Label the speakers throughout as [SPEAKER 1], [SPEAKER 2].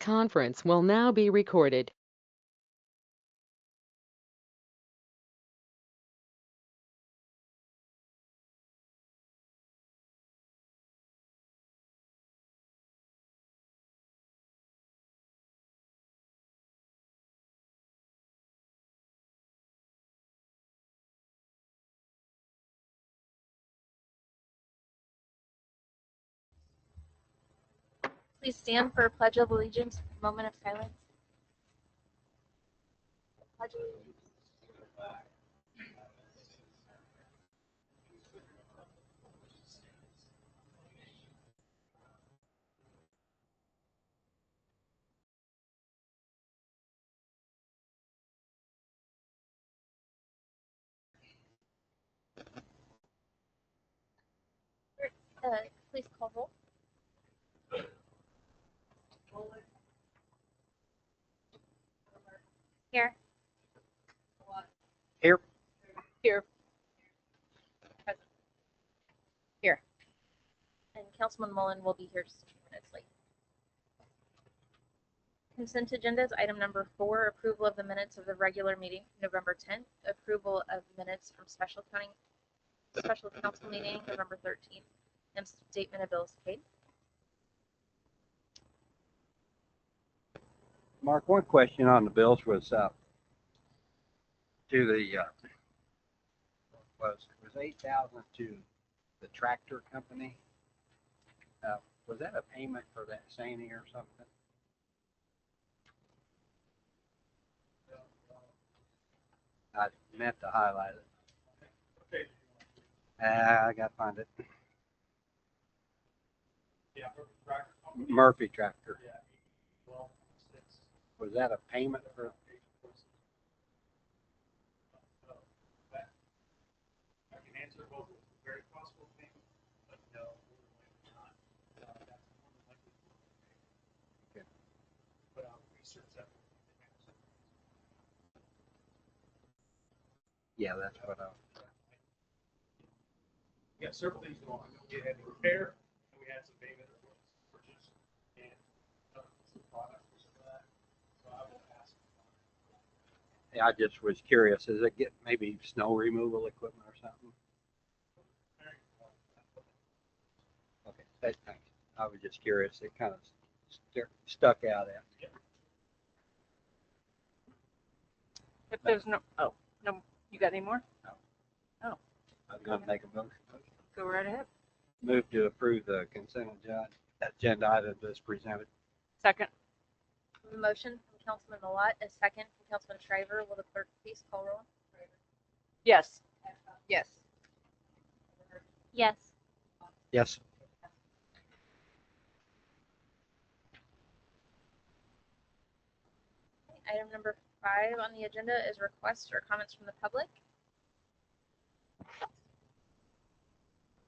[SPEAKER 1] conference will now be recorded.
[SPEAKER 2] Please stand for a Pledge of Allegiance, moment of silence. Pledge of Allegiance. Please call roll. Here.
[SPEAKER 3] Here.
[SPEAKER 2] Here. Present. Here. And Councilman Mullen will be here just a few minutes late. Consent agenda is item number 4, approval of the minutes of the regular meeting, November 10th, approval of minutes from special council meeting, November 13th, and statement of bills paid.
[SPEAKER 3] Mark, one question on the bills was to the was 8,000 to the tractor company. Was that a payment for that sanding or something? I meant to highlight it. I gotta find it.
[SPEAKER 4] Yeah, tractor.
[SPEAKER 3] Murphy Tractor.
[SPEAKER 4] Yeah. Well,
[SPEAKER 3] was that a payment for?
[SPEAKER 4] I can answer both. Very possible payment, but no, not. That's more than likely.
[SPEAKER 3] Okay.
[SPEAKER 4] But I'll research that.
[SPEAKER 3] Yeah, that's what
[SPEAKER 4] Yeah, several things going on. We had the repair, and we had some payment purchase, and some products or some of that. So I will ask.
[SPEAKER 3] I just was curious. Is it get maybe snow removal equipment or something? Okay, thanks. I was just curious. It kind of stuck out at me.
[SPEAKER 5] If there's no, you got any more?
[SPEAKER 3] No.
[SPEAKER 5] Oh.
[SPEAKER 3] I was going to make a motion.
[SPEAKER 5] Go right ahead.
[SPEAKER 3] Move to approve the consent agenda item as presented.
[SPEAKER 5] Second.
[SPEAKER 2] A motion from Councilman Malott, a second from Councilman Shriver. Will the clerk please call roll?
[SPEAKER 5] Yes. Yes.
[SPEAKER 2] Yes.
[SPEAKER 3] Yes.
[SPEAKER 2] Item number 5 on the agenda is requests or comments from the public.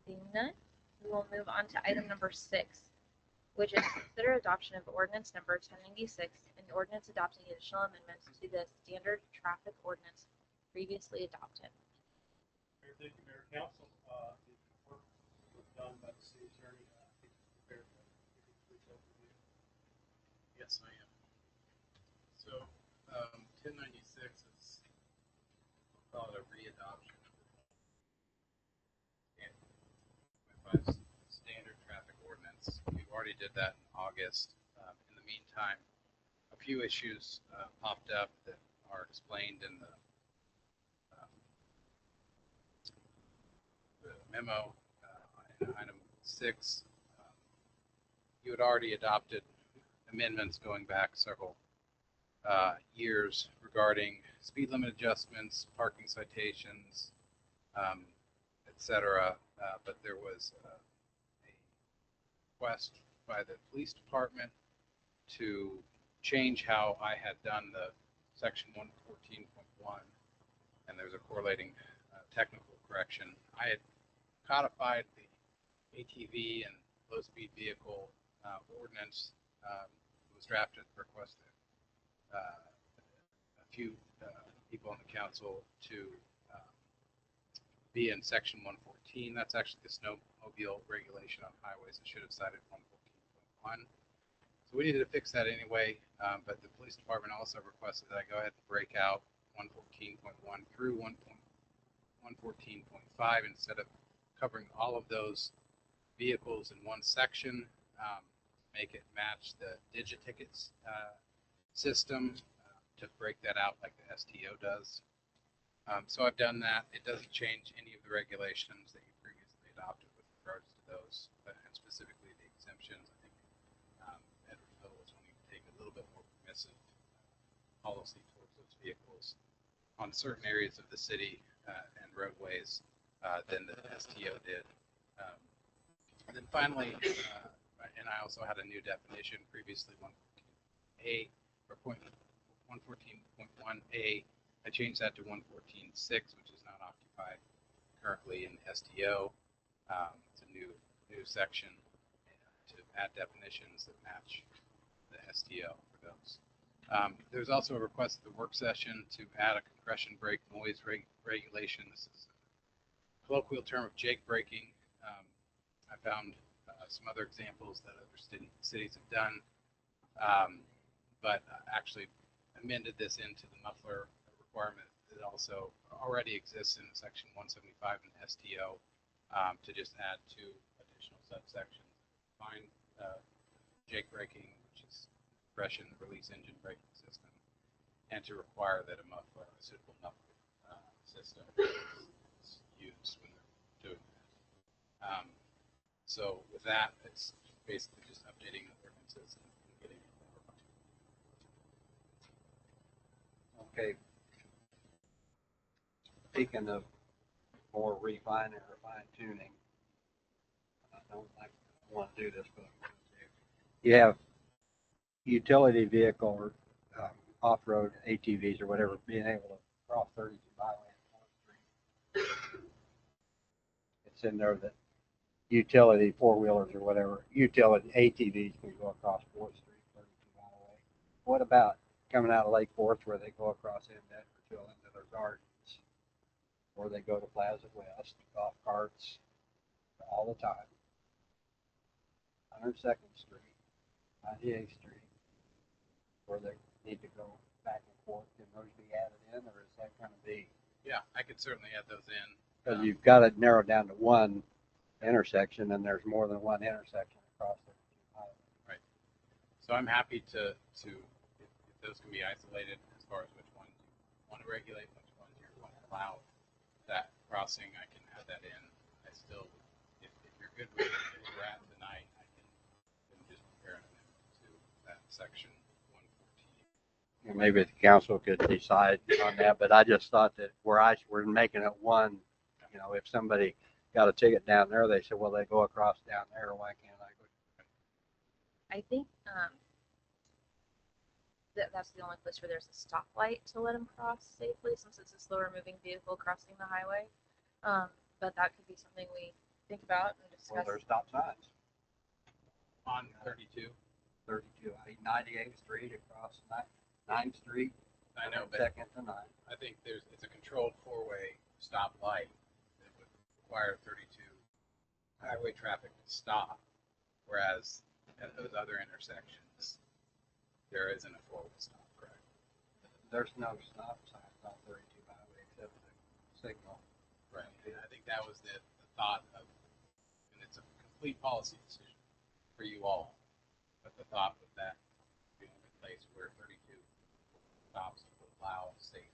[SPEAKER 2] Seeing none, we will move on to item number 6, which is consider adoption of ordinance number 1096, an ordinance adopting additional amendments to the standard traffic ordinance previously adopted.
[SPEAKER 4] Thank you, Mayor Council. The work was done by the city attorney.
[SPEAKER 6] Yes, I am. So, 1096 is, we'll call it a readoption by standard traffic ordinance. We already did that in August. In the meantime, a few issues popped up that are explained in the memo in item 6. You had already adopted amendments going back several years regarding speed limit adjustments, parking citations, etc. But there was a request by the police department to change how I had done the section 114.1, and there's a correlating technical correction. I had codified the ATV and low-speed vehicle ordinance. It was drafted at the request of a few people on the council to be in section 114. That's actually the snowmobile regulation on highways. I should have cited 114.1. So So we needed to fix that anyway, but the police department also requested that I go ahead and break out 114.1 through 114.5 instead of covering all of those vehicles in one section, make it match the digitickets system, to break that out like the STO does. So I've done that. It doesn't change any of the regulations that you previously adopted with regards to those, and specifically the exemptions. I think Edwardsville was wanting to take a little bit more permissive policy towards those vehicles on certain areas of the city and roadways than the STO did. And then finally, and I also had a new definition previously, 114A or 114.1A. I changed that to 114.6, which is not occupied currently in STO. It's a new section to add definitions that match the STO for those. There's also a request at the work session to add a compression brake noise regulation. This is a colloquial term of jake braking. I found some other examples that other cities have done, but actually amended this into the muffler requirement that also already exists in section 175 in STO, to just add 2 additional subsections. Define jake braking, which is compression release engine braking system, and to require that a muffler, a suitable muffler system is used when they're doing that. So with that, it's basically just updating the ordinances and getting it more.
[SPEAKER 3] Okay. Speaking of more refining or fine tuning, I don't want to do this, but I'm going to. You have utility vehicle or off-road ATVs or whatever being able to cross 32 highway and 4th Street. It's in there that utility four-wheelers or whatever, utility ATVs can go across 4th Street, 32 highway. What about coming out of Lake Forest where they go across into Edwardsville into their gardens, or they go to Plaza West, golf carts all the time, 102nd Street, 98th Street, where they need to go back and forth? Can those be added in, or is that going to be?
[SPEAKER 6] Yeah, I could certainly add those in.
[SPEAKER 3] Because you've got it narrowed down to one intersection, and there's more than one intersection across the highway.
[SPEAKER 6] Right. So I'm happy to if those can be isolated as far as which ones you want to regulate, which ones you want to allow that crossing, I can add that in. I still, if you're good with it, if we're at tonight, I can just compare it to that section 114.
[SPEAKER 3] And maybe the council could decide on that, but I just thought that we're making it one. You know, if somebody got a ticket down there, they said, well, they go across down there, why can't I go?
[SPEAKER 2] I think that's the only place where there's a stoplight to let them cross safely, since it's a slower moving vehicle crossing the highway. But that could be something we think about and
[SPEAKER 3] Well,
[SPEAKER 2] discuss.
[SPEAKER 3] there's stop signs.
[SPEAKER 6] On 32.
[SPEAKER 3] 32, 98th Street across 9th Street.
[SPEAKER 6] I know, but
[SPEAKER 3] 2nd to 9th.
[SPEAKER 6] I think it's a controlled 4-way stop light that would require 32 highway traffic to stop, whereas at those other intersections, there isn't a 4-way stop, correct?
[SPEAKER 3] There's no stop signs on 32 highway except the signal.
[SPEAKER 6] Right. And I think that was the thought of, and it's a complete policy decision for you all, but the thought of that being a place where 32 stops would allow safe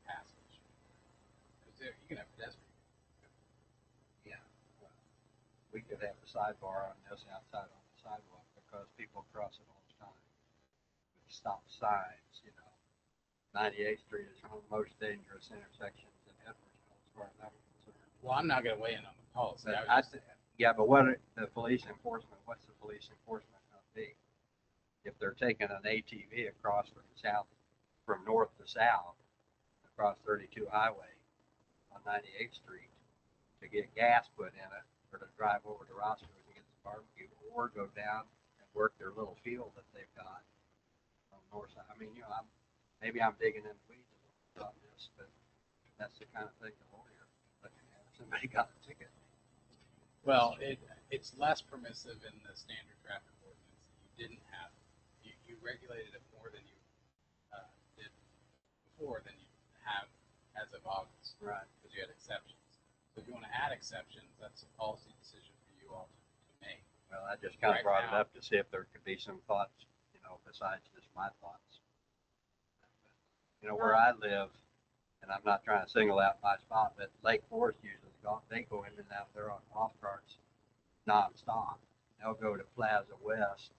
[SPEAKER 6] passage. Because you can have pedestrians.
[SPEAKER 3] Yeah. Well, we could have a sidebar on this outside on the sidewalk because people cross it all the time. With stop signs, you know. 98th Street is one of the most dangerous intersections in Edwardsville as far as I'm concerned.
[SPEAKER 6] Well, I'm not going to weigh in on the policy.
[SPEAKER 3] But
[SPEAKER 6] I was just,
[SPEAKER 3] yeah, but what's the police enforcement going to be? If they're taking an ATV across from north to south, across 32 highway on 98th Street to get gas put in it, or to drive over to Roscoe to get the barbecue, or go down and work their little field that they've got on the north side. I mean, you know, maybe I'm digging in the weeds a little bit on this, but that's the kind of thing the lawyer looking at. If somebody got a ticket.
[SPEAKER 6] well, it's less permissive in the standard traffic ordinance that you didn't have, you regulated it more than you did before than you have as of August.
[SPEAKER 3] Right.
[SPEAKER 6] Because you had exceptions. So if you want to add exceptions, that's a policy decision for you all to make.
[SPEAKER 3] Well, I just kind of
[SPEAKER 6] Right
[SPEAKER 3] brought it
[SPEAKER 6] now.
[SPEAKER 3] up to see if there could be some thoughts, besides just my thoughts. Where I live, and I'm not trying to single out my spot, but Lake Forest usually they go in and out there on golf carts nonstop. They'll go to Plaza West,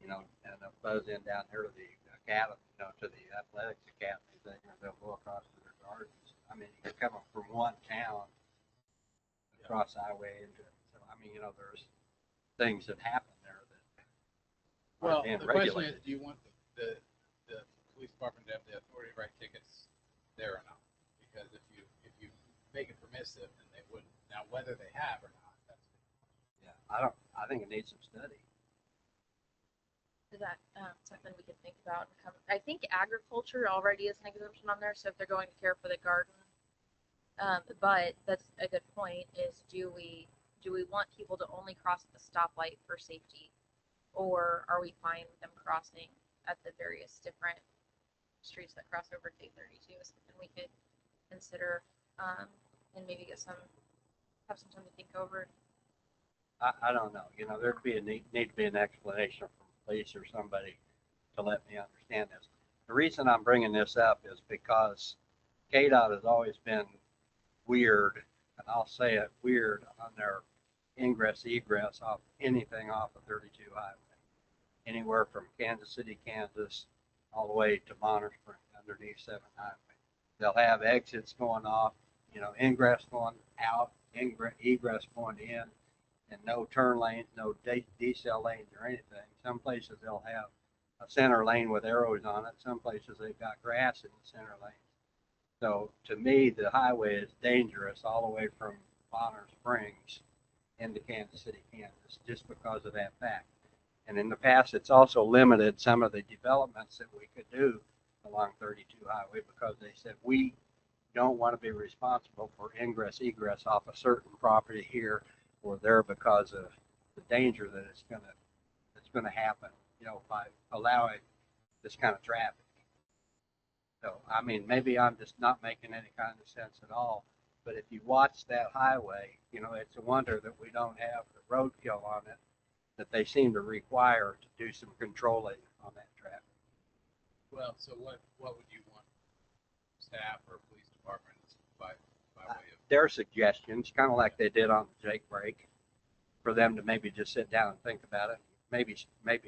[SPEAKER 3] and they'll buzz in down here to the academy, to the athletics academy thing, or they'll go across to their gardens. I mean, you're coming from one town across the highway into it. So, I mean, there's things that happen there that
[SPEAKER 6] Well,
[SPEAKER 3] aren't being
[SPEAKER 6] the question
[SPEAKER 3] regulated.
[SPEAKER 6] is, do you want the police department to have the authority to write tickets there or not? Because if you make it permissive, then they wouldn't. Now, whether they have or not, that's
[SPEAKER 3] Yeah, I think it needs some study.
[SPEAKER 2] Is that something we could think about? I think agriculture already is an exemption on there, so if they're going to care for the garden. But that's a good point, is do we want people to only cross at the stoplight for safety? Or are we fine with them crossing at the various different streets that cross over K32? Is something we could consider, and maybe have some time to think over.
[SPEAKER 3] I don't know. There'd be need to be an explanation from police or somebody to let me understand this. The reason I'm bringing this up is because KDOT has always been weird, and I'll say it, weird on their ingress egress off anything off of 32 highway, anywhere from Kansas City, Kansas, all the way to Bonner Spring underneath 7 highway. They'll have exits going off, ingress going out, egress going in, and no turn lanes, no decel lanes or anything. Some places they'll have a center lane with arrows on it. Some places they've got grass in the center lane. So to me, the highway is dangerous all the way from Bonner Springs into Kansas City, Kansas, just because of that fact. And in the past, it's also limited some of the developments that we could do along 32 highway, because they said we don't want to be responsible for ingress egress off a certain property here or there because of the danger that it's going to happen, by allowing this kind of traffic. So, I mean, maybe I'm just not making any kind of sense at all, but if you watch that highway, it's a wonder that we don't have the roadkill on it that they seem to require to do some controlling on that traffic.
[SPEAKER 6] well. So what would you want staff or police department by way of?
[SPEAKER 3] Their suggestions, kind of like they did on the Jake break, for them to maybe just sit down and think about it. Maybe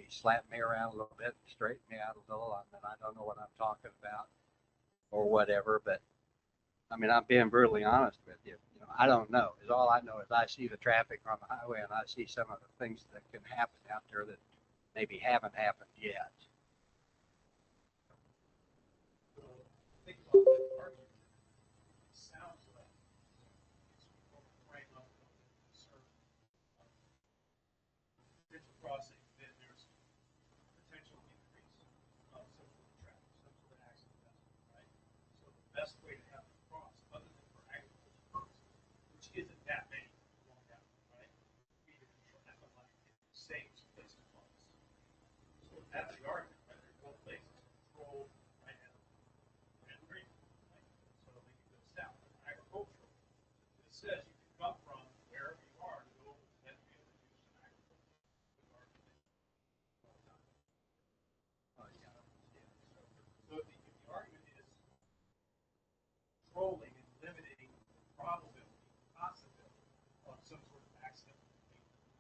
[SPEAKER 3] slap me around a little bit, straighten me out a little. I don't know what I'm talking about or whatever, but I mean, I'm being brutally honest with you. I don't know. All I know is I see the traffic on the highway, and I see some of the things that can happen out there that maybe haven't happened yet.
[SPEAKER 4] So think about that argument. It sounds like it's right on the concern of bridge crossing, then there's potential increase of some sort of traffic, some sort of accident, right? So the best way to have it cross, other than for agriculture purposes, which isn't that many going down, right? Be to control that, but like it saves place to cross. So that's the argument, right? There's one place to control right now. And green, right? So they can go south. Agricultural, it says you can come from wherever you are to go to that field and do some agriculture.
[SPEAKER 3] Oh, yeah.
[SPEAKER 4] So if the argument is controlling and limiting the probability, possibility of some sort of accident,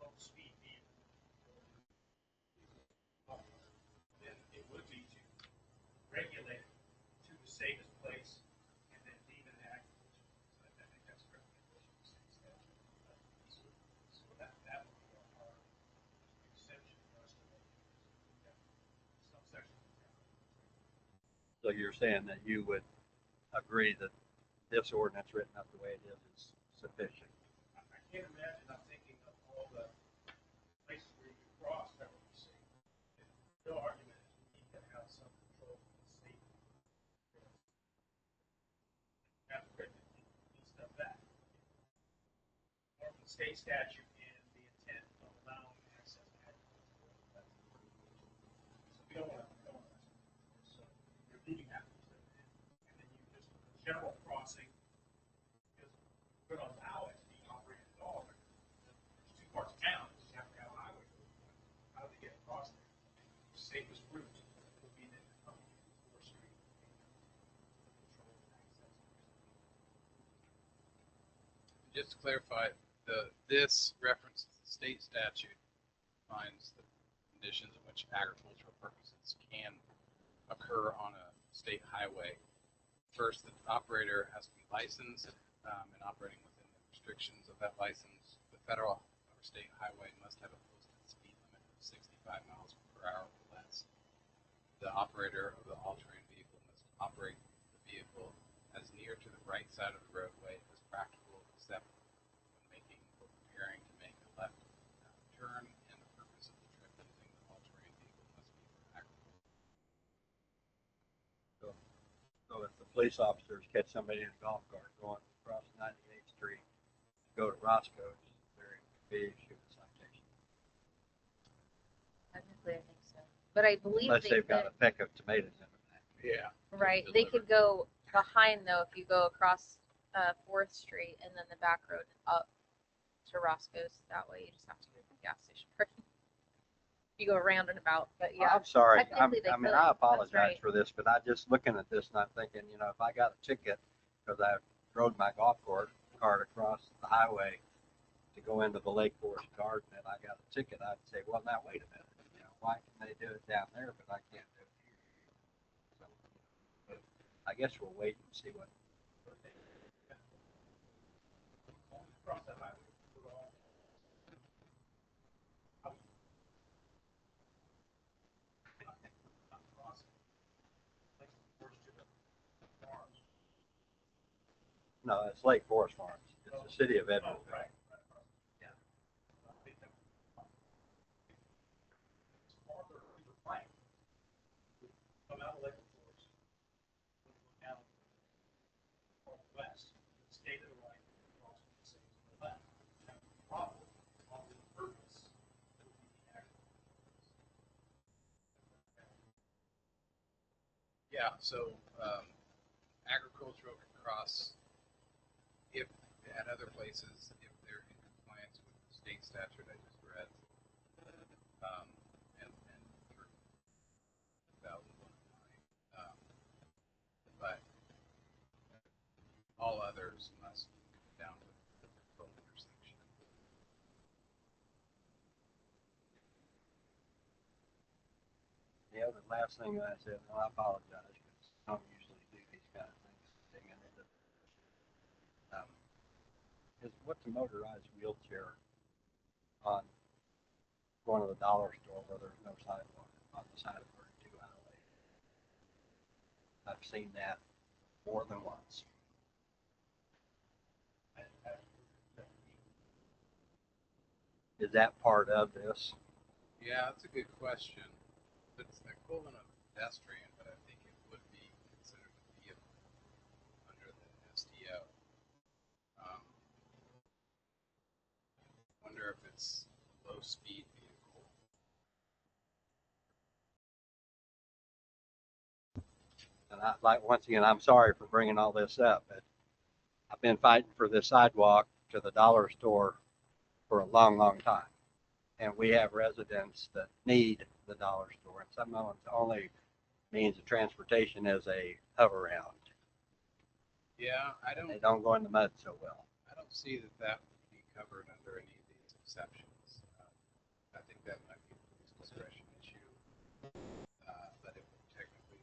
[SPEAKER 4] low speed vehicle, then it would be to regulate it to the safest place and then deem it an agriculture. So I think that's correct. So that would be our exception for us to make. Some sections of town.
[SPEAKER 3] So you're saying that you would agree that this ordinance written up the way it is sufficient?
[SPEAKER 4] I can't imagine, I'm thinking of all the places where you can cross that would be safe. The real argument is we need to have some control of the state. That's written in stuff that. Or the state statute and the intent of allowing access to agriculture. safest route would be to come to 4th Street. Control access.
[SPEAKER 6] Just to clarify, this references the state statute defines the conditions in which agricultural purposes can occur on a state highway. First, the operator has to be licensed and operating within the restrictions of that license. The federal or state highway must have a posted speed limit of 65 miles per hour or less. The operator of the all-terrain vehicle must operate the vehicle as near to the right side of the roadway as practical, except when making or preparing to make a left turn, and the purpose of the trip using the all-terrain vehicle must be for agriculture.
[SPEAKER 3] So if the police officers catch somebody in a golf cart going across 98th Street to go to Roscoe's, they're in big issue with citation.
[SPEAKER 2] Technically, I think so. But I believe
[SPEAKER 3] Unless
[SPEAKER 2] they
[SPEAKER 3] they've got a
[SPEAKER 2] could,
[SPEAKER 3] peck of tomatoes in them.
[SPEAKER 6] Yeah.
[SPEAKER 2] right, they could go behind though if you go across 4th Street and then the back road up to Roscoe's. That way you just have to go to the gas station parking. You go around and about, but yeah.
[SPEAKER 3] I'm sorry.
[SPEAKER 2] technically they
[SPEAKER 3] I mean,
[SPEAKER 2] could.
[SPEAKER 3] I
[SPEAKER 2] That's
[SPEAKER 3] apologize
[SPEAKER 2] right.
[SPEAKER 3] for this, but I just looking at this and I'm thinking, you know, if I got a ticket because I rode my golf cart across the highway to go into the Lake Forest Garden and I got a ticket, I'd say, well, now wait a minute. You know, why can they do it down there, but I can't do it here? So, but I guess we'll wait and see what.
[SPEAKER 4] Across that highway. We're all- Not crossing. Like the first two farms.
[SPEAKER 3] No, it's Lake Forest Farms. It's the city of
[SPEAKER 4] Oh,
[SPEAKER 3] Edwardsville.
[SPEAKER 4] right, right across.
[SPEAKER 3] Yeah.
[SPEAKER 4] I think that- It's farther to the right. Come out of Lake Forest. Go down on the west, stay to the right, cross the city to the left. Now, the problem, on the purpose, would be the agricultural.
[SPEAKER 6] Yeah, so agricultural can cross if at other places if they're in compliance with the state statute I just read, and through 2009, but all others must go down to the control intersection.
[SPEAKER 3] Yeah, the last thing I said, and I apologize because I don't usually do these kind of things. Digging into is what's a motorized wheelchair on going to the dollar store where there's no sidewalk on the side of 32 highway. I've seen that more than once. Is that part of this?
[SPEAKER 6] Yeah, that's a good question. It's the equivalent of pedestrian, but I think it would be considered a vehicle under the STO. Wonder if it's a low speed vehicle.
[SPEAKER 3] And I like once again, I'm sorry for bringing all this up, but I've been fighting for this sidewalk to the dollar store for a long, long time. And we have residents that need the dollar store, and some of them's only means of transportation is a hover round.
[SPEAKER 6] Yeah,
[SPEAKER 3] They don't go in the mud so well.
[SPEAKER 6] I don't see that that would be covered under any of these exceptions. I think that might be a police discretion issue, but it would technically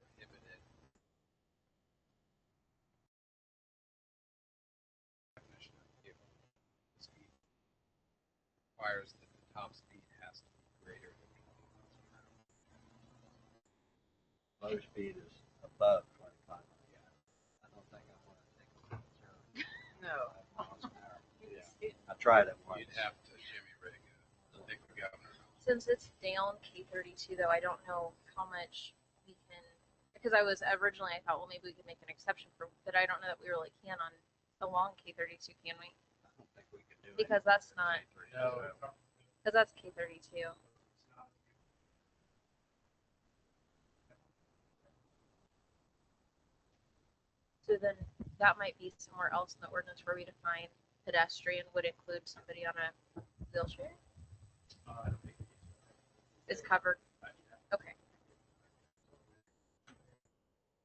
[SPEAKER 6] prohibit it. Definition of vehicle speed requires that the top speed has to be greater than 20 miles per hour.
[SPEAKER 3] Low speed is above 25. Yeah. I don't think I want to take a wheelchair.
[SPEAKER 5] No.
[SPEAKER 3] 5 miles an hour. Yeah. I tried it once.
[SPEAKER 6] You'd have to Jimmy rig stick the governor.
[SPEAKER 2] Since it's down K32 though, I don't know how much we can, because I thought, well, maybe we could make an exception for, but I don't know that we really can on along K32, can we?
[SPEAKER 3] I don't think we could do it.
[SPEAKER 2] Because that's not,
[SPEAKER 6] No.
[SPEAKER 2] because that's K32. So then that might be somewhere else in the ordinance where we define pedestrian would include somebody on a wheelchair.
[SPEAKER 4] I don't think
[SPEAKER 2] is covered. Okay.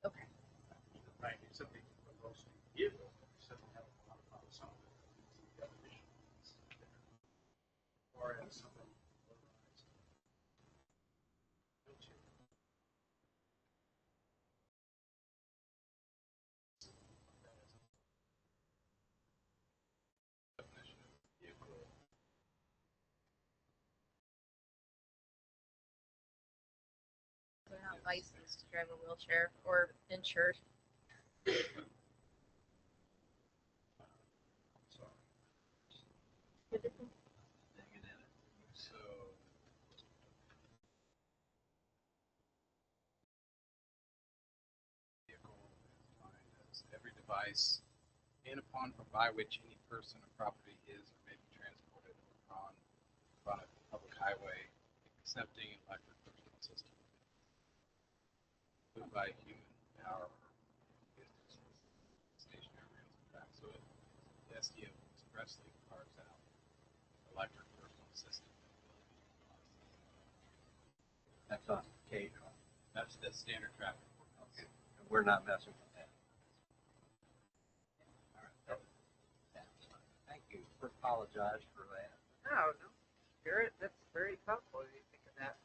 [SPEAKER 2] Okay.
[SPEAKER 4] Right, except they put most of the vehicle, except they have a lot of something. Or as something.
[SPEAKER 6] Definition of vehicle.
[SPEAKER 2] They're not licensed to drive a wheelchair or insured.
[SPEAKER 6] Sorry.
[SPEAKER 3] Digging in it.
[SPEAKER 6] So. Vehicle is defined as every device in upon or by which any person or property is or may be transported upon a public highway, excepting electric personal system. Moved by human power or stationary rails and tracks. So the SDO expressly carves out electric personal system.
[SPEAKER 3] That's on occasional.
[SPEAKER 6] That's the standard traffic.
[SPEAKER 3] Okay. We're not messing with that. All right. Thank you. Apologize for that.
[SPEAKER 5] No, no. That's very thoughtful. You think of that.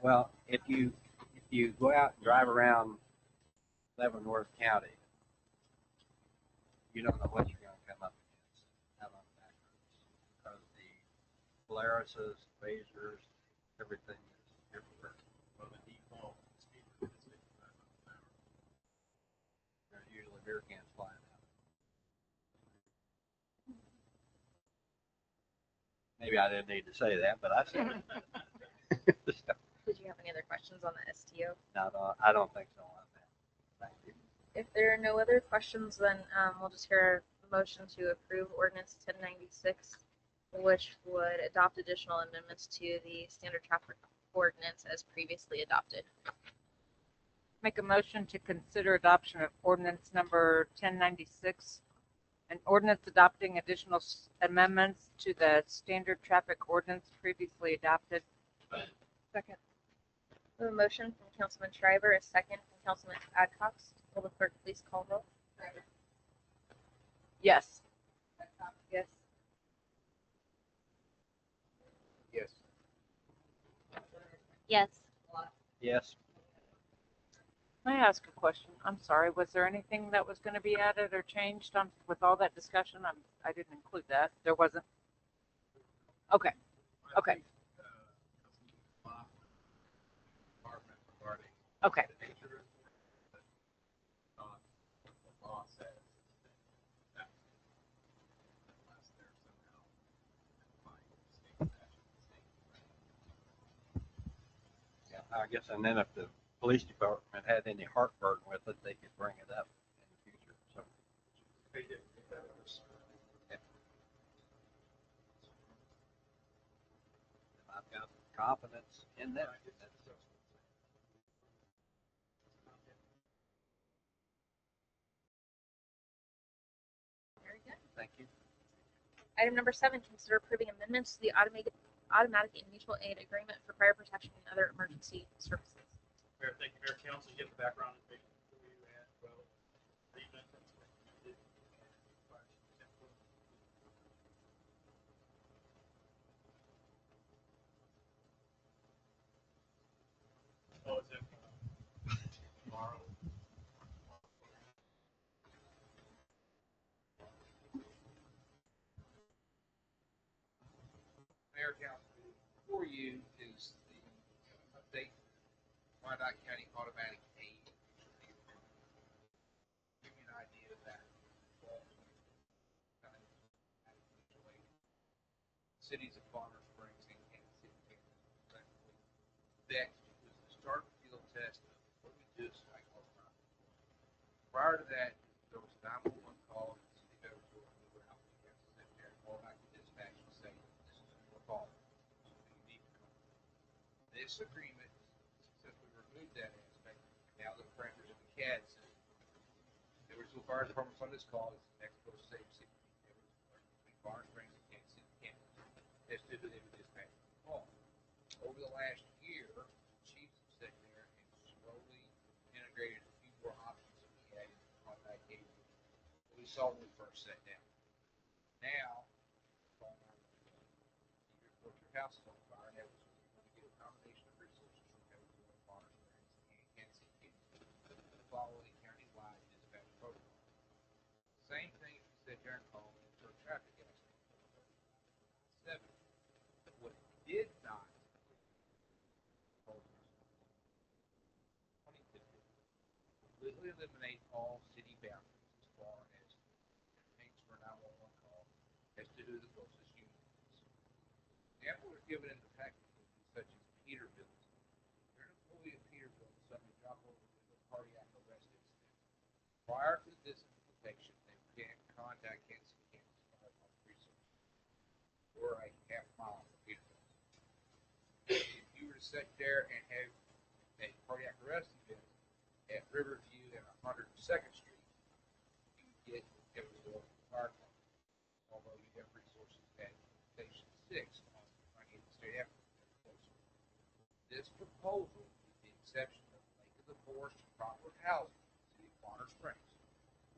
[SPEAKER 3] Well, if you go out and drive around Leavenworth County, you don't know what you're going to come up against out on back roads because the Polarises, phasers, everything is everywhere.
[SPEAKER 4] Well, the default speed limit is 55 miles an hour.
[SPEAKER 3] There's usually beer cans flying out. Maybe I didn't need to say that, but I said it. So,
[SPEAKER 2] Did you have any other questions on the STO?
[SPEAKER 3] no, I don't think so on that. Thank you.
[SPEAKER 2] If there are no other questions, then we'll just hear a motion to approve ordinance 1096, which would adopt additional amendments to the standard traffic ordinance as previously adopted.
[SPEAKER 5] Make a motion to consider adoption of ordinance number 1096, an ordinance adopting additional amendments to the standard traffic ordinance previously adopted. Second.
[SPEAKER 2] We have a motion from Councilman Shriver, a second from Councilman Adcox. Will the clerk please call roll?
[SPEAKER 5] Yes. Yes.
[SPEAKER 6] Yes.
[SPEAKER 2] Yes.
[SPEAKER 3] Yes.
[SPEAKER 5] May I ask a question? I'm sorry. Was there anything that was going to be added or changed on with all that discussion? I didn't include that. There wasn't. Okay. Okay.
[SPEAKER 6] Department regarding
[SPEAKER 5] Okay.
[SPEAKER 6] the nature of the law says that unless they're somehow applying state statute,
[SPEAKER 3] Yeah, I guess, and then if the police department had any heartburn with it, they could bring it up in the future. So,
[SPEAKER 4] They did.
[SPEAKER 3] I've got confidence in that.
[SPEAKER 2] Very good.
[SPEAKER 3] Thank you.
[SPEAKER 2] Item number 7, consider approving amendments to the automatic and mutual aid agreement for fire protection and other emergency services.
[SPEAKER 4] Mayor, thank you, Mayor, Council, you get the background information for you and well, agreement that's recommended. Oh, is it tomorrow?
[SPEAKER 6] Mayor Council, before you is the update Wyandotte County Automatic Aid. Give you an idea of that. Cities of Bonner Springs and Kansas City, Kansas, respectively. That was the start field test of what we do is like all the time. Prior to that, there was a 911 call in the city of Edwardsville, and we would have to sit there and call back to dispatch and say, this is your call. So you need to come. This agreement successfully removed that aspect. Now the parameters of the CAD system. The Edwardsville Fire Department's on this call. It's an expo safe city. Between Bonner Springs and Kansas City, Kansas. As to who they would dispatch the call. Over the last
[SPEAKER 7] saw when we first sat down. Now, you report your house is on fire in Edwardsville. You're going to get a combination of resources from Edwardsville, Bonner Springs, and Kansas City to follow a county-wide dispatch protocol. Same thing if you sit there and call into a traffic accident. 7. What it did not completely eliminate all city boundaries as far as things for 911 call as to who the closest unit is. Examples are given in the package such as Peterbilt. If you're an employee of Peterbilt and suddenly drop over with a cardiac arrest incident, prior to this implementation, they can contact Kansas City Fire Department resources. We're a half mile from Peterbilt. If you were to sit there and have a cardiac arrest event at Riverview and 102nd Street, you would get Edwardsville Fire Department, although you have resources at Station 6 on 98th State Avenue. This proposal, with the exception of Lake of the Forest and proper housing in the city of Bonner Springs,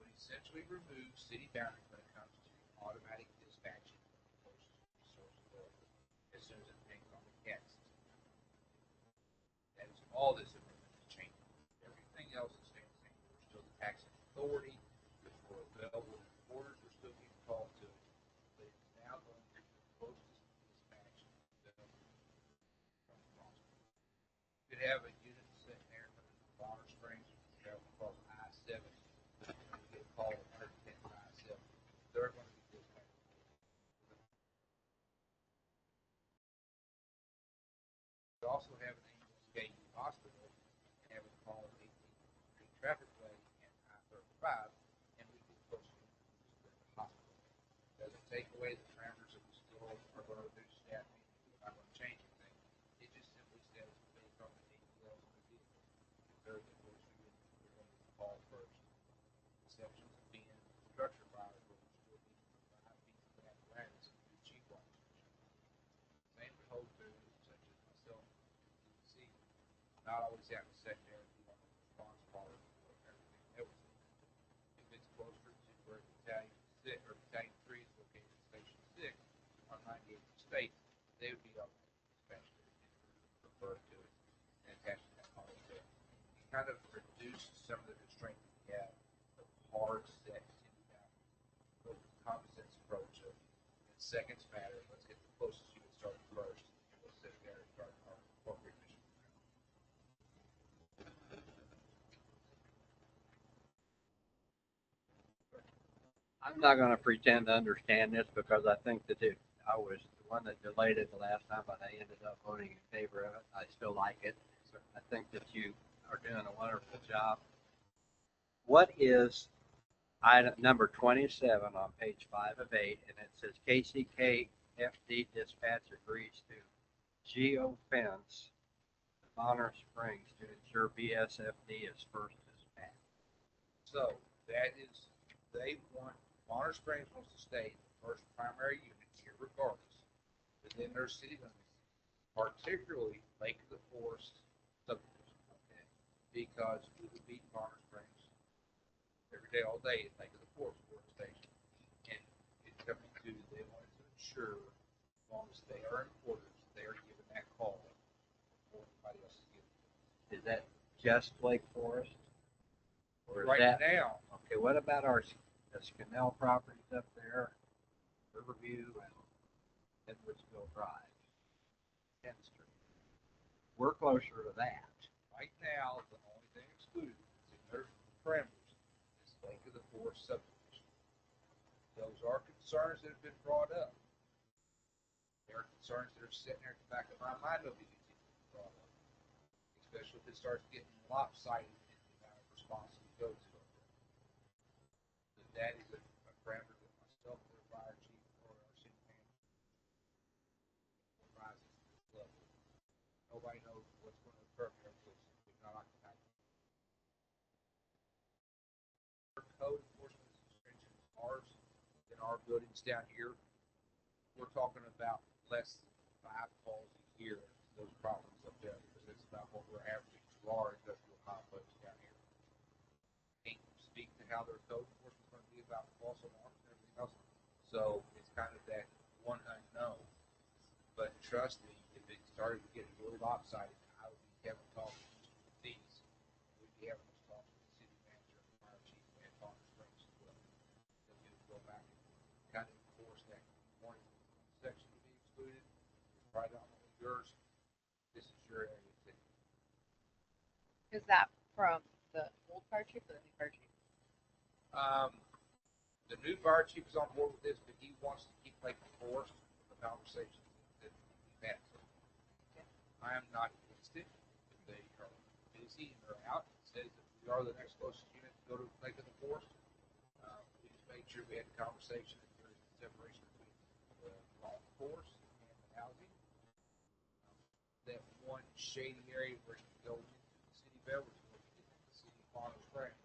[SPEAKER 7] would essentially remove city boundaries when it comes to automatic dispatching of the closest resource available as soon as it pings on the CAT system. That is all this amendment is changing. Everything else is staying the same. We're still the taxing authority. For available orders, we're still getting called to it. But it's now going to be the closest dispatch available from the hospital. You could have a unit sitting there from Bonner Springs, traveling across I-70. You get a call at 110 I-70. They're going to be dispatched. We also have an ambulance KU hospital and have a call at 18th Street Traffic Way and I-35, and we get closer to the hospital. Doesn't take away the parameters that we still are going to do staffing. We're not going to change anything. It just simply says based on the APLs of the vehicle, if they're the closer unit, we're going to call first. Exceptions being structure fires where we're still needing to provide pieces of apparatus and do cheap ones. Same with whole foods, such as myself and DDC. Not always have to sit there and be on the response part of everything else. If it's closer to where Battalion 6 or Battalion 3 is located at Station 6 on 98th State, they would be up dispatched and referred to it and attached to that call. So it kind of reduces some of the constraint that we have of hard set city boundaries. But the common sense approach of seconds matter, let's get the closest unit started first, and we'll sit there and start our appropriate mission.
[SPEAKER 3] I'm not going to pretend to understand this because I think that I was the one that delayed it the last time, but I ended up voting in favor of it. I still like it. I think that you are doing a wonderful job. What is item number 27 on page 5 of 8, and it says KCKFD dispatch agrees to geofence Bonner Springs to ensure BSFD is first dispatch.
[SPEAKER 7] So that is, they want, Bonner Springs wants to stay the first primary unit here regardless, within their city limits, particularly Lake of the Forest subdivision, okay? Because we would beat Bonner Springs every day, all day at Lake of the Forest station. And it's coming to, they wanted to ensure, as long as they are in orders, they are given that call before anybody else is given it.
[SPEAKER 3] Is that just Lake Forest? Or is
[SPEAKER 7] Right
[SPEAKER 3] that,
[SPEAKER 7] now,
[SPEAKER 3] okay, what about our the Scannell properties up there, Riverview and Edwardsville Drive, 10th Street? We're closer to that.
[SPEAKER 7] right now, the only thing excluded is in their parameters is Lake of the Forest subdivision. Those are concerns that have been brought up. There are concerns that are sitting there at the back of my mind that will be brought up, especially if it starts getting lopsided in the amount of response we go to. But that is a parameter that myself, or the fire chief, or our city manager rises to this level. Nobody knows what's going to occur here until it's simply not occupied. Our code enforcement is as stringent as ours in our buildings down here. We're talking about less than 5 calls a year to those problems up there because that's about what we're averaging to our industrial complex down here. Can't speak to how their code enforcement is going to be about So it's kind of that one unknown. But trust me, if it started to get really lopsided, I would be having talks with these. We'd be having those talks with the city manager, the fire chief, and Palm Springs as well. So we would go back and kind of enforce that one section to be excluded. It's predominantly yours. This is your area too.
[SPEAKER 5] Is that from the old fire chief or the new fire chief?
[SPEAKER 7] The new fire chief is on board with this, but he wants to keep making forced the conversations that we've had. I am not against it. If they are busy and they're out, it says that we are the next closest unit to go to making the force. We just made sure we had the conversation that there is a separation between the golf course and the housing. That one shady area where you go into the city of Edwardsville, you get into the city of Palm Springs,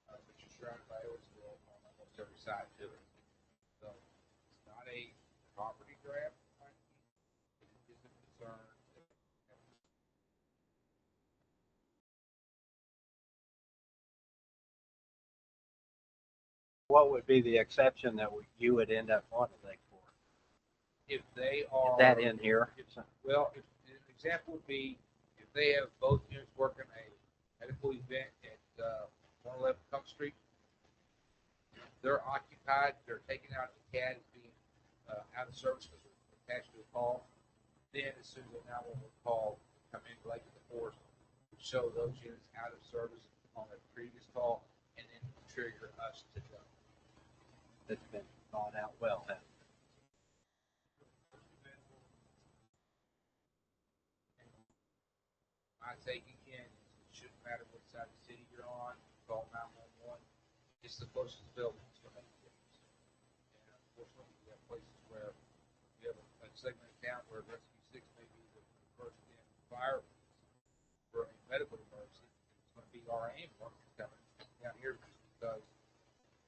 [SPEAKER 7] but you're surrounded by Edwardsville on almost every side to it. So it's not a property grab. It is a concern.
[SPEAKER 3] What would be the exception that you would end up wanting to for?
[SPEAKER 7] If they are
[SPEAKER 3] Is that in here?
[SPEAKER 7] Well, if, an example would be if they have both units working a medical event at 111 Cup Street, they're occupied, they're taking out the CAD as being out of service because they're attached to a call. Then, as soon as the 911 call come in relate to the force, show those units out of service on a previous call, and then trigger us to go.
[SPEAKER 3] That's been thought out well, hasn't it?
[SPEAKER 7] My take again is it shouldn't matter what side of the city you're on, call 911. It's the closest building that's going to make a difference. And unfortunately, we have places where we have a segment of town where Rescue 6 may be the first in fire for a medical emergency. It's going to be our ambulance coming down here because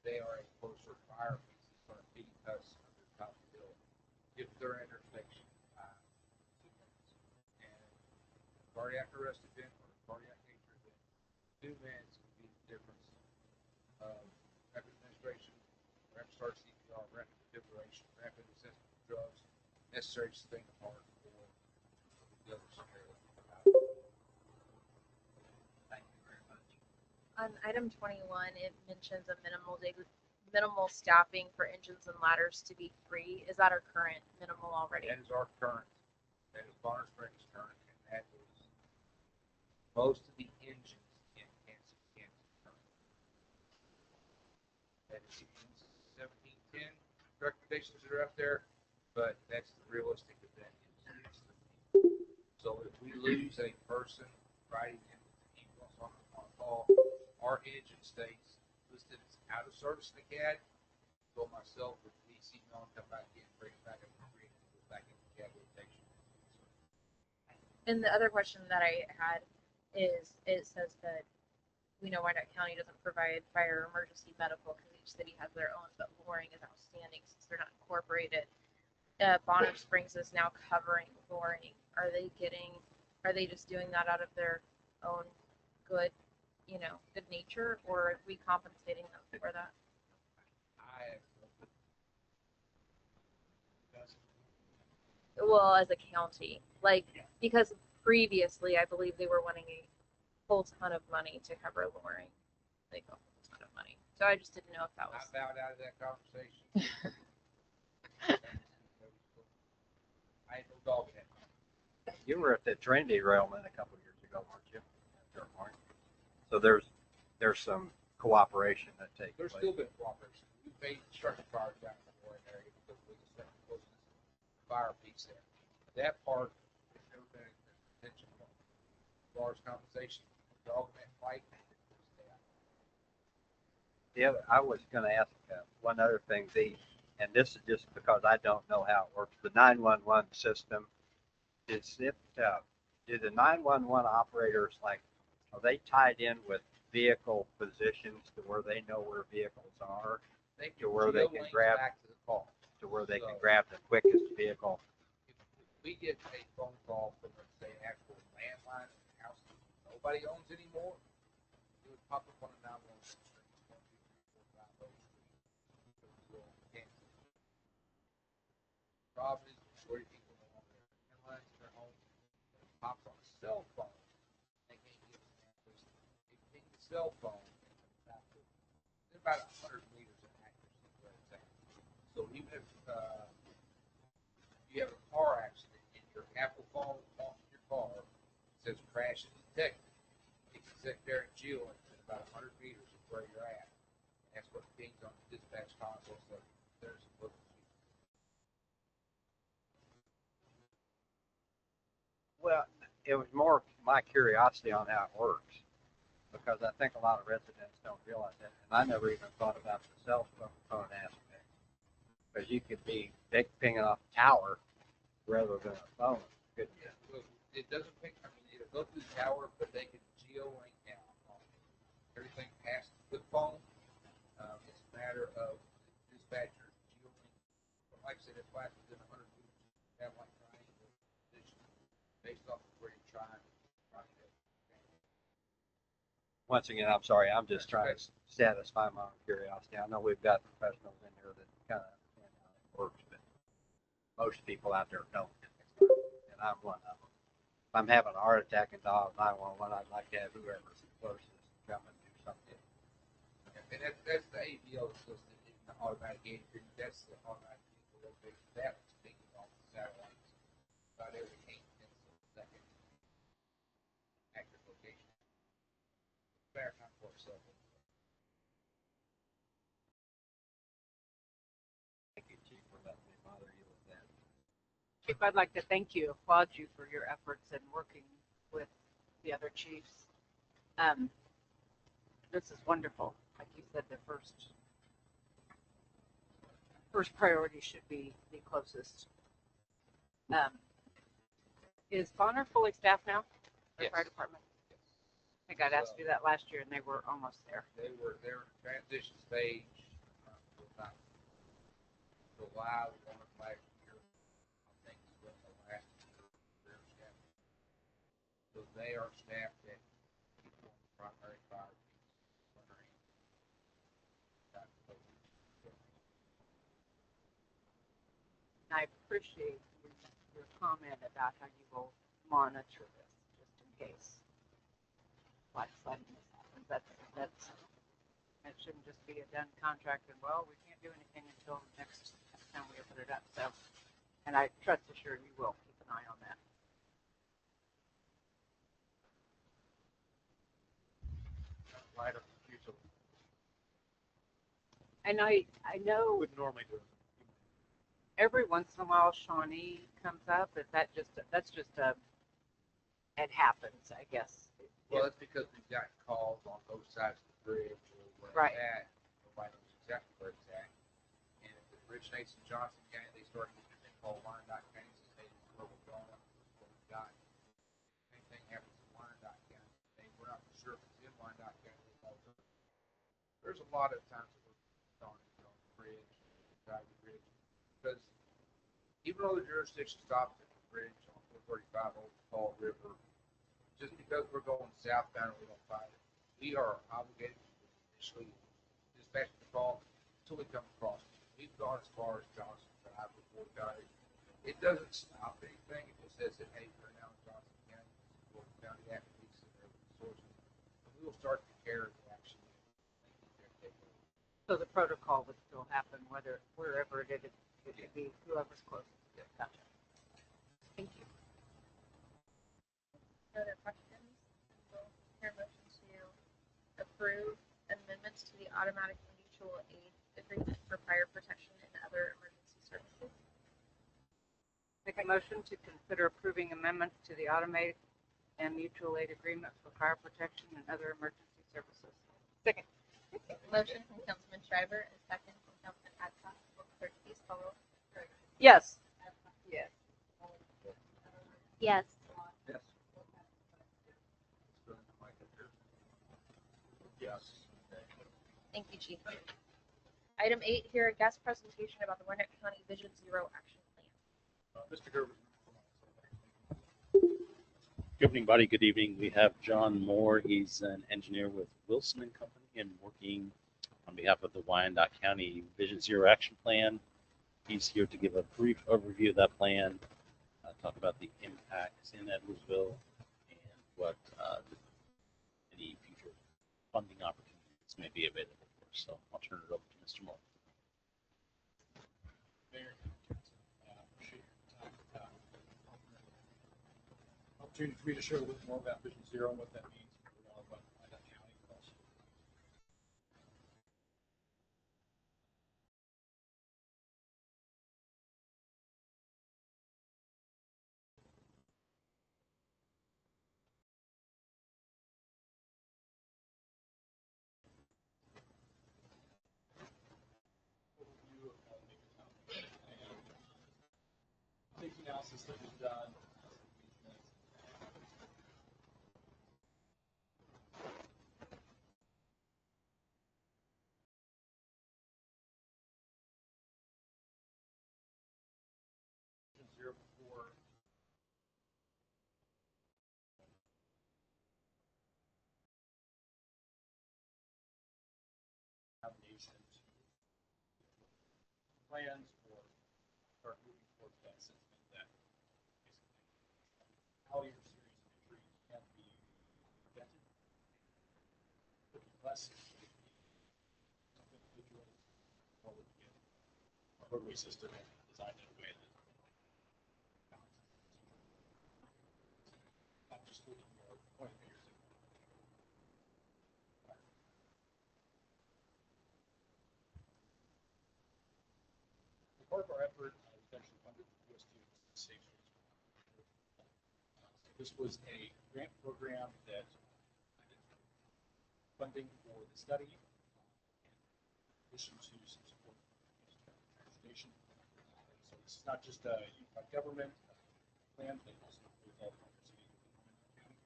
[SPEAKER 7] they are a closer fire piece. It's going to be us under the top of the building. If they're intersection, 2 minutes. And cardiac arrest event or cardiac nature event, 2 minutes would be the difference of rapid administration, rapid start CPR, rapid defibrillation, rapid assessment of drugs, necessary to sustain the heart for the other scenario.
[SPEAKER 3] Thank you very much.
[SPEAKER 2] On item 21, it mentions a minimal staffing for engines and ladders to be free. Is that our current minimal already?
[SPEAKER 7] That is our current, that is Bonner Springs current, and that is most of the engines in Kansas current. That is 1710 recommendations that are up there, but that's the realistic event. So if we lose a person riding in the ambulance on call, our engine stays listed as out of service in the CAD. So myself with DC on come back in, bring it back up to green, and go back in the CAD rotation.
[SPEAKER 2] And the other question that I had is, it says that we know Wyandotte County doesn't provide fire emergency medical because each city has their own, but Loring is outstanding since they're not incorporated. Bonner Springs is now covering Loring. Are they just doing that out of their own good nature, or are we compensating them for that? Well, as a county, because previously I believe they were wanting a whole ton of money to cover Loring, a whole ton of money. So I just didn't know if that
[SPEAKER 7] I
[SPEAKER 2] was.
[SPEAKER 7] bowed out of that conversation. I had no dog in it.
[SPEAKER 3] You were at the train derailment a couple of years ago, weren't you? So there's some cooperation that takes
[SPEAKER 7] There's
[SPEAKER 3] place.
[SPEAKER 7] still been cooperation. We've made structure fires down in the Loring area because we're the second closest fire piece there. That part has never been an attention point. As far as compensation, dog in that fight,
[SPEAKER 3] Yeah, I was going to ask one other thing. And this is just because I don't know how it works. The 911 system, do the 911 operators, are they tied in with vehicle positions to where they know where vehicles are, to where they can grab
[SPEAKER 7] back to the call.
[SPEAKER 3] to where they can grab the quickest vehicle?
[SPEAKER 7] If we get a phone call from, let's say, an actual landline in the house that nobody owns anymore, it would pop up on a 911 screen. problem is majority of people don't want their landlines in their home. It pops on a cell phone. They can't get it. They ping the cell phone. It's about 100 meters of accuracy where it's at. So even if you have a car accident and your Apple phone walks in your car, it says crash detected. It can sit there and geo at about 100 meters of where you're at. And that's what pings on the dispatch console. So there's a book.
[SPEAKER 3] Well, it was more my curiosity on how it works, because I think a lot of residents don't realize that, and I never even thought about the cell phone aspect, because you could be pinging off a tower rather than a phone, couldn't you?
[SPEAKER 7] Well, it doesn't pick. I mean, it'll go through the tower, but they can geo link now. Everything past the flip phone. It's a matter of dispatchers geo link. Like I said, it flies within 100 meters. Satellite triangle position based off of where you're trying to.
[SPEAKER 3] Once again, I'm sorry, I'm just trying to satisfy my own curiosity. I know we've got professionals in here that kind of understand how it works, but most people out there don't. And I'm one of them. If I'm having a heart attack and dial 911, I'd like to have whoever's closest come and do something.
[SPEAKER 7] And that's the AVL that's listed in the automatic gate agreement. That's the automatic vehicle location. That was thinking off the satellites about every 8 minutes of a second. Accurate location. Fair time for itself.
[SPEAKER 3] Thank you, Chief, for letting me bother you with that.
[SPEAKER 5] Chief, I'd like to thank you, applaud you for your efforts in working with the other chiefs. This is wonderful. Like you said, the first priority should be the closest. Is Bonner fully staffed now? The
[SPEAKER 7] Yes.
[SPEAKER 5] fire department? I think I'd asked you that last year, and they were almost there.
[SPEAKER 7] They were in transition stage. Not July one of last year. I think is when the last year staff. So they are staffed at primary fire.
[SPEAKER 5] And I appreciate your comment about how you will monitor this, just in case. Like sudden this happens. That's it shouldn't just be a done contract and well, we can't do anything until next time we open it up. So, and I trust assured you will keep an eye on that.
[SPEAKER 7] Right up the future.
[SPEAKER 5] And I know
[SPEAKER 7] Wouldn't normally do it.
[SPEAKER 5] every once in a while Shawnee comes up. Is that just that's just a it happens, I guess.
[SPEAKER 7] Well, that's because we've got calls on both sides of the bridge or where
[SPEAKER 5] Right.
[SPEAKER 7] it's at. Nobody knows exactly where it's at. And if it originates in Johnson County, they start getting thing called Wyandotte County, so they where we're going, what we've got. Anything happens in Wyandotte County, we're not sure if it's in Wyandotte County. There's a lot of times that we're on the bridge, side of the bridge, because even though the jurisdiction stops at the bridge on 435 over the Fall River, just because we're going southbound and we don't find it, we are obligated to initially dispatch the call until we come across it. We've gone as far as Johnson Drive before we got it. It doesn't stop anything. It just says that, hey, we're now in Johnson County. We'll down the activities and their resources. And we will start to carry the action.
[SPEAKER 5] So the protocol would still happen wherever it is. It could be whoever's closest.
[SPEAKER 7] Yeah.
[SPEAKER 5] Gotcha. Thank you.
[SPEAKER 2] Other questions? We'll hear a motion to approve amendments to the automatic mutual aid agreement for fire protection and other emergency services.
[SPEAKER 5] Make a motion to consider approving amendments to the automated and mutual aid agreement for fire protection and other emergency services. Second.
[SPEAKER 2] Motion from Councilman Shriver and second from Councilman Adcock. Will the clerk please call roll?
[SPEAKER 5] Yes. Yes.
[SPEAKER 2] Yes.
[SPEAKER 3] Yes.
[SPEAKER 7] Yes.
[SPEAKER 2] Thank you, Chief. Item 8, hear a guest presentation about the Wyandotte County Vision Zero Action Plan.
[SPEAKER 7] Mr. Gerber.
[SPEAKER 8] Good evening, buddy. Good evening. We have John Moore. He's an engineer with Wilson and Company and working on behalf of the Wyandotte County Vision Zero Action Plan. He's here to give a brief overview of that plan, talk about the impacts in Edwardsville and what any future funding opportunities may be available for us. So I'll turn it over to Mr. Moore.
[SPEAKER 4] Mayor, appreciate your time. Opportunity for me to share a little bit more about Vision Zero and what that means for what Idaho County also. Overview of Lincoln County and safety analysis that was done. Vision Zero before. Foundation plans for start moving towards that sentiment that basically how your series of injuries can be prevented, less individuals or with the roadway system designed in a way that not just looking at point figures. Part of our effort was actually funded with USDA Safe Streets. This was a grant program that funding for the study, in addition to some support for transportation. So this is not just a unified government plan, but also includes all the cities within the county.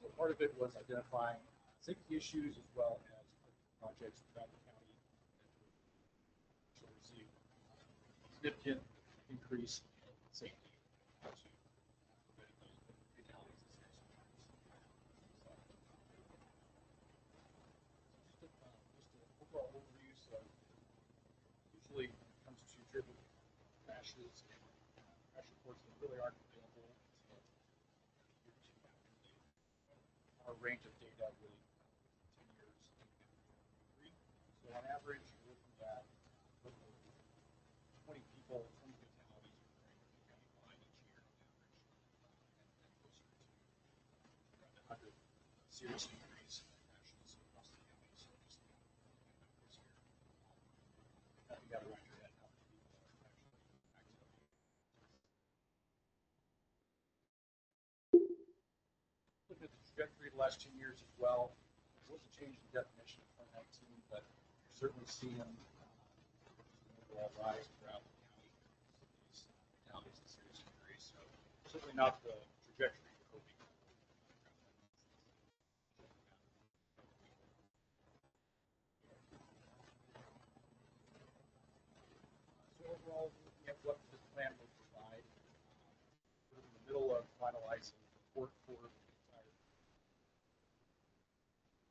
[SPEAKER 4] So part of it was identifying safety issues as well as projects throughout the county that would receive significant increase in safety to prevent those fatalities and serious injuries. Just an overall overview. So usually when it comes to driven crashes, crash reports that really aren't available until year two after our range of data really 10 years in 3. So on average, we're looking at 20 people, 20 fatalities occurring countywide each year on average, and closer to around 100 serious injuries and crashes across the county. So just numbers here. You got to wrap your head how many people are actually accidentally. Looking at the trajectory of the last 10 years as well, there was a change in definition in 2019, but you're certainly seeing overall rise throughout the county, these fatalities and serious injuries. So certainly not the trajectory we're hoping for. So overall, looking at what this plan will provide, we're in the middle of finalizing the report for the entire.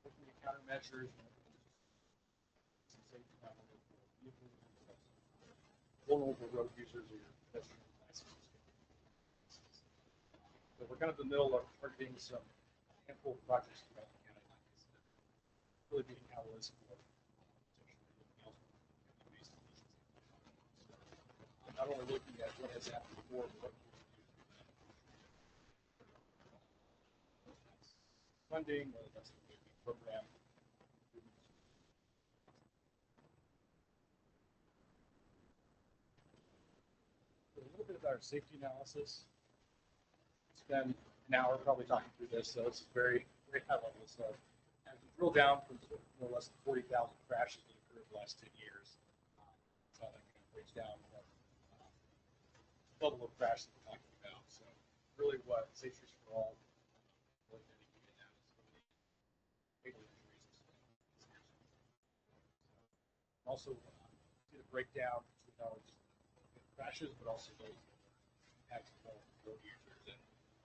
[SPEAKER 4] Looking at countermeasures and some safety measures for vehicles, vulnerable road users or your pedestrian bicycles. So we're kind of in the middle of targeting some handful of projects throughout the county, like I said, really being catalyst for potentially looking elsewhere based on these. Not only looking at what has happened before, but what we can do. Funding, whether that's a big program. A little bit about our safety analysis. Spend an hour probably talking through this, so this is very, very high level. So as we drill down from no less than 40,000 crashes that occurred the last 10 years, that's how that kind of breaks down what level of crash that we're talking about. So really what Safe Streets for All really dedicated that is fatal injuries and serious injuries. Also, see the breakdown between those crashes, but also those that are impacted by road users and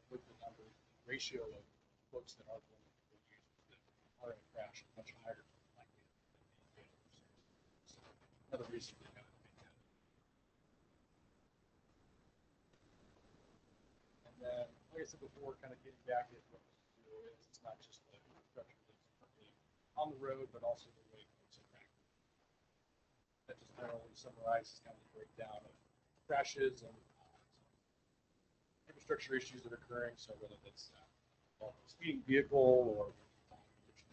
[SPEAKER 4] with the numbers, the ratio of folks that are vulnerable to road users that are in a crash is much higher likely than the fatal injuries. So another reason we kind of make that And then, like I said before, kind of getting back at what this zero is, it's not just the infrastructure that's currently on the road, but also the way folks interact. That just generally summarizes kind of the breakdown of crashes and infrastructure issues that are occurring. So whether that's a speeding vehicle or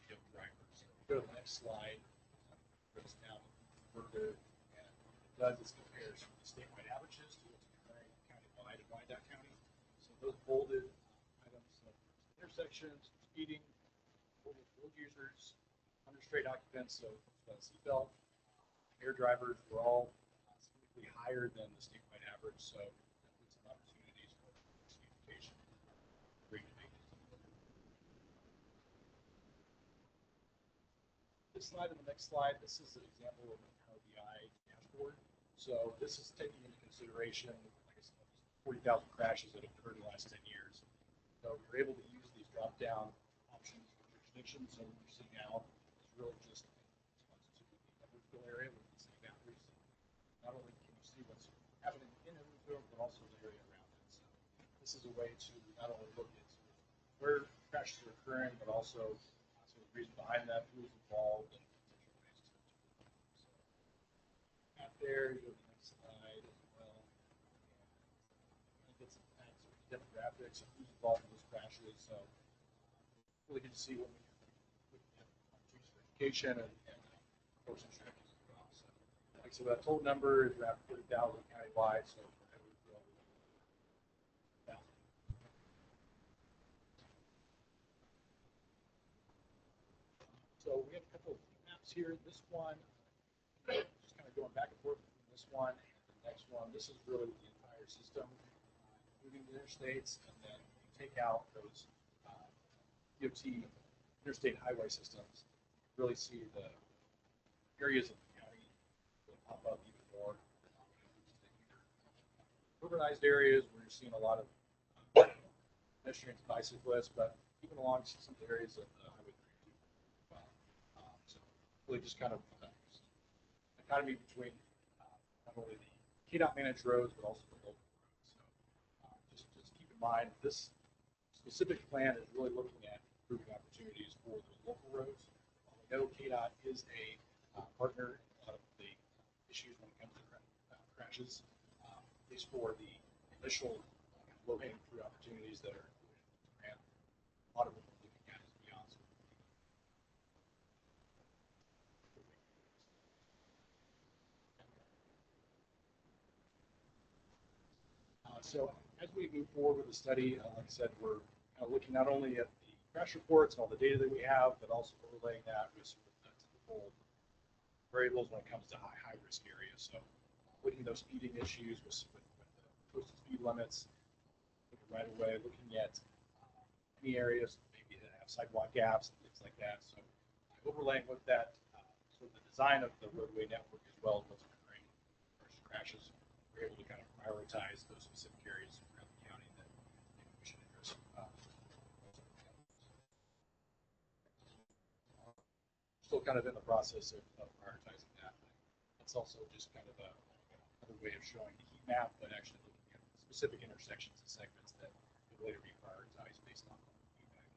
[SPEAKER 4] young drivers. So go to the next slide. Goes down further, and it does is compares the statewide averages to what's occurring countywide and Wyandotte County. So those bolded items, intersections, speeding, road users, under straight occupants, so seatbelt, air drivers were all significantly higher than the statewide average. So that puts some opportunities for communication. This slide and the next slide, this is an example of a Power BI dashboard. So this is taking into consideration, like I said, 40,000 crashes that occurred in the last 10 years. So we're able to use these drop-down options for jurisdictions. So what you're seeing now is really just to the Edwardsville area with the same boundaries. Not only can you see what's happening in Edwardsville, but also the area around it. So this is a way to not only look at where crashes are occurring, but also the reason behind that, who's involved, and potential ways to so, out there, you go to the next slide as well. And get some demographics of who's involved in those crashes. So really good to see what we look at opportunities for education and of course insurance as well. So like I said, that total number is around 40,000 countywide. So So we have a couple of maps here. This one, just kind of going back and forth between this one and the next one. This is really the entire system, including the interstates, and then you take out those DOT interstate highway systems. You really see the areas of the county that pop up even more. Urbanized areas where you're seeing a lot of pedestrians, bicyclists, but even along some of the areas of the highway. So really just kind of economy between not only the KDOT managed roads, but also the local roads. So just keep in mind, this specific plan is really looking at improving opportunities for the local roads. While we know KDOT is a partner in a lot of the issues when it comes to crashes, at least for the initial low-hanging fruit opportunities that are a lot of what we're looking at is beyond. So as we move forward with the study, like I said, we're kind of looking not only at the crash reports and all the data that we have, but also overlaying that with some of the typical variables when it comes to high risk areas. So looking at those speeding issues with the posted speed limits, looking right away, looking at any areas maybe that have sidewalk gaps and things like that. So overlaying with that, sort of the design of the roadway network as well as what's occurring versus crashes, we're able to kind of prioritize those specific areas around the county that maybe we should address. Still kind of in the process of prioritizing that. It's also just kind of another way of showing the heat map, but actually looking at specific intersections and segments that will later be prioritized based on heat map.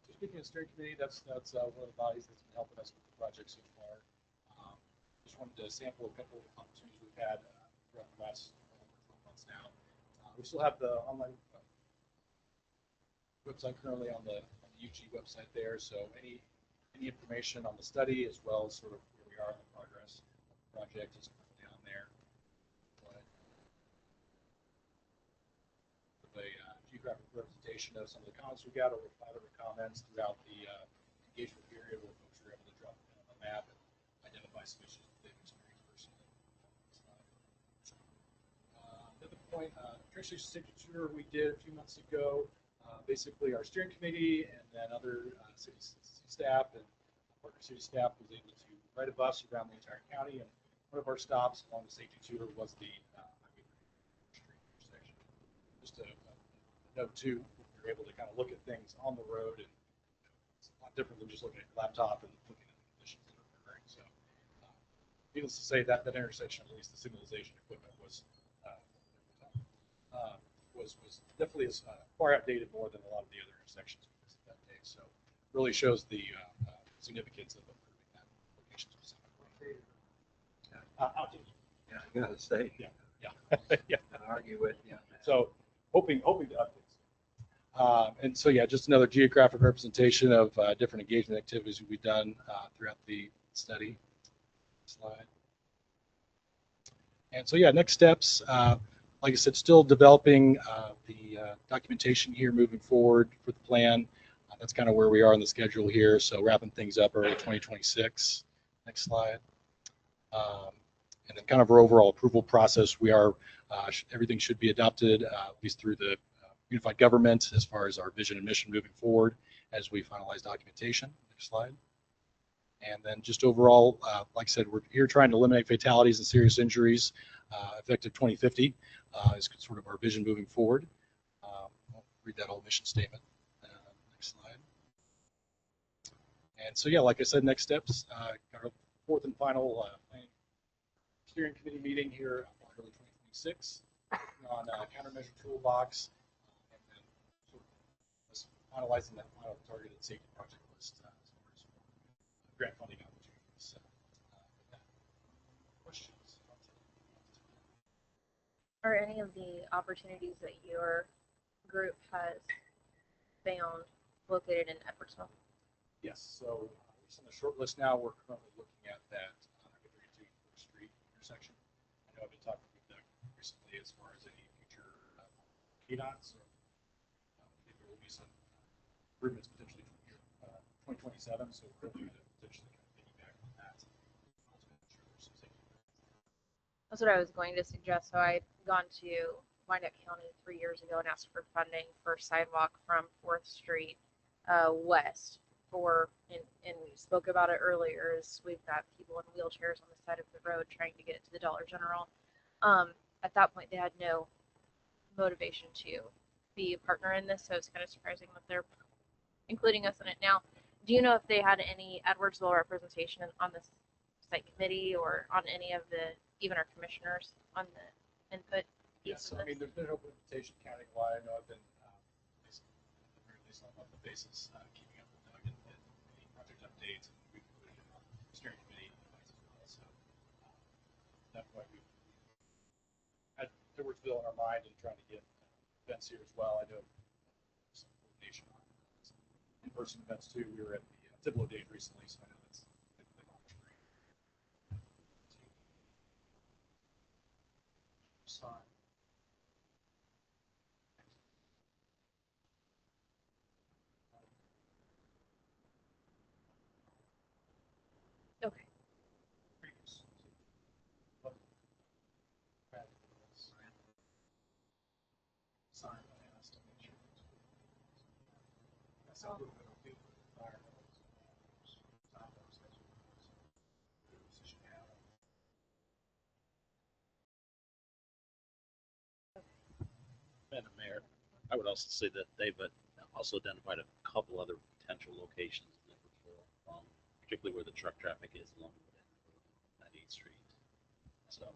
[SPEAKER 4] So speaking of steering committee, that's one of the bodies that's been helping us with the project so far. Just wanted to sample a couple of opportunities we've had throughout the last 12 months now. We still have the online website currently on the UG website there. So any information on the study as well as sort of where we are in the progress of the project is currently on there. But with a geographic representation of some of the comments we got, over 500 comments throughout the engagement period where folks are able to drop in on the map and identify some issues that they've experienced personally. Another point, transportation safety tour we did a few months ago. Basically, our steering committee and then other city staff and partner city staff was able to ride a bus around the entire county. And one of our stops along the safety tour was the highway street intersection. Just a note too, we were able to kind of look at things on the road, and it's a lot different than just looking at your laptop and looking at the conditions that are occurring. So needless to say, that intersection, at least the signalization equipment was definitely far outdated more than a lot of the other intersections we visited that day. So really shows the significance of improving that location specifically. Outdated.
[SPEAKER 3] Yeah, I gotta say,
[SPEAKER 4] Yeah, yeah, yeah.
[SPEAKER 3] I argue with you. on that.
[SPEAKER 4] So hoping to update. And so, yeah, just another geographic representation of different engagement activities we've done throughout the study. Slide. And so, yeah, next steps. Like I said, still developing the documentation here moving forward for the plan. That's kind of where we are on the schedule here. So wrapping things up early 2026. Next slide. And then kind of our overall approval process, we are, everything should be adopted, at least through the unified government as far as our vision and mission moving forward as we finalize documentation. Next slide. And then just overall, like I said, we're here trying to eliminate fatalities and serious injuries effective 2050 is sort of our vision moving forward. I'll read that whole mission statement. Next slide. And so, yeah, like I said, next steps, our fourth and final planning steering committee meeting here early 2026 on countermeasure toolbox, and then sort of finalizing that final targeted safety project list as far as grant funding opportunities. So, questions?
[SPEAKER 2] Are any of the opportunities that your group has found located in Edwardsville?
[SPEAKER 4] Yes. So it's on the short list now. We're currently looking at that 32 First Street intersection. I know I've been talking with Doug recently as far as any future KDOTs. So I think there will be some improvements potentially 2027. So we're going to potentially kind of piggyback on that.
[SPEAKER 2] That's what I was going to suggest. So I'd gone to Wyandotte County 3 years ago and asked for funding for sidewalk from 4th Street west. And we spoke about it earlier, is we've got people in wheelchairs on the side of the road trying to get it to the Dollar General. At that point, they had no motivation to be a partner in this, so it's kind of surprising that they're including us in it now. Do you know if they had any Edwardsville representation on this site committee or on any of the, even our commissioners on the input?
[SPEAKER 4] Yes, I mean, there's been an open invitation countywide. I know I've been, at least on the basis, keeping up with Doug and any project updates, and we've included it on the steering committee as well. So that point, we've had Edwardsville in our mind and trying to get events here as well. I know some coordination on some in-person events too. We were at the Thibodeau Days recently, so I know that's been on the screen. Sign.
[SPEAKER 2] Okay.
[SPEAKER 4] Previous. Sign by us to make sure. That's a little bit of field environmental.
[SPEAKER 8] Madam Mayor, I would also say that they've also identified a couple other potential locations in Edwardsville, particularly where the truck traffic is along 98th Street. So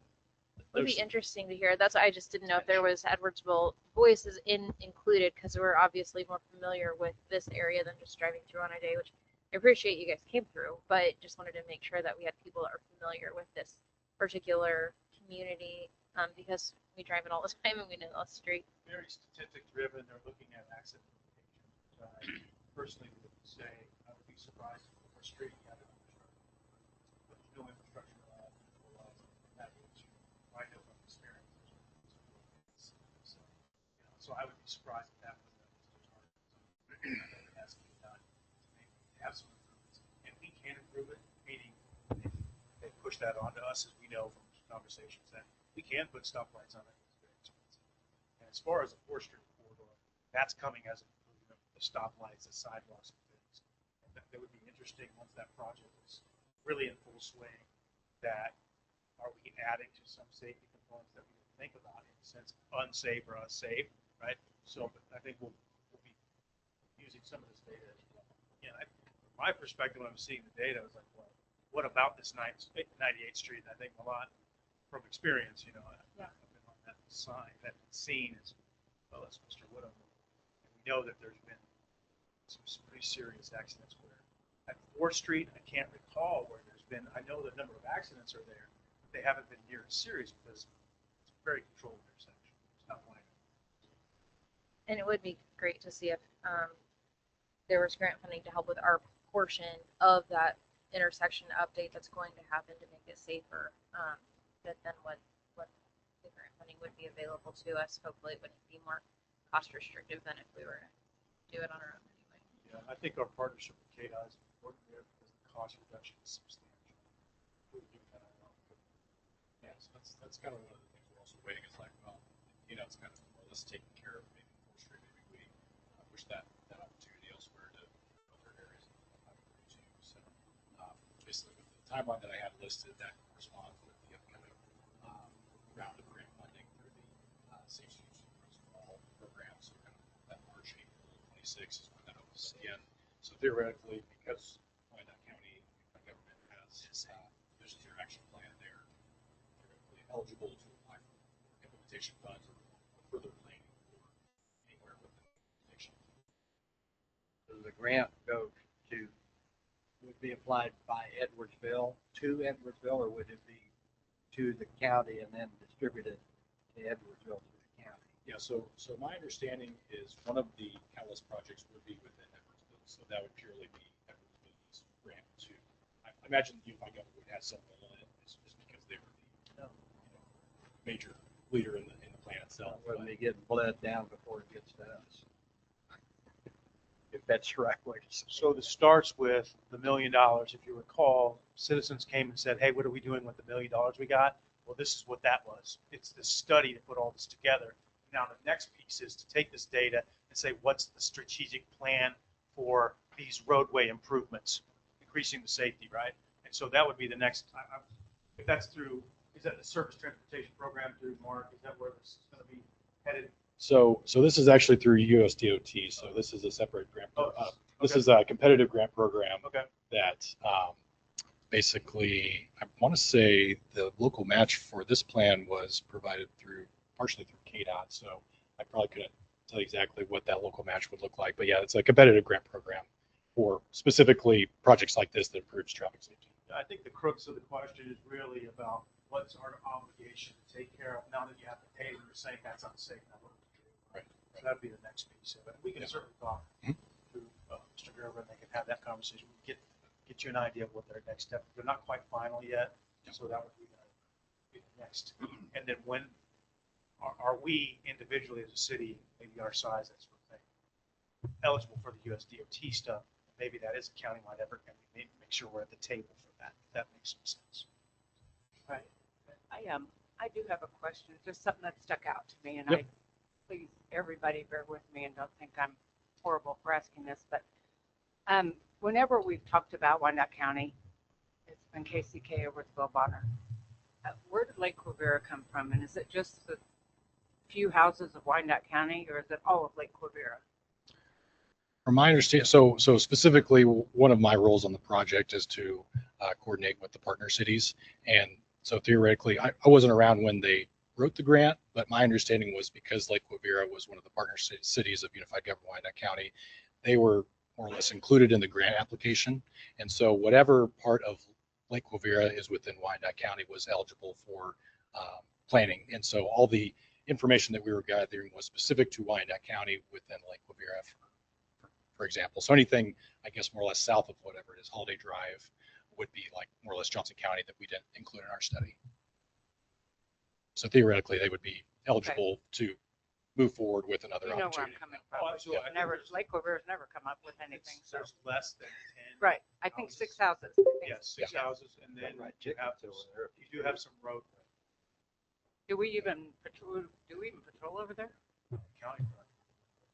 [SPEAKER 2] It would be interesting to hear. That's, I just didn't know if there was Edwardsville voices included, because we're obviously more familiar with this area than just driving through on a day, which I appreciate you guys came through, but just wanted to make sure that we had people that are familiar with this particular community, because we drive it all the time and we know the street.
[SPEAKER 4] Very statistic driven. They're looking at accident mitigation. I personally would say I would be surprised if we're straight out of infrastructure. But there's no infrastructure allowed in that industry. I know from experience. So I would be surprised if that was the target. It has to be done to maybe have some improvements. And we can improve it, meaning they push that onto us, as we know from conversations, that we can put stoplights on it. It's very expensive. And as far as the 4th Street corridor, that's coming as an improvement with the stoplights, the sidewalks, and things. And that would be interesting once that project is really in full swing. That are we adding to some safety components that we didn't think about, in the sense unsafe or unsafe, right? So I think we'll be using some of this data as well. Again, from my perspective, when I'm seeing the data, I was like, well, what about this 98th Street? And I think a lot from experience, you know, I've been on that sign, that scene is, well, it's Mr. Woodham. And we know that there's been some pretty serious accidents where at 4th Street, I can't recall where there's been, I know the number of accidents are there. They haven't been near as serious because it's a very controlled intersection. It's not wide.
[SPEAKER 2] And it would be great to see if there was grant funding to help with our portion of that intersection update that's going to happen to make it safer. That then what the grant funding would be available to us. Hopefully, it wouldn't be more cost restrictive than if we were to do it on our own anyway.
[SPEAKER 4] Yeah, I think our partnership with KDOT is important there because the cost reduction is substantial.
[SPEAKER 9] Yeah, so that's kind of one of the things we're also waiting. It's like, well, you know, it's kind of more or less taken care of. Maybe 4th Street, maybe we push that opportunity elsewhere to other areas of Highway 32. So basically, with the timeline that I had listed, that corresponds with the upcoming round of grant funding through the Safe Streets All program. So kind of that March, April 26 is when that opens again. So theoretically, because Wyandotte County government has there's their action plan there, eligible to apply for implementation funds or further planning for anywhere within the implementation.
[SPEAKER 3] Does the grant go to, would be applied by Edwardsville to Edwardsville, or would it be to the county and then distributed to Edwardsville to the county?
[SPEAKER 9] Yeah, so my understanding is one of the Catalyst projects would be within Edwardsville, so that would purely be Edwardsville's grant too. I imagine the Unified Government would have some role in it, just because they were the major leader in the plan itself.
[SPEAKER 3] Wouldn't be getting bled down before it gets to us? If that's the right way to say it.
[SPEAKER 4] So this starts with the $1 million. If you recall, citizens came and said, hey, what are we doing with the $1 million we got? Well, this is what that was. It's the study to put all this together. Now, the next piece is to take this data and say, what's the strategic plan for these roadway improvements, increasing the safety, right? And so that would be the next, if that's through, is that the Surface Transportation Program through Mark? Is that where this is going to be headed?
[SPEAKER 9] So this is actually through USDOT. So this is a separate grant. This is a competitive grant program that basically, I want to say the local match for this plan was provided partially through KDOT. So I probably couldn't tell you exactly what that local match would look like. But yeah, it's a competitive grant program for specifically projects like this that improves traffic safety.
[SPEAKER 4] I think the crux of the question is really about what's our obligation to take care of now that you have to pay and you're saying that's unsafe. Now, what do we do?
[SPEAKER 9] Right.
[SPEAKER 4] So that'd be the next piece of it. We can certainly talk to Mr. Gerber and they can have that conversation. We get you an idea of what their next step. They're not quite final yet, so that would be the next. And then when are we individually as a city, maybe our size, that sort of thing, eligible for the USDOT stuff? Maybe that is a countywide effort, and we need to make sure we're at the table for that. That makes some sense.
[SPEAKER 5] Right. I do have a question, just something that stuck out to me, and
[SPEAKER 9] Yep.
[SPEAKER 5] please, everybody bear with me and don't think I'm horrible for asking this, but whenever we've talked about Wyandotte County, it's been KCK over Edwardsville Bonner. Where did Lake Quivira come from? And is it just the few houses of Wyandotte County, or is it all of Lake Quivira?
[SPEAKER 9] From my understanding, so specifically, one of my roles on the project is to coordinate with the partner cities. And so theoretically, I wasn't around when they wrote the grant, but my understanding was because Lake Quivira was one of the partner cities of Unified Government Wyandotte County, they were more or less included in the grant application. And so whatever part of Lake Quivira is within Wyandotte County was eligible for planning. And so all the information that we were gathering was specific to Wyandotte County within Lake Quivira, for example. So anything, I guess, more or less south of whatever it is, Holiday Drive, would be like more or less Johnson County that we didn't include in our study. So theoretically, they would be eligible to move forward with another
[SPEAKER 5] You know where I'm
[SPEAKER 9] opportunity.
[SPEAKER 5] coming from.
[SPEAKER 4] Oh, absolutely. I think
[SPEAKER 5] Lake Quivira's never come up with anything. So.
[SPEAKER 4] There's less than 10.
[SPEAKER 5] Right. I think
[SPEAKER 4] houses.
[SPEAKER 5] 6 houses. I think.
[SPEAKER 4] Yes, 6 houses, and then
[SPEAKER 3] Right,
[SPEAKER 4] you do have some roadway.
[SPEAKER 5] Do we even patrol over there?
[SPEAKER 4] County.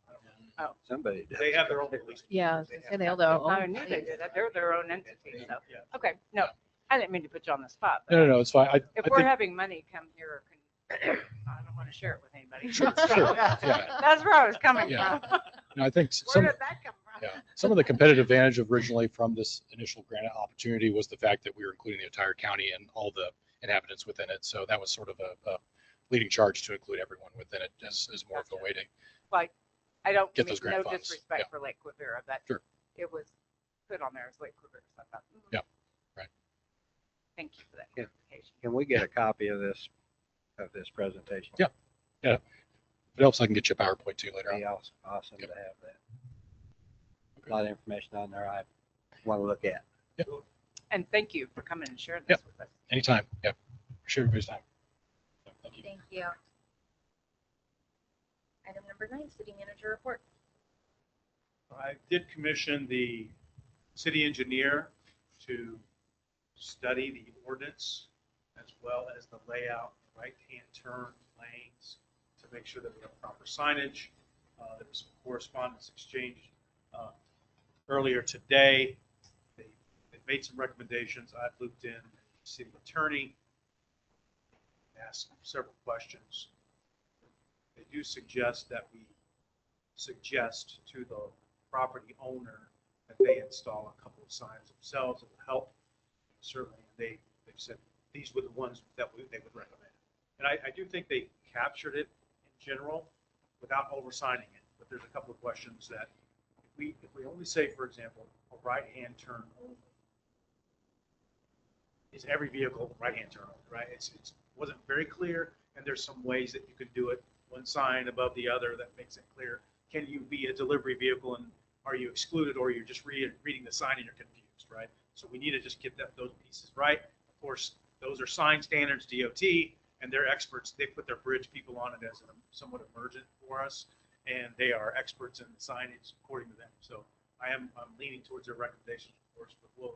[SPEAKER 4] I don't know.
[SPEAKER 3] Somebody does.
[SPEAKER 4] They have their own police.
[SPEAKER 1] Yeah,
[SPEAKER 4] They have
[SPEAKER 1] and they
[SPEAKER 4] their-
[SPEAKER 1] all
[SPEAKER 5] I knew they did that. They're their own entity. So.
[SPEAKER 4] Yeah.
[SPEAKER 5] Okay. No, I didn't mean to put you on the spot. But
[SPEAKER 9] No, it's fine. I
[SPEAKER 5] if
[SPEAKER 9] think,
[SPEAKER 5] we're having money come here, I don't want to share it with anybody.
[SPEAKER 9] Sure, yeah.
[SPEAKER 5] That's where I was coming
[SPEAKER 9] Yeah.
[SPEAKER 5] from.
[SPEAKER 9] no, I think
[SPEAKER 5] Where
[SPEAKER 9] some,
[SPEAKER 5] did that come
[SPEAKER 9] Yeah, some of the competitive advantage originally from this initial grant opportunity was the fact that we were including the entire county and all the inhabitants within it. So that was sort of a leading charge to include everyone within it as more of a way to
[SPEAKER 5] Like, I don't
[SPEAKER 9] Get
[SPEAKER 5] mean
[SPEAKER 9] those grant
[SPEAKER 5] no
[SPEAKER 9] funds.
[SPEAKER 5] disrespect
[SPEAKER 9] Yeah.
[SPEAKER 5] for Lake Quivira, but
[SPEAKER 9] Sure.
[SPEAKER 5] it was put on there as Lake Quivira. So I thought,
[SPEAKER 9] Yeah, right.
[SPEAKER 5] Thank you for that
[SPEAKER 3] Yeah.
[SPEAKER 5] clarification.
[SPEAKER 3] Can we get a copy of this presentation?
[SPEAKER 9] Yeah. If it helps, I can get you a PowerPoint too later on.
[SPEAKER 3] Be awesome
[SPEAKER 9] Yep.
[SPEAKER 3] to have that. A lot of information on there I want to look at.
[SPEAKER 5] And thank you for coming and sharing this
[SPEAKER 9] Yep.
[SPEAKER 5] with us.
[SPEAKER 9] Anytime. Yeah. Appreciate everybody's time. Thank you.
[SPEAKER 2] Thank you. Item number 9, city manager report.
[SPEAKER 4] I did commission the city engineer to study the ordinance as well as the layout, right-hand turn lanes to make sure that we have proper signage. There was some correspondence exchanged earlier today. They made some recommendations. I've looped in the city attorney, asked several questions. They do suggest that we suggest to the property owner that they install a couple of signs themselves. It will help. Certainly, they've said these were the ones that they would recommend. And I do think they captured it in general without oversigning it. But there's a couple of questions that if we only say, for example, a right-hand turn only, is every vehicle right-hand turn only, right? It wasn't very clear, and there's some ways that you can do it. One sign above the other that makes it clear. Can you be a delivery vehicle and are you excluded, or you're just reading the sign and you're confused, right? So we need to just get those pieces right. Of course, those are sign standards, DOT, and they're experts. They put their bridge people on it as somewhat emergent for us, and they are experts in the signage according to them. So I'm leaning towards their recommendations, of course, but we'll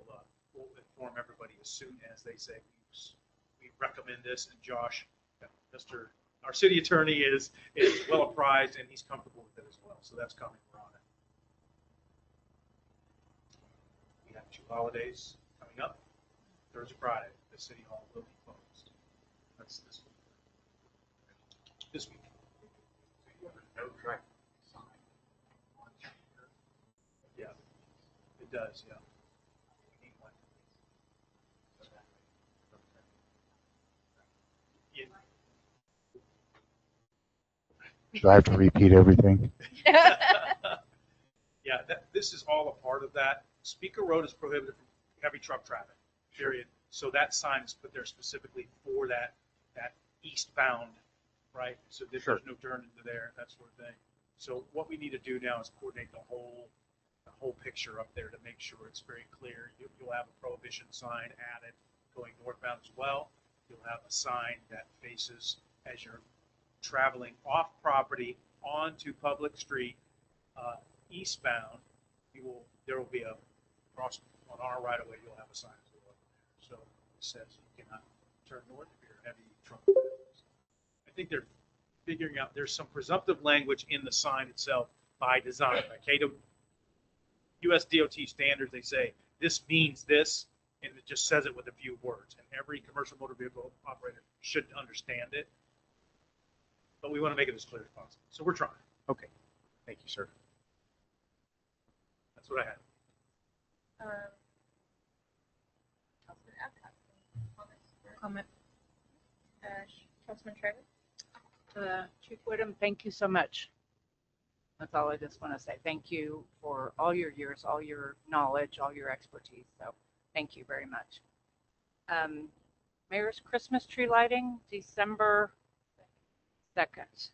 [SPEAKER 4] inform everybody as soon as they say we recommend this. And Josh, our city attorney is well apprised and he's comfortable with it as well. So that's coming. We're on it. We have 2 holidays coming up. Thursday, Friday, the city hall will be closed. That's this week. This week. No track sign on Chapter. Yeah, it does. Yeah. We need one. Yeah.
[SPEAKER 10] Do I have to repeat everything?
[SPEAKER 4] Yeah, this is all a part of that. Speaker Road is prohibited from heavy truck traffic, period. So that sign is put there specifically for that eastbound, right? So there's no turn into there, that sort of thing. So what we need to do now is coordinate the whole picture up there to make sure it's very clear. You'll have a prohibition sign added going northbound as well. You'll have a sign that faces as you're traveling off property onto public street eastbound. There will be a cross on our right of way. You'll have a sign as well. So it says you cannot turn north if you're a heavy truck. I think they're figuring out there's some presumptive language in the sign itself by design. By US DOT standards, they say this means this, and it just says it with a few words. And every commercial motor vehicle operator should understand it. But we want to make it as clear as possible. So we're trying. Okay. Thank you, sir. That's what I had.
[SPEAKER 2] Councilman Epcot, comments?
[SPEAKER 5] Comment.
[SPEAKER 2] Councilman Trevor?
[SPEAKER 5] Chief Whittam, thank you so much. That's all I just want to say. Thank you for all your years, all your knowledge, all your expertise. So thank you very much. Mayor's Christmas tree lighting, December 2nd.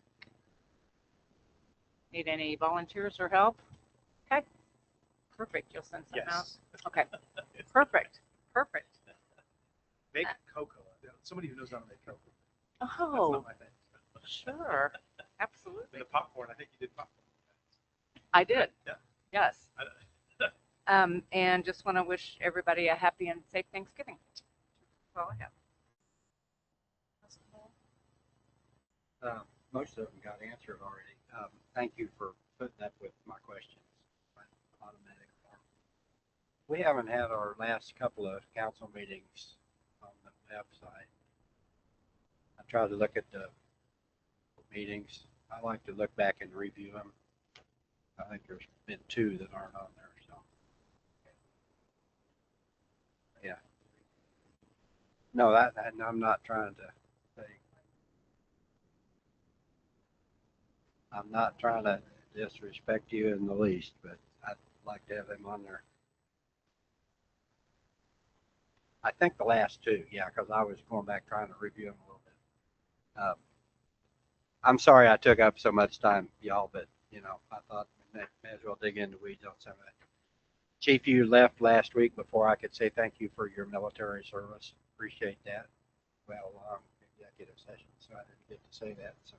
[SPEAKER 5] Need any volunteers or help? Okay. Perfect. You'll send something out?
[SPEAKER 4] Yes.
[SPEAKER 5] Okay. Perfect. Perfect.
[SPEAKER 4] Make cocoa. Somebody who knows how to make cocoa. That's
[SPEAKER 5] Oh,
[SPEAKER 4] not my thing.
[SPEAKER 5] sure. Absolutely.
[SPEAKER 4] And the popcorn, I think you did popcorn.
[SPEAKER 5] I did.
[SPEAKER 4] Yeah.
[SPEAKER 5] Yes.
[SPEAKER 4] I-
[SPEAKER 5] And just want to wish everybody a happy and safe Thanksgiving. That's all I have.
[SPEAKER 3] Most of them got answered already. Thank you for putting up with my questions. Automatic. We haven't had our last couple of council meetings on the website. I try to look at the meetings. I like to look back and review them. I think there's been 2 that aren't on there, so. Yeah. No, and I'm not trying to say, I'm not trying to disrespect you in the least, but I'd like to have them on there. I think the last 2, yeah, because I was going back trying to review them a little bit. I'm sorry I took up so much time, y'all, but I thought we may as well dig into weeds on some of it. Chief, you left last week before I could say thank you for your military service. Appreciate that. Well, executive session, so I didn't get to say that. So,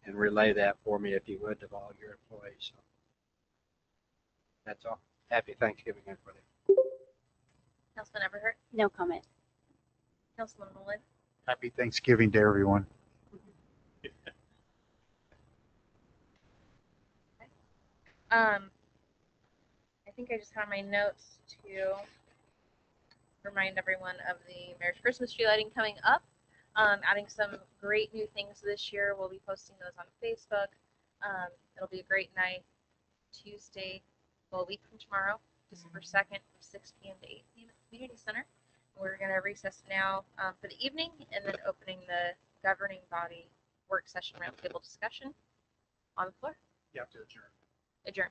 [SPEAKER 3] and relay that for me if you would to all your employees. So that's all. Happy Thanksgiving, everybody.
[SPEAKER 2] Councilman Everhart,
[SPEAKER 11] No comment.
[SPEAKER 2] Councilman Mullen,
[SPEAKER 10] Happy Thanksgiving to everyone.
[SPEAKER 2] I think I just have my notes to remind everyone of the Mayor's Christmas tree lighting coming up. Adding some great new things this year. We'll be posting those on Facebook. It'll be a great night. Tuesday, well, a week from tomorrow, December 2nd, from 6 p.m. to 8 p.m. at the Community Center. We're going to recess now for the evening and then opening the governing body work session roundtable discussion on the floor.
[SPEAKER 4] You have to adjourn.
[SPEAKER 2] Adjourn.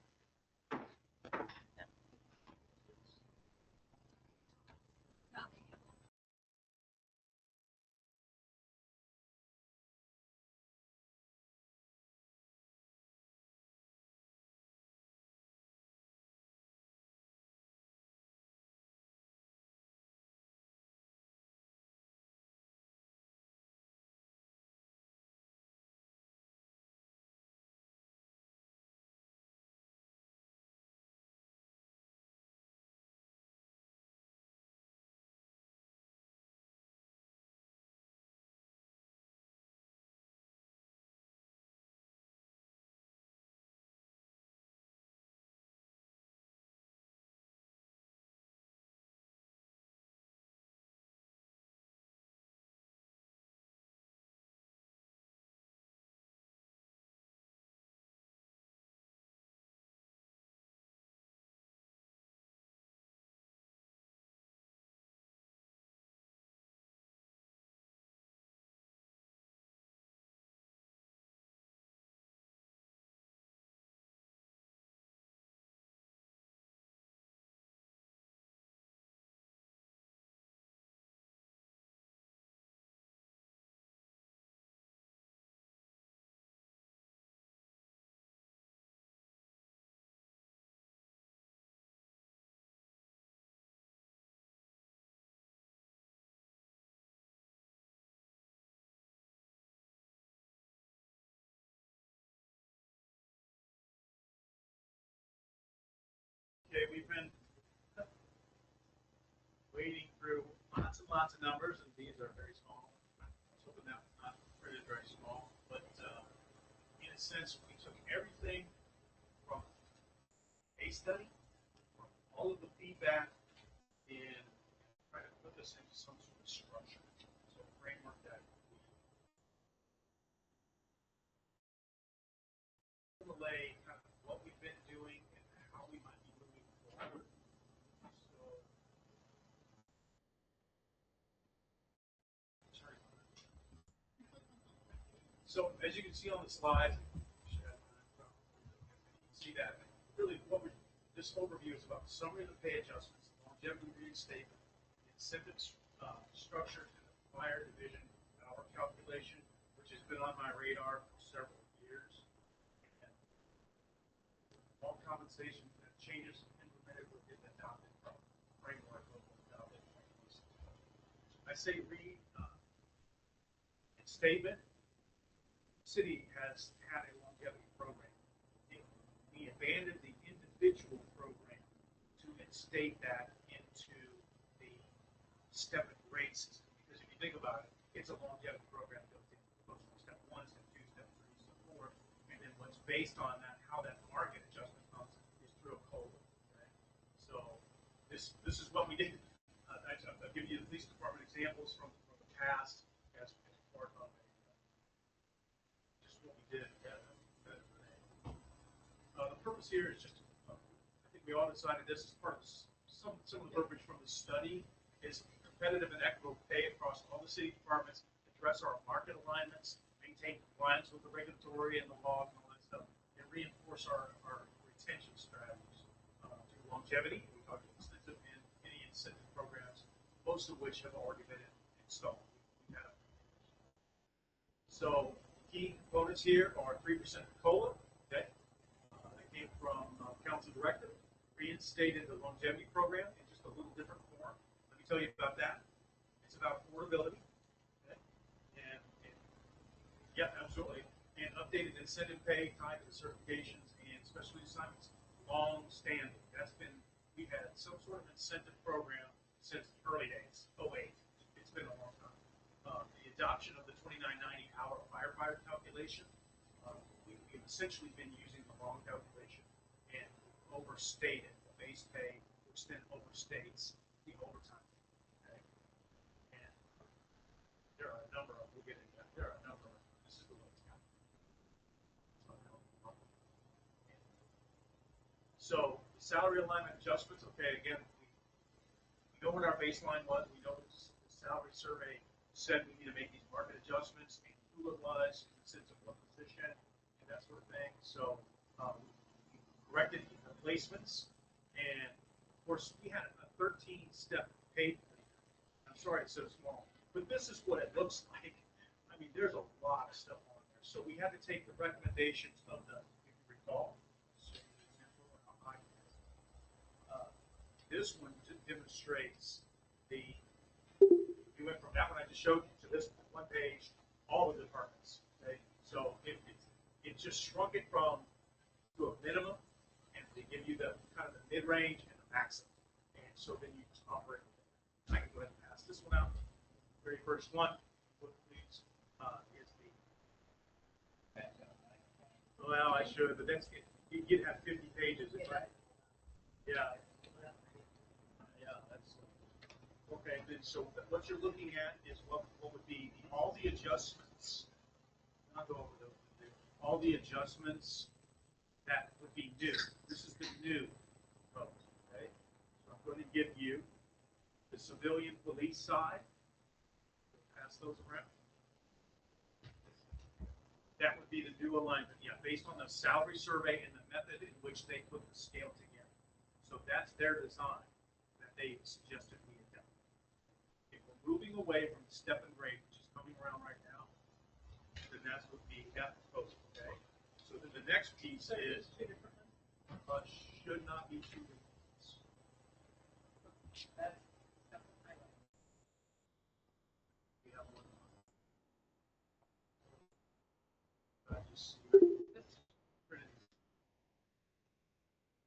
[SPEAKER 4] Okay, we've been wading through lots and lots of numbers, and these are very small. I was hoping that was not printed very small, but in a sense, we took everything from a study, from all of the feedback, and tried to put this into some sort of structure, so a framework that we relay kind of what we've been doing and how we might be moving forward. So as you can see on the slide, you see that really this overview is about summary of the pay adjustments, longevity reinstatement, incentive structure, and the fire division hour calculation, which has been on my radar for several years. And all compensation changes implemented within the adopted framework of adopted. I say reinstatement. City has had a longevity program. We abandoned the individual program to instate that into the step and grade system. Because if you think about it, it's a longevity program built in. Step 1, step 2, step 3, step 4, and then what's based on that, how that market adjustment comes is through a COLA. Okay? So this is what we did. I'll give you the police department examples from the past as part of what we did. The purpose here is just, I think we all decided this is part of some of the verbiage from the study is competitive and equitable pay across all the city departments, address our market alignments, maintain compliance with the regulatory and the laws and all that stuff, and reinforce our retention strategies through longevity. We talked extensive in any incentive programs, most of which have already been installed. We've had so key components here are 3% COLA. Okay, that came from council director. Reinstated the longevity program in just a little different form. Let me tell you about that. It's about affordability. Okay? And yeah, absolutely. And updated incentive pay tied to the certifications and specialty assignments. Long standing. We've had some sort of incentive program since the early days, 08. It's been a long time. The adoption of the 2990 hour firefighter calculation. We've essentially been using the wrong calculation and overstated the base pay, which then overstates the overtime. Okay? And there are a number of, we'll get into that, there are a number of, this is the way it's calculated. So the salary alignment adjustments, okay, again, we know what our baseline was, we know the salary survey said we need to make these market adjustments, and who it was, in the sense of what position, and that sort of thing. So we corrected the placements, and of course we had a 13-step pay plan. I'm sorry it's so small, but this is what it looks like. I mean, there's a lot of stuff on there. So we had to take the recommendations of the, if you recall, this one demonstrates we went from that one I just showed you to this one page, all the departments. Okay? So it just shrunk it to a minimum, and they give you the kind of the mid-range and the maximum. And so then you just operate with it. I can go ahead and pass this one out. The very first one, please, is the. Well, I should, but that's you'd have 50 pages. Yeah. Okay, then so what you're looking at is what would be all the adjustments. I'll go over those. All the adjustments that would be new. This is the new code. Okay, so I'm going to give you the civilian police side. Pass those around. That would be the new alignment. Yeah, based on the salary survey and the method in which they put the scale together. So that's their design that they suggested we had done. If we're moving away from the step and grade, which is coming around right now, then that's what that proposal. Okay. So then the next piece is should not be two different. We have one.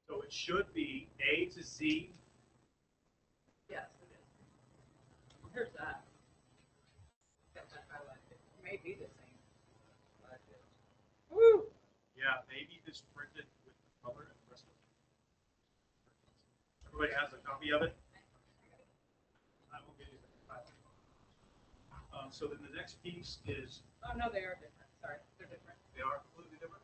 [SPEAKER 4] So it should be A to Z.
[SPEAKER 5] Yes, it is. Here's that. Got that highlighted. It may be the same. Woo!
[SPEAKER 4] Yeah, maybe this printed with the color and the rest of it. Everybody has a copy of it? I will give you the file. So then the next piece is.
[SPEAKER 5] Oh, no, they are different. Sorry, they're different.
[SPEAKER 4] They are completely different.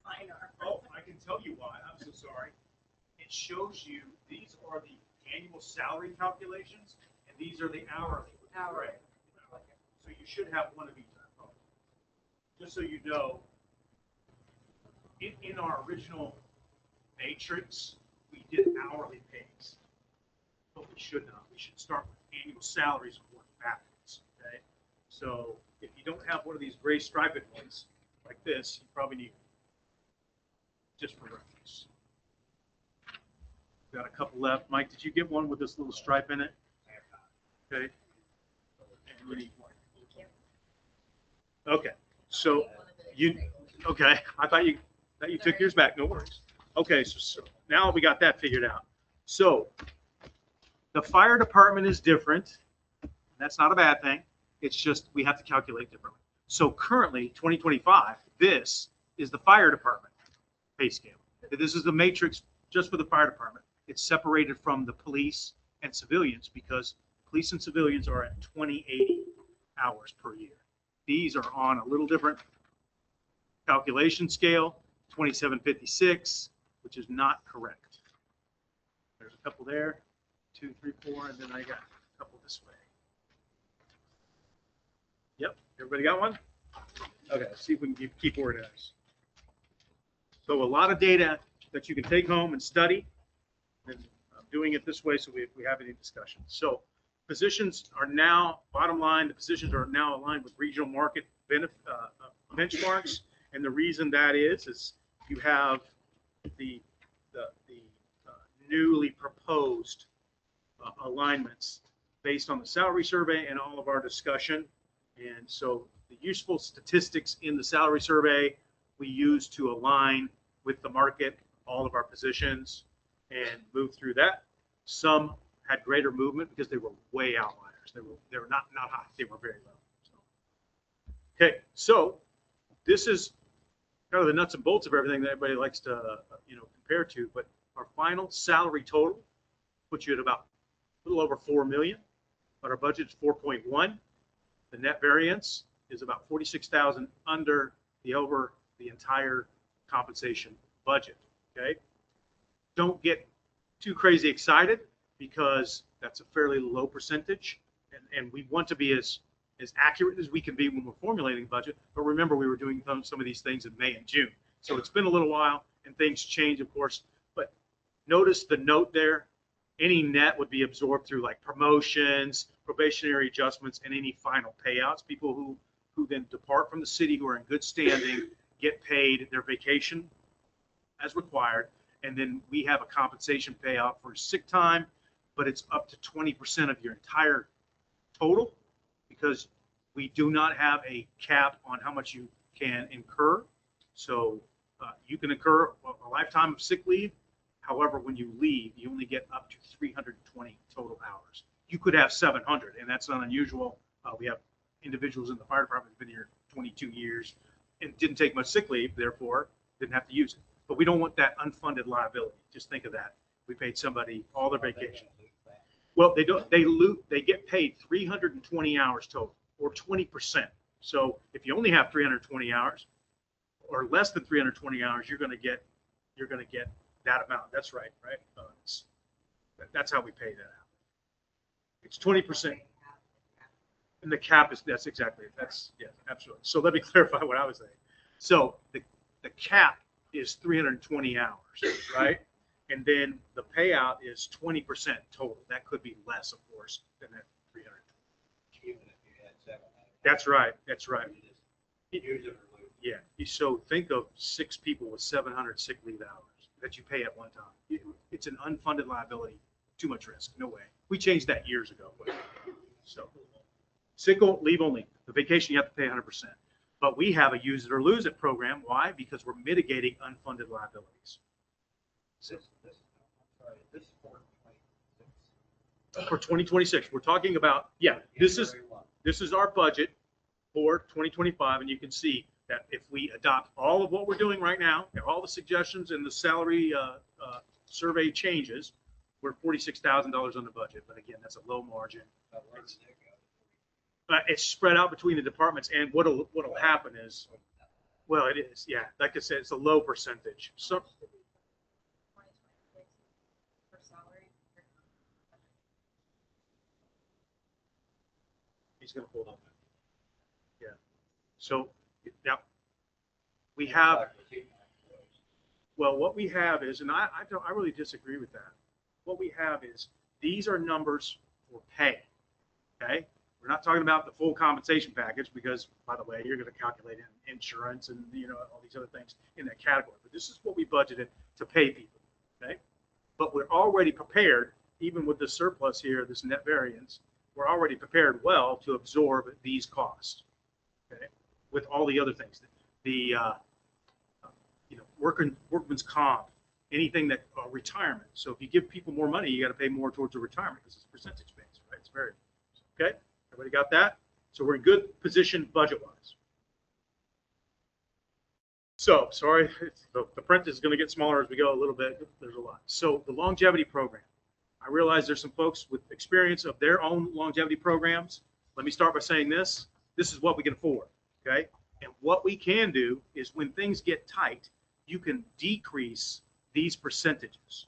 [SPEAKER 5] Mine are.
[SPEAKER 4] Oh, I can tell you why. I'm so sorry. It shows you these are the annual salary calculations, and these are the hourly.
[SPEAKER 5] Hourly.
[SPEAKER 4] So you should have one of each. Just so you know, in our original matrix, we did hourly pays, but we should not. We should start with annual salaries and work backwards. Okay. So if you don't have one of these gray striped ones like this, you probably need just for reference. Got a couple left. Mike, did you get one with this little stripe in it? Okay. And we need one. Okay. So okay. I thought you took yours back. No worries. Okay. So now we got that figured out. So the fire department is different. That's not a bad thing. It's just we have to calculate differently. So currently, 2025, this is the fire department pay scale. This is the matrix just for the fire department. It's separated from the police and civilians, because police and civilians are at 2080 hours per year. These are on a little different calculation scale, 2756, which is not correct. There's a couple there, 2, 3, 4, and then I got a couple this way. Yep, everybody got one? Okay, let's see if we can keep organized. So a lot of data that you can take home and study, and I'm doing it this way so if we have any discussions. So positions are now, bottom line, the positions are now aligned with regional market benchmarks. And the reason that is you have the newly proposed alignments based on the salary survey and all of our discussion. And so the useful statistics in the salary survey we use to align with the market, all of our positions, and move through that. Some had greater movement because they were way outliers. They were not high, they were very low. Okay, so this is kind of the nuts and bolts of everything that everybody likes to compare to, but our final salary total puts you at about a little over 4 million, but our budget is 4.1. The net variance is about 46,000 under the entire compensation budget. Okay, don't get too crazy excited because that's a fairly low percentage, and we want to be as accurate as we can be when we're formulating a budget. But remember, we were doing some of these things in May and June, so it's been a little while, and things change, of course. But notice the note there: any net would be absorbed through like promotions, probationary adjustments, and any final payouts. People who then depart from the city, who are in good standing, get paid their vacation as required, and then we have a compensation payout for sick time, but it's up to 20% of your entire total, because we do not have a cap on how much you can incur. So you can incur a lifetime of sick leave. However, when you leave, you only get up to 320 total hours. You could have 700, and that's not unusual. We have individuals in the fire department who've been here 22 years and didn't take much sick leave, therefore didn't have to use it. But we don't want that unfunded liability. Just think of that. We paid somebody all their vacation. Well, they don't. They get paid 320 hours total, or 20%. So if you only have 320 hours, or less than 320 hours, you're going to get that amount. That's right, right? That's how we pay that out. It's 20%. And the cap is, that's exactly it. That's, yeah, absolutely. So let me clarify what I was saying. So the cap is 320 hours, right? And then the payout is 20% total. That could be less, of course, than that 300.
[SPEAKER 3] Even if you had 700.
[SPEAKER 4] That's right. That's right.
[SPEAKER 3] You just use it or lose it.
[SPEAKER 4] Yeah. So think of 6 people with 700 sick leave hours that you pay at one time. It's an unfunded liability. Too much risk. No way. We changed that years ago. So sick leave only. The vacation you have to pay 100%. But we have a use it or lose it program. Why? Because we're mitigating unfunded liabilities.
[SPEAKER 3] This is
[SPEAKER 4] For 2026, we're talking about, yeah, this is our budget for 2025, and you can see that if we adopt all of what we're doing right now, all the suggestions and the salary survey changes, we're $46,000 on the budget. But again, that's a low margin. It's spread out between the departments, and what'll happen is, well, it is, yeah, like I said, it's a low percentage. So
[SPEAKER 2] For salary.
[SPEAKER 4] he's going to hold on. Yeah. So now we have, well, what we have is, and I really disagree with that. What we have is, these are numbers for pay. Okay. We're not talking about the full compensation package because, by the way, you're going to calculate in insurance and all these other things in that category. But this is what we budgeted to pay people. Okay. But we're already prepared, even with the surplus here, this net variance, we're already prepared well to absorb these costs. Okay. With all the other things, the workman's comp, anything that retirement. So if you give people more money, you got to pay more towards the retirement because it's percentage based, right? It's variable. Okay. Everybody got that? So we're in good position budget-wise. So, sorry, the print is going to get smaller as we go a little bit. There's a lot. So the longevity program. I realize there's some folks with experience of their own longevity programs. Let me start by saying this. This is what we can afford, okay? And what we can do is when things get tight, you can decrease these percentages.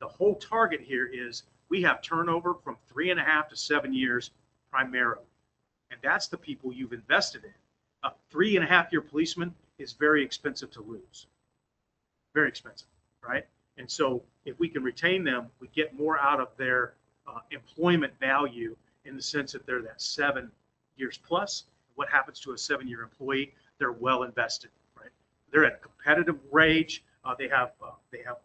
[SPEAKER 4] The whole target here is we have turnover from 3.5 to 7 years primarily. And that's the people you've invested in. A 3.5-year policeman is very expensive to lose. Very expensive, right? And so if we can retain them, we get more out of their employment value in the sense that they're that 7 years plus. What happens to a 7-year employee? They're well invested, right? They're at a competitive wage. They have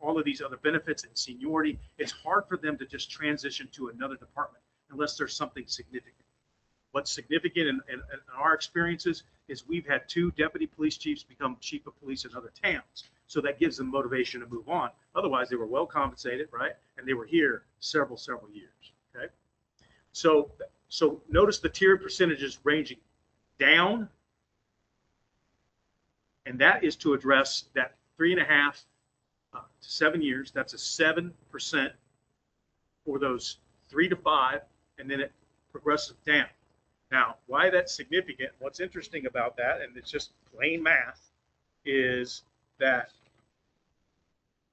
[SPEAKER 4] all of these other benefits and seniority. It's hard for them to just transition to another department unless there's something significant. What's significant in our experiences is we've had 2 deputy police chiefs become chief of police in other towns. So that gives them motivation to move on. Otherwise, they were well compensated, right? And they were here several years, okay? So notice the tier percentages ranging down, and that is to address that 3.5 to 7 years. That's a 7% for those 3 to 5, and then it progresses down. Now, why that's significant, what's interesting about that, and it's just plain math, is that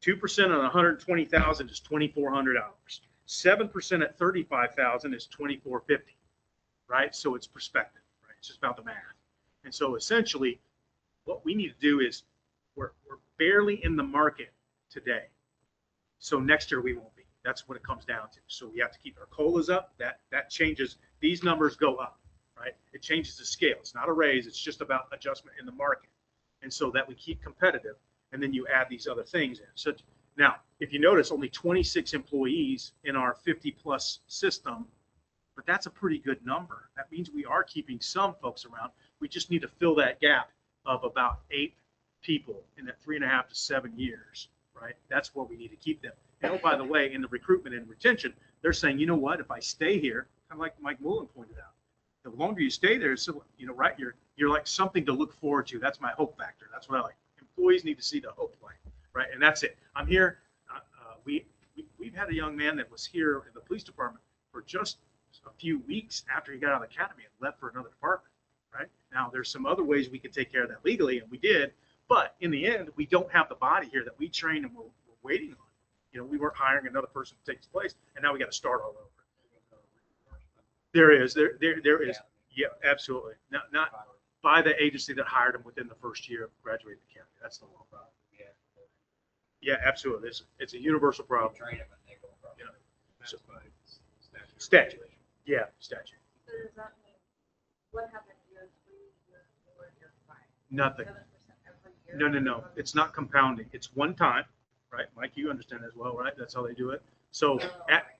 [SPEAKER 4] 2% on 120,000 is $2,400. 7% at 35,000 is $2,450, right? So it's perspective, right? It's just about the math. And so essentially, what we need to do is we're barely in the market today. So next year we won't be. That's what it comes down to. So we have to keep our COLAs up. That changes. These numbers go up, right? It changes the scale. It's not a raise. It's just about adjustment in the market. And so that we keep competitive. And then you add these other things in. So now, if you notice, only 26 employees in our 50-plus system, but that's a pretty good number. That means we are keeping some folks around. We just need to fill that gap of about 8 people in that 3.5 to 7 years, right? That's where we need to keep them. And oh, by the way, in the recruitment and retention, they're saying, you know what? If I stay here, kind of like Mike Mullen pointed out, the longer you stay there, so right, you're like something to look forward to. That's my hope factor. That's what I like. Employees need to see the hope line, right? And that's it. I'm here. We've had a young man that was here in the police department for just a few weeks after he got out of the academy and left for another department, right? Now, there's some other ways we could take care of that legally, and we did. But in the end, we don't have the body here that we trained and we're waiting on. We weren't hiring another person to take his place, and now we got to start all over. There is. Yeah, absolutely. Not by the agency that hired him within the first year of graduating the county. That's the law problem. Yeah, absolutely. It's a universal problem. Yeah. So, statute. Yeah, statute.
[SPEAKER 2] So does that mean what happened year 3, year 4, year 5?
[SPEAKER 4] Nothing.
[SPEAKER 2] 7% every year?
[SPEAKER 4] No. It's not compounding. It's one time, right? Mike, you understand as well, right? That's how they do it. So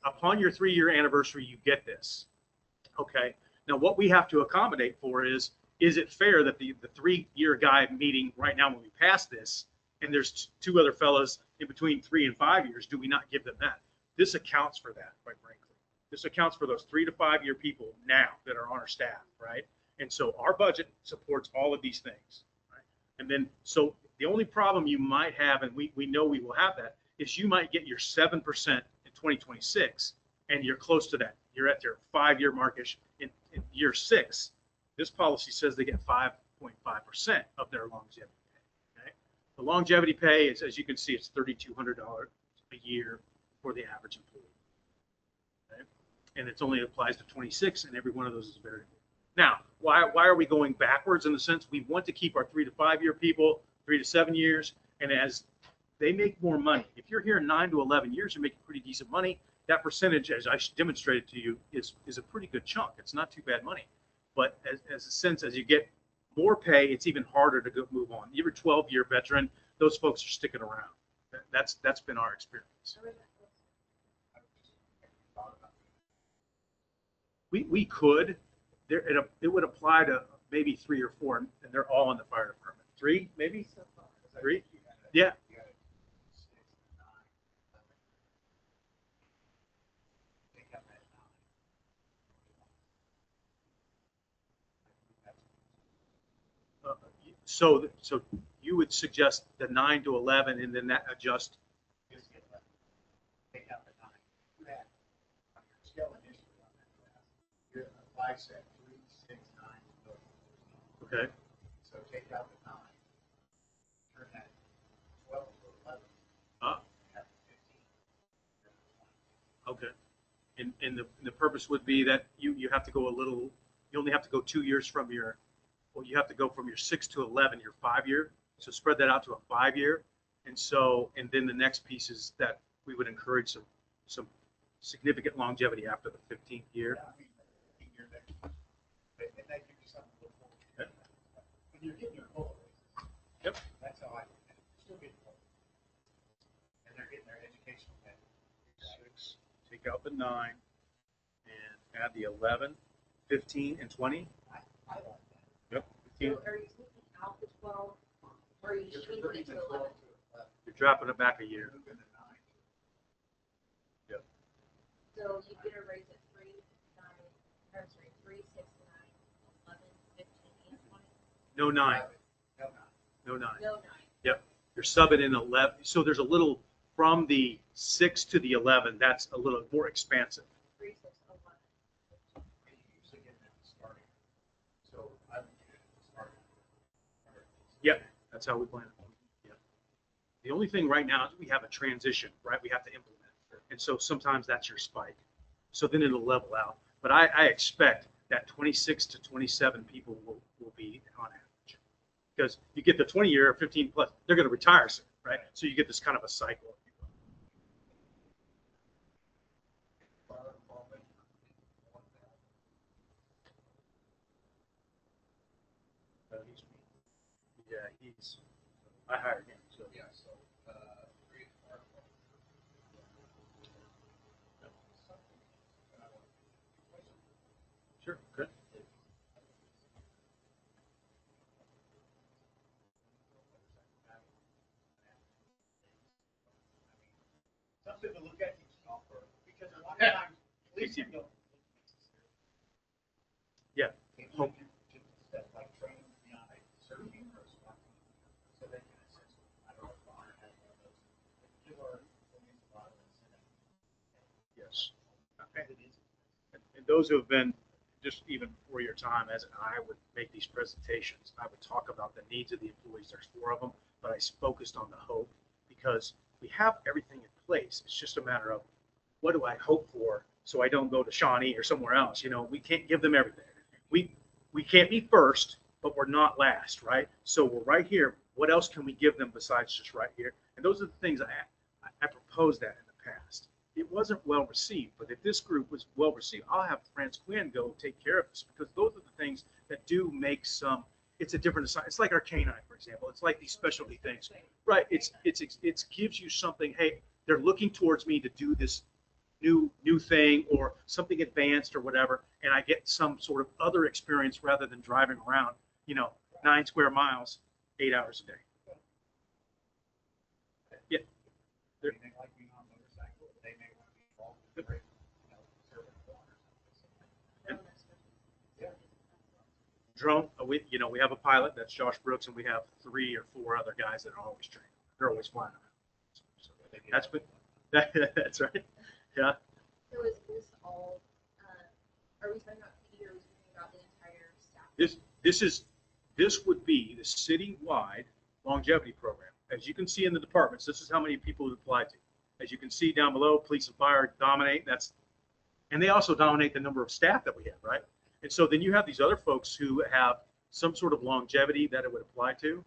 [SPEAKER 4] upon your 3-year anniversary, you get this. Okay. Now, what we have to accommodate for is it fair that the 3-year guy meeting right now when we pass this, and there's 2 other fellows in between 3 and 5 years, do we not give them that? This accounts for that, quite frankly. This accounts for those 3 to 5 year people now that are on our staff, right? And so our budget supports all of these things, right? And then, so the only problem you might have, and we know we will have that, is you might get your 7% in 2026, and you're close to that. You're at your 5-year markish in year 6. This policy says they get 5.5% of their longevity pay. Okay? The longevity pay is, as you can see, it's $3,200 a year for the average employee. Okay? And it only applies to 26, and every one of those is variable. Now, why are we going backwards in the sense we want to keep our 3 to 5 year people, 3 to 7 years, and as they make more money. If you're here 9 to 11 years, you're making pretty decent money. That percentage, as I demonstrated to you, is a pretty good chunk. It's not too bad money. But as a sense, as you get more pay, it's even harder to move on. You're a 12-year veteran, those folks are sticking around. That's been our experience. We could. It would apply to maybe 3 or 4, and they're all in the fire department. 3, maybe? 3? Yeah. So you would suggest the 9 to 11, and then that adjust.
[SPEAKER 3] Take out the 9.
[SPEAKER 10] I said 3, 6, 9.
[SPEAKER 4] Okay.
[SPEAKER 10] So take out the 9. Turn that 12 to 11.
[SPEAKER 4] Ah,
[SPEAKER 10] Have 15.
[SPEAKER 4] okay. And the purpose would be that you have to go a little, you only have to go 2 years from your, well, you have to go from your 6 to 11, your 5-year. So spread that out to a 5-year. And so, and then the next piece is that we would encourage some significant longevity after the 15th year.
[SPEAKER 10] Yeah, I mean, 15-year next year. And that gives you something to look forward to.
[SPEAKER 4] Okay.
[SPEAKER 10] When you're getting your COLA raises.
[SPEAKER 4] Yep.
[SPEAKER 10] That's how I, still getting COLA. And they're getting their educational pay.
[SPEAKER 4] 6, take out the 9, and add the 11, 15, and 20.
[SPEAKER 10] I like that.
[SPEAKER 4] Yep.
[SPEAKER 2] So are you taking out the 12, or are you
[SPEAKER 10] You're
[SPEAKER 2] changing
[SPEAKER 10] bringing
[SPEAKER 2] it to
[SPEAKER 10] the
[SPEAKER 2] 11?
[SPEAKER 10] 12 to 11.
[SPEAKER 4] You're dropping it back a year.
[SPEAKER 10] Moving the 9 to
[SPEAKER 4] Yep.
[SPEAKER 2] So you get a raise at 3, 9, or sorry, 3, 6, 9, 11, 15, and 20?
[SPEAKER 4] No 9.
[SPEAKER 10] 11. No, 9.
[SPEAKER 4] No 9.
[SPEAKER 2] No, 9.
[SPEAKER 4] Yep. You're subbing in 11. So there's a little from the 6 to the 11. That's a little more expansive.
[SPEAKER 2] 3, 6, 11.
[SPEAKER 10] And you usually get them starting. So I would get it starting.
[SPEAKER 4] Yep. That's how we plan it. Yeah. The only thing right now is we have a transition, right? We have to implement. And so sometimes that's your spike. So then it'll level out. But I expect that 26 to 27 people will be on average. Because you get the 20-year or 15 plus, they're going to retire soon, right? So you get this kind of a cycle. I hired him. So.
[SPEAKER 7] Yeah, so, 3 are.
[SPEAKER 4] Sure. Good.
[SPEAKER 10] Something to look at each golfer, because a lot of times, police don't.
[SPEAKER 4] Yeah.
[SPEAKER 10] They want you to step like training beyond a certain or smart. So they can assist. I don't know if Bonner has one of those. You are, a lot of incentive.
[SPEAKER 4] Yes. And those who have been, just even before your time, as I would make these presentations, I would talk about the needs of the employees. There's 4 of them, but I focused on the hope because we have everything in place. It's just a matter of what do I hope for so I don't go to Shawnee or somewhere else. You know, we can't give them everything. We can't be first, but we're not last, right? So we're right here. What else can we give them besides just right here? And those are the things I proposed that in the past. It wasn't well received, but if this group was well received, I'll have France Quinn go take care of this because those are the things that do make it's a different assignment. It's like our canine, for example. It's like these specialty things, right? It gives you something. Hey, they're looking towards me to do this new thing or something advanced or whatever, and I get some sort of other experience rather than driving around, 9 square miles, 8 hours a day. Yeah.
[SPEAKER 10] They may like being on a motorcycle, they may want to be involved in the race, serving water or something. Yeah.
[SPEAKER 4] Drone, we have a pilot, that's Josh Brooks, and we have 3 or 4 other guys that are always training. They're always flying around. So that's been, that's right. Yeah.
[SPEAKER 2] So is this all, are we talking about PD or are we talking about the entire staff?
[SPEAKER 4] This would be the citywide longevity program. As you can see in the departments, this is how many people it applied to. As you can see down below, police and fire dominate. And they also dominate the number of staff that we have, right? And so then you have these other folks who have some sort of longevity that it would apply to.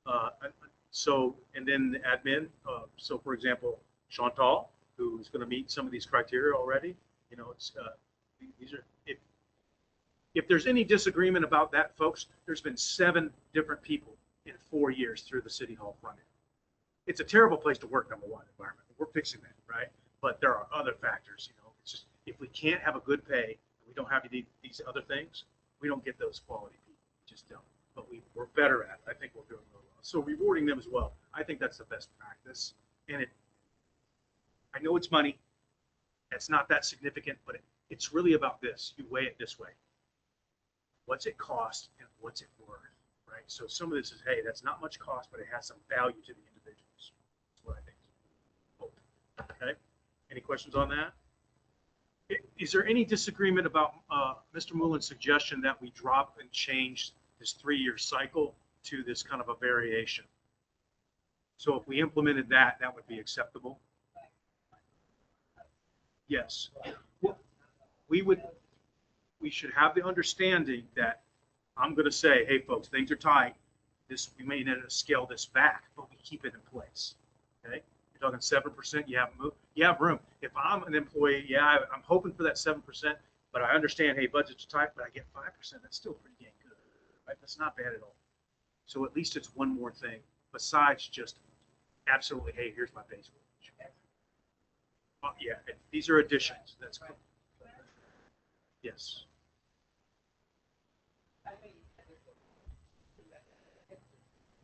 [SPEAKER 4] And then the admin. So for example, Chantal, who's going to meet some of these criteria already. These are, if there's any disagreement about that, folks, there's been 7 different people in 4 years through the city hall front end. It's a terrible place to work, number one, environment. We're fixing that, right? But there are other factors, It's just, if we can't have a good pay, we don't have these other things, we don't get those quality people. We just don't. But we're better at it. I think we're doing really well. So rewarding them as well. I think that's the best practice. And I know it's money. It's not that significant, but it's really about this. You weigh it this way. What's it cost and what's it worth, right? So some of this is, hey, that's not much cost, but it has some value to the individuals. That's what I think. Okay. Any questions on that? is there any disagreement about Mr. Moulin's suggestion that we drop and change this 3-year cycle to this kind of a variation? So if we implemented that, that would be acceptable? Yes. Well, we should have the understanding that I'm going to say, hey, folks, things are tight. We may need to scale this back, but we keep it in place. Okay? You're talking 7%, you have room. If I'm an employee, yeah, I'm hoping for that 7%, but I understand, hey, budgets are tight, but I get 5%. That's still pretty dang good, right? That's not bad at all. So at least it's one more thing besides just absolutely, hey, here's my base wage. Yeah, these are additions. That's cool. Yes.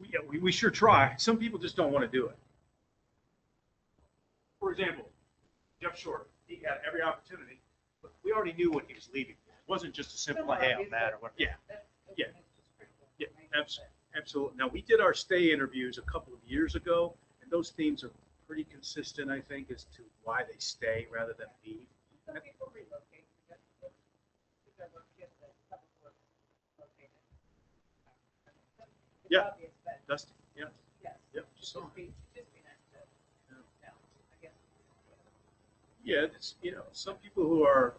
[SPEAKER 4] Yeah, we sure try. Some people just don't want to do it. For example, Jeff Short, he had every opportunity, but we already knew when he was leaving. It wasn't just a simple, hey, I'm mad or what. Yeah, absolutely. Now, we did our stay interviews a couple of years ago, and those themes are pretty consistent, I think, as to why they stay rather than leave.
[SPEAKER 5] Some people relocate because their kids that were located.
[SPEAKER 4] Yeah. Dusty, yeah.
[SPEAKER 5] Yes.
[SPEAKER 4] Yep, just saw it.
[SPEAKER 5] Just be nice to know, I guess.
[SPEAKER 4] Yeah, it's, some people who are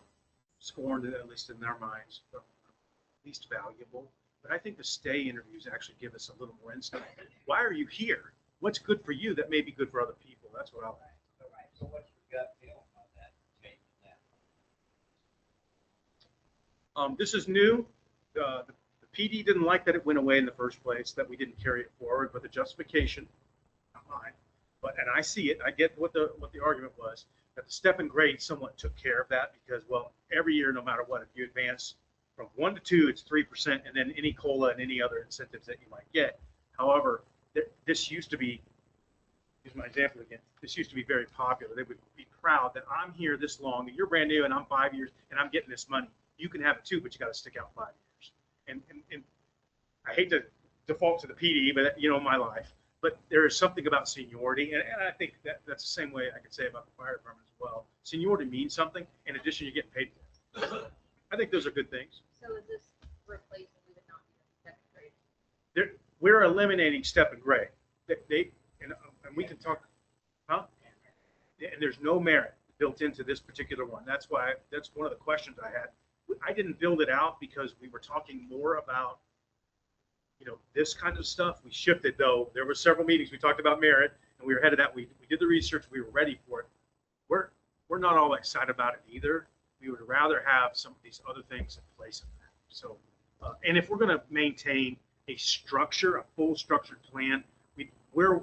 [SPEAKER 4] scorned, at least in their minds, are least valuable. But I think the stay interviews actually give us a little more insight. Why are you here? What's good for you that may be good for other people? That's what I like.
[SPEAKER 3] So what's your gut feeling on that, changing that?
[SPEAKER 4] This is new. The PD didn't like that it went away in the first place, that we didn't carry it forward, but the justification, not mine. And I see it. I get what the argument was, that the step and grade somewhat took care of that because, well, every year, no matter what, if you advance from 1 to 2, it's 3%, and then any COLA and any other incentives that you might get. However, this used to be, use my example again, this used to be very popular. They would be proud that I'm here this long, and you're brand new, and I'm 5 years, and I'm getting this money. You can have it too, but you got to stick out 5 years. And I hate to default to the PD, but my life. But there is something about seniority, and I think that's the same way I could say about the fire department as well. Seniority means something. In addition, you're getting paid for it. I think those are good things.
[SPEAKER 2] So is this replacing, we would not be in second grade?
[SPEAKER 4] We're eliminating step and grade. And we can talk, huh? And there's no merit built into this particular one. That's one of the questions I had. I didn't build it out because we were talking more about, this kind of stuff. We shifted though. There were several meetings. We talked about merit and we were ahead of that. We did the research. We were ready for it. We're not all excited about it either. We would rather have some of these other things in place of that. So, and if we're going to maintain a structure, a full structured plan, we're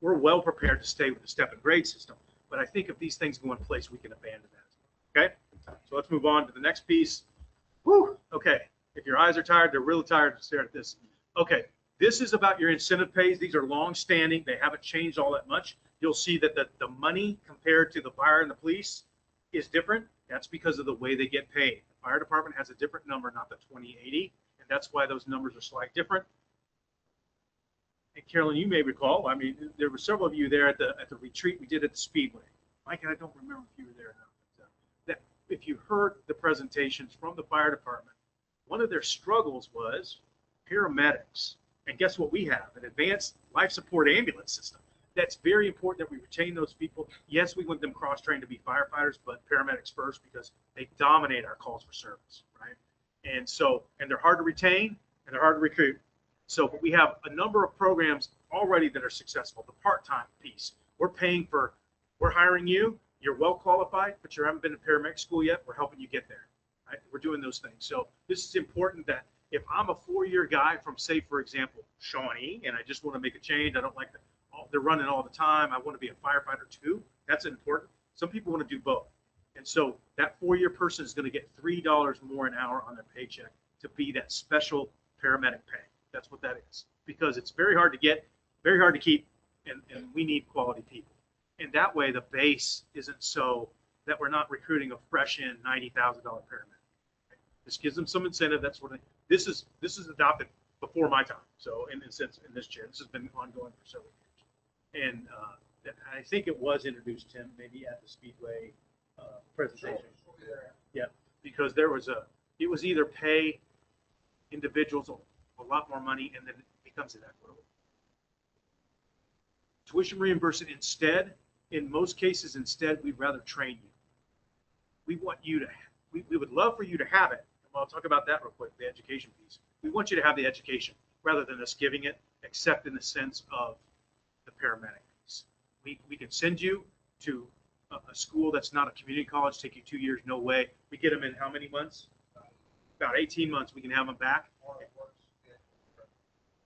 [SPEAKER 4] well prepared to stay with the step and grade system. But I think if these things go in place, we can abandon that. Okay, so let's move on to the next piece. Woo. Okay, if your eyes are tired, they're really tired to stare at this. Okay, this is about your incentive pays. These are long-standing. They haven't changed all that much. You'll see that the money compared to the fire and the police is different. That's because of the way they get paid. The fire department has a different number, not the 2080, and that's why those numbers are slightly different. And Carolyn, you may recall, there were several of you there at the retreat we did at the Speedway. Mike, I don't remember if you were there or not. But, if you heard the presentations from the fire department, one of their struggles was paramedics. And guess what we have? An advanced life support ambulance system. That's very important that we retain those people. Yes, we want them cross-trained to be firefighters, but paramedics first because they dominate our calls for service, right? And they're hard to retain and they're hard to recruit. So, but we have a number of programs already that are successful. The part-time piece, we're hiring you. You're well qualified, but you haven't been to paramedic school yet. We're helping you get there. Right? We're doing those things. So this is important that if I'm a 4-year guy from, say, for example, Shawnee, and I just want to make a change, I don't like they're running all the time. I want to be a firefighter too. That's important. Some people want to do both. And so that 4-year person is going to get $3 more an hour on their paycheck to be that special paramedic pay. That's what that is. Because it's very hard to get, very hard to keep, and we need quality people. And that way the base isn't so that we're not recruiting a fresh in $90,000 paramedic. This gives them some incentive. That's what this is adopted before my time. So in a sense, in this chair, this has been ongoing for several years. And I think it was introduced, Tim, maybe at the Speedway presentation. Because it was either pay individuals a lot more money and then it becomes inequitable. Tuition reimbursement instead, in most cases instead, we'd rather train you. We want you to, we would love for you to have it. I'll talk about that real quick, the education piece. We want you to have the education rather than us giving it, except in the sense of the paramedic piece. We can send you to a school that's not a community college, take you 2 years, no way. We get them in how many months? About 18 months, we can have them back.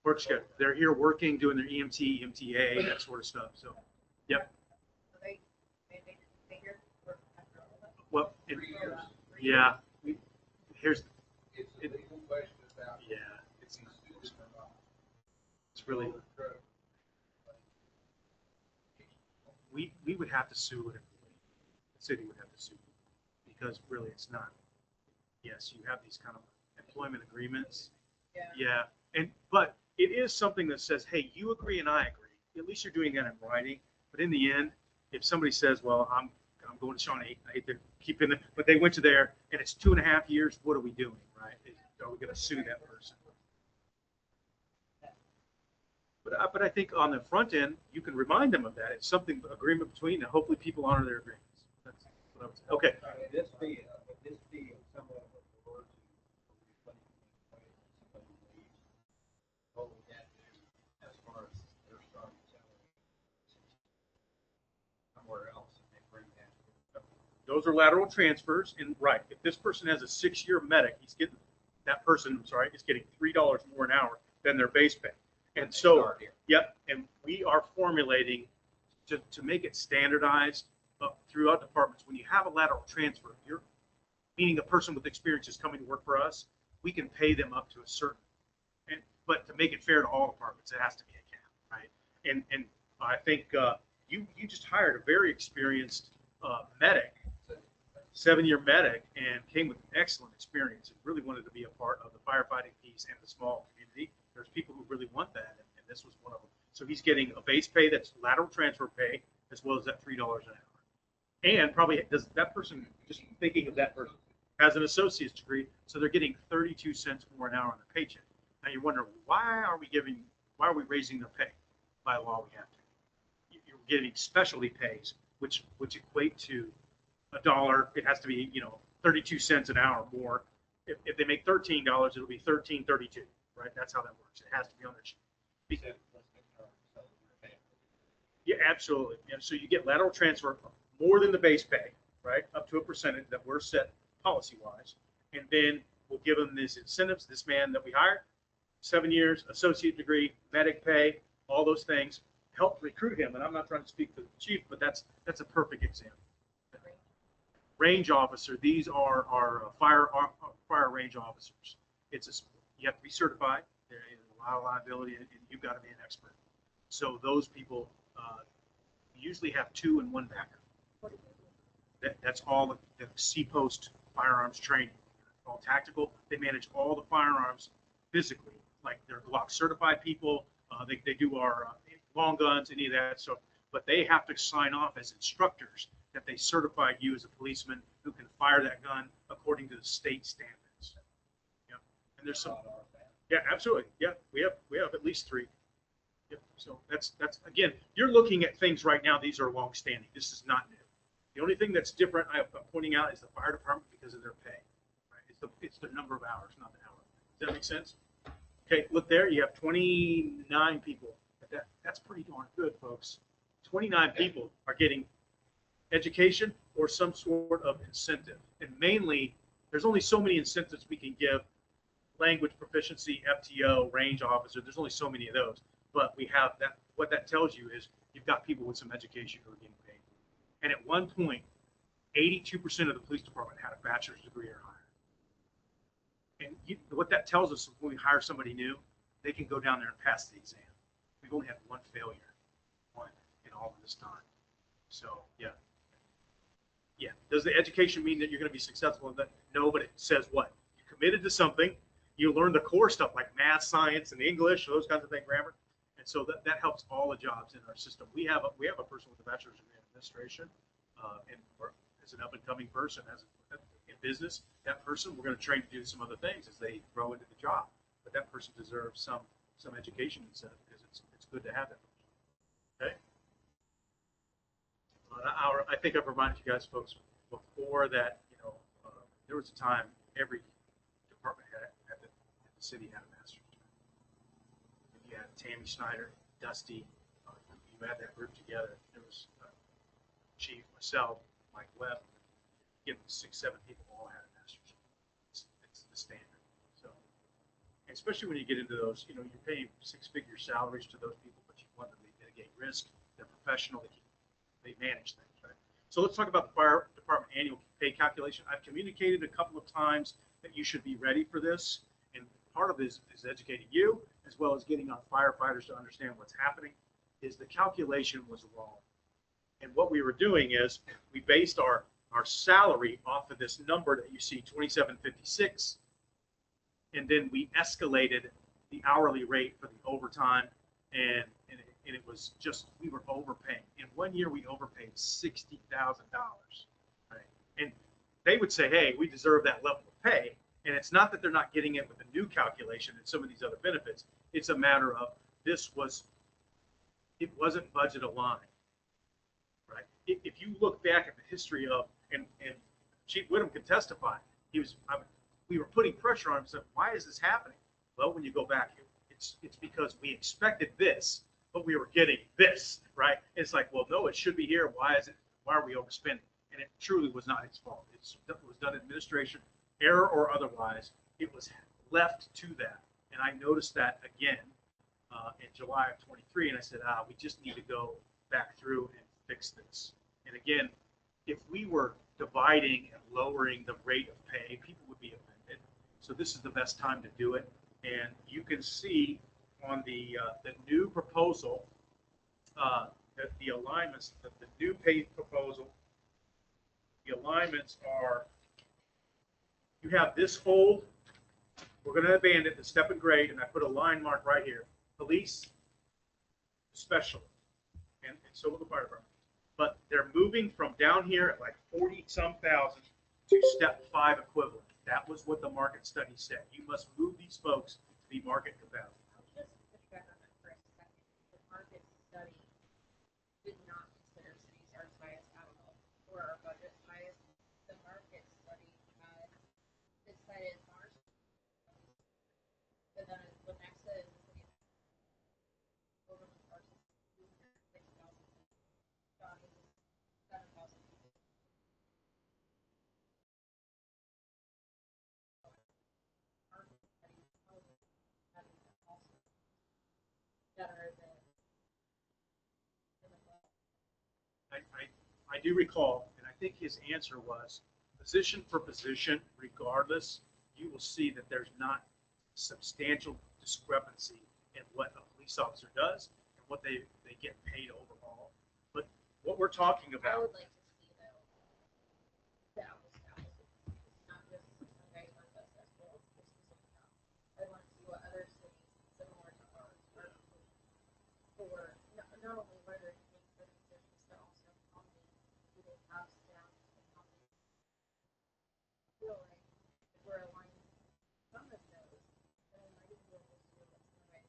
[SPEAKER 4] Works good. They're here working, doing their EMT, EMTA, that sort of stuff. So, yep. Well, yeah. Here's.
[SPEAKER 7] It's a legal question about.
[SPEAKER 4] Yeah. It's really. We would have to sue it. The city would have to sue because really it's not. Yes, you have these kind of employment agreements. Yeah. But it is something that says, hey, you agree and I agree. At least you're doing that in writing. But in the end, if somebody says, well, I'm going to Shawnee, I hate to keep in it, but they went to there and it's 2.5 years, what are we doing, right? Are we going to sue that person? But I think on the front end, you can remind them of that. It's something, agreement between, and hopefully people honor their agreements. That's what I would say. Okay.
[SPEAKER 3] Would this be somewhat of a reward to somebody leaves? What would that do as far as their starting salary? Somewhere else, and they bring that.
[SPEAKER 4] Those are lateral transfers, and right, if this person has a 6-year medic, that person is getting $3 more an hour than their base pay. And so, yep, and we are formulating to make it standardized throughout departments. When you have a lateral transfer, meaning a person with experience is coming to work for us, we can pay them up to a certain, but to make it fair to all departments, it has to be a cap, right? And I think you just hired a very experienced medic, 7-year medic, and came with excellent experience and really wanted to be a part of the firefighting piece and the small community. There's people who really want that, and this was one of them. So he's getting a base pay that's lateral transfer pay, as well as that $3 an hour. And probably does that person, just thinking of that person, has an associate's degree, so they're getting 32 cents more an hour on their paycheck. Now you're wondering, why are we raising their pay? By law, we have to. You're getting specialty pays, which equate to $1. It has to be, 32 cents an hour more. If they make $13, it'll be $13.32. Right, that's how that works. It has to be on their sheet. Yeah, absolutely. Yeah, so you get lateral transfer more than the base pay, right, up to a percentage that we're set policy-wise, and then we'll give them these incentives. This man that we hired, 7 years, associate degree, medic pay, all those things, help recruit him. And I'm not trying to speak for the chief, but that's a perfect example. Range officer. These are our fire range officers. You have to be certified. There is a lot of liability, and you've got to be an expert. So those people usually have 2 and 1 backup. That's all the C-post firearms training. All tactical. They manage all the firearms physically, like they're Glock certified people. They do our long guns, any of that. So, but they have to sign off as instructors that they certified you as a policeman who can fire that gun according to the state standards. And there's some, yeah, absolutely. Yeah, we have at least 3. Yeah, so that's again, you're looking at things right now. These are long-standing. This is not new. The only thing that's different I'm pointing out is the fire department because of their pay. Right? It's the number of hours, not the hour. Does that make sense? Okay, look there. You have 29 people. That's pretty darn good, folks. 29 people are getting education or some sort of incentive, and mainly there's only so many incentives we can give. Language proficiency, FTO, range officer, there's only so many of those. But we have that. What that tells you is you've got people with some education who are getting paid. And at one point, 82% of the police department had a bachelor's degree or higher. And what that tells us is when we hire somebody new, they can go down there and pass the exam. We've only had 1 failure, in all of this time. So, yeah. Yeah. Does the education mean that you're going to be successful in that? No, but it says what? You're committed to something. You learn the core stuff like math, science, and English, those kinds of things, grammar. And so that helps all the jobs in our system. We have a person with a bachelor's degree in administration, and as an up-and-coming person, as in business, that person, we're going to train to do some other things as they grow into the job. But that person deserves some education incentive because it's good to have that. Okay. I think I've reminded you guys, folks, before that, there was a time every department at the city had a master's degree. You had Tammy Snyder, Dusty, you had that group together. There was Chief, myself, Mike Webb, 6, 7 people all had a master's degree. It's the standard. So, especially when you get into those, you're paying 6-figure salaries to those people, but you want them to mitigate risk. They're professional. They manage things, right? So let's talk about the fire department annual pay calculation. I've communicated a couple of times that you should be ready for this, and part of this is educating you as well as getting our firefighters to understand what's happening. Is the calculation was wrong, and what we were doing is we based our salary off of this number that you see, 2756, and then we escalated the hourly rate for the overtime, and it was just, we were overpaying. In 1 year, we overpaid $60,000, right? And they would say, hey, we deserve that level of pay. And it's not that they're not getting it with the new calculation and some of these other benefits. It's a matter of it wasn't budget aligned, right? If you look back at the history of, and Chief Whittam could testify, we were putting pressure on him, saying, why is this happening? Well, when you go back, it's because we expected this, but we were getting this, right? It's like, well, no, it should be here. Why are we overspending? And it truly was not its fault. It was done administration, error or otherwise. It was left to that. And I noticed that again in July of 23, and I said, we just need to go back through and fix this. And again, if we were dividing and lowering the rate of pay, people would be offended. So this is the best time to do it. And you can see on the new proposal, that the alignments, the new pay proposal, the alignments are, you have this hold, we're going to abandon the step and grade, and I put a line mark right here, police, specialist, and so will the fire department. But they're moving from down here at like 40-some thousand to step 5 equivalent. That was what the market study said. You must move these folks to be market compatible.
[SPEAKER 2] Just push back on that for a second. The market study did not consider cities our highest at all, or our budget highest. The market study had decided ours, but then the next is the city over the ours is 6,000, 7,000. Better than
[SPEAKER 4] I do recall, and I think his answer was, position for position, regardless, you will see that there's not substantial discrepancy in what a police officer does and what they get paid overall. But what we're talking
[SPEAKER 2] I
[SPEAKER 4] about,
[SPEAKER 2] would like to see though, the apples to apples, not just okay like us as well as the specific job. I want to see what other cities similar to ours are for not only what they're doing for the positions, but also how many do they have staff and how many. I feel like if we're aligned some of those, then we might even be able to do what's in the right.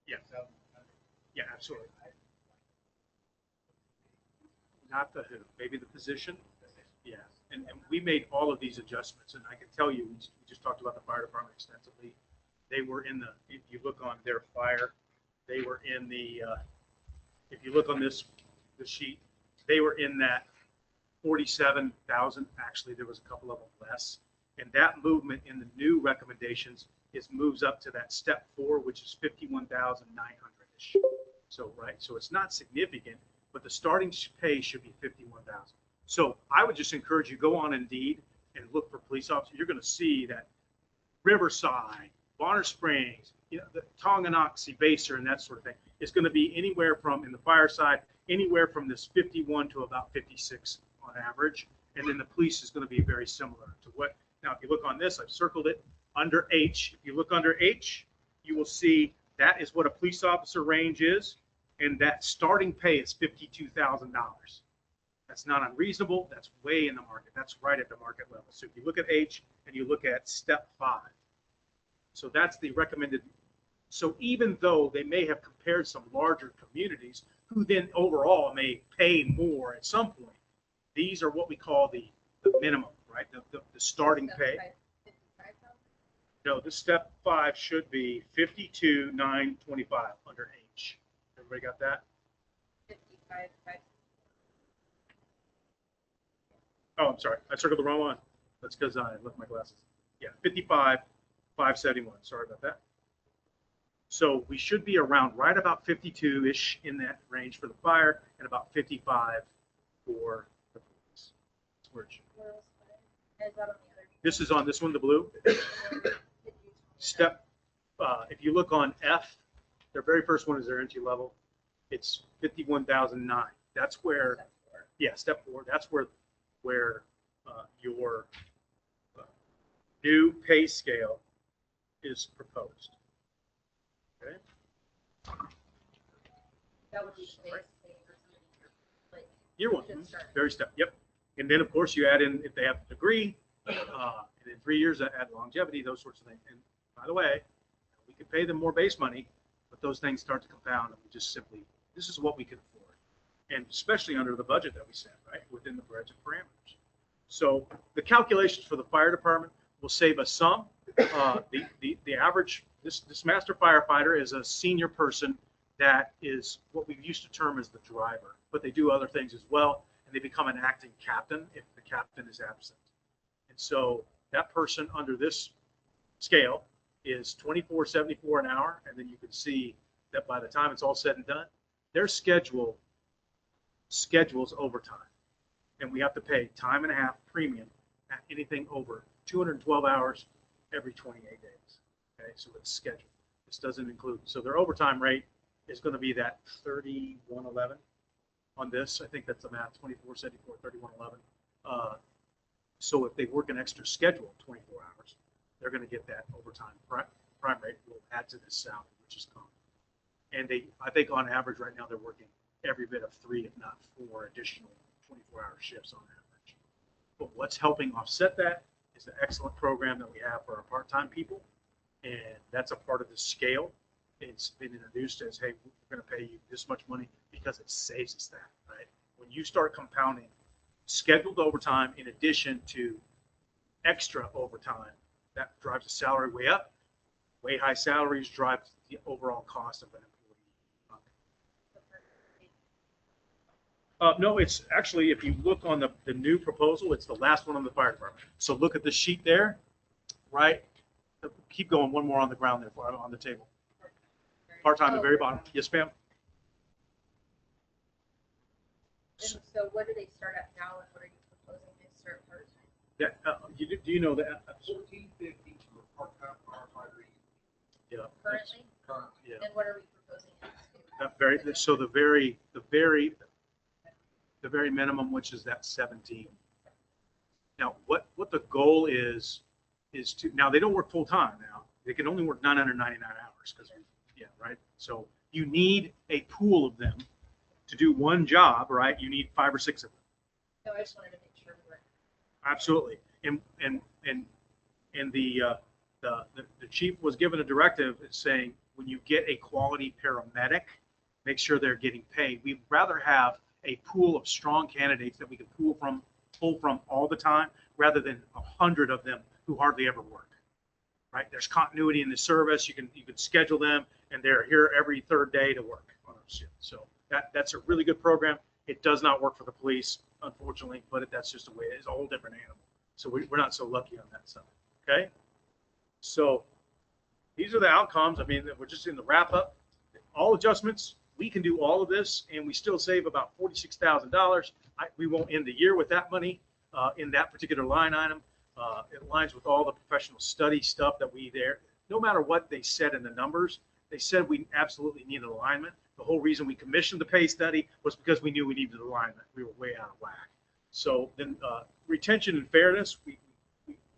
[SPEAKER 4] yeah, yeah, absolutely. Not the who, maybe the position. Yeah, and we made all of these adjustments, and I can tell you, we just talked about the fire department extensively. They were in the, if you look on their fire, they were in the, if you look on the sheet, they were in that 47,000. Actually, there was a couple of them less. And that movement in the new recommendations moves up to that step 4, which is 51,900-ish. So, right, so it's not significant, but the starting pay should be 51,000. So I would just encourage you, go on Indeed and look for police officers. You're going to see that Riverside, Bonner Springs, the Tonganoxie, Baser, and that sort of thing. It's going to be anywhere from, in the fire side, anywhere from this 51 to about 56 on average. And then the police is going to be very similar to what, now if you look on this, I've circled it under H. If you look under H, you will see That is what a police officer range is, and that starting pay is $52,000. That's not unreasonable. That's way in the market. That's right at the market level. So if you look at H and you look at step 5, so that's the recommended. So even though they may have compared some larger communities who then overall may pay more at some point, these are what we call the minimum, right? The starting pay. No, the step 5 should be 52,925 under H. Everybody got that?
[SPEAKER 2] 55,
[SPEAKER 4] Oh, I'm sorry. I circled the wrong one. That's because I left my glasses. Yeah, 55,571. Sorry about that. So we should be around right about 52-ish in that range for the fire and about 55 for the police. That's where it should be.
[SPEAKER 2] Is that on the other?
[SPEAKER 4] This is on this one, the blue. Step, if you look on F, their very first one is their entry level. It's 51,009. That's where, yeah, step 4. That's where your new pay scale is proposed. Okay.
[SPEAKER 2] That would be the base pay for somebody, like,
[SPEAKER 4] Year 1,
[SPEAKER 2] should start.
[SPEAKER 4] very step. Yep. And then of course you add in if they have a degree, and in 3 years add longevity, those sorts of things. And by the way, we could pay them more base money, but those things start to compound, and we just simply, this is what we can afford, and especially under the budget that we set, right, within the budget parameters. So the calculations for the fire department will save us some. The average, this master firefighter is a senior person that is what we used to term as the driver, but they do other things as well, and they become an acting captain if the captain is absent. And so that person under this scale is $24.74 an hour, and then you can see that by the time it's all said and done, their schedules overtime, and we have to pay time and a half premium at anything over 212 hours every 28 days. Okay, so it's scheduled. This doesn't include, so their overtime rate is going to be that 3111 on this. I think that's the math, 24.74, 3111. So if they work an extra schedule, 24 hours, they're going to get that overtime prime rate will add to this salary, which is common. And they, I think on average right now, they're working every bit of 3, if not 4 additional 24-hour shifts on average. But what's helping offset that is the excellent program that we have for our part-time people. And that's a part of the scale. It's been introduced as, hey, we're going to pay you this much money because it saves us that, right? When you start compounding scheduled overtime in addition to extra overtime, that drives the salary way up. Way high salaries drive the overall cost of an employee. No, it's actually, if you look on the new proposal, it's the last one on the fire department. So look at the sheet there, right? Keep going, one more on the ground there, on the table. Part-time at the very bottom. Yes, ma'am?
[SPEAKER 2] And so what do they start at now, and what are you proposing to start part-time?
[SPEAKER 4] Yeah, do you know that?
[SPEAKER 7] 1450 for part-time firefighter.
[SPEAKER 4] Yeah.
[SPEAKER 2] Currently?
[SPEAKER 7] Currently.
[SPEAKER 4] Yeah.
[SPEAKER 2] And what are we proposing to do?
[SPEAKER 4] That very, so the very minimum, which is that 17. Now, what the goal is to, now they don't work full time now. They can only work 999 hours because, yeah, right. So you need a pool of them to do one job, right? You need 5 or 6 of them.
[SPEAKER 2] No, I just wanted to make sure we were.
[SPEAKER 4] Absolutely. And the chief was given a directive saying, when you get a quality paramedic, make sure they're getting paid. We'd rather have a pool of strong candidates that we can pull from all the time, rather than 100 of them who hardly ever work. Right? There's continuity in the service. You can schedule them, and they're here every 3rd day to work on our shift. So that's a really good program. It does not work for the police, unfortunately, but that's just a way. It's a whole different animal. So we're not so lucky on that side. Okay. So these are the outcomes. I mean, we're just in the wrap up. All adjustments. We can do all of this, and we still save about $46,000. We won't end the year with that money in that particular line item. It aligns with all the professional study stuff that we there. No matter what they said in the numbers, they said we absolutely needed alignment. The whole reason we commissioned the pay study was because we knew we needed alignment. We were way out of whack. So then retention and fairness, we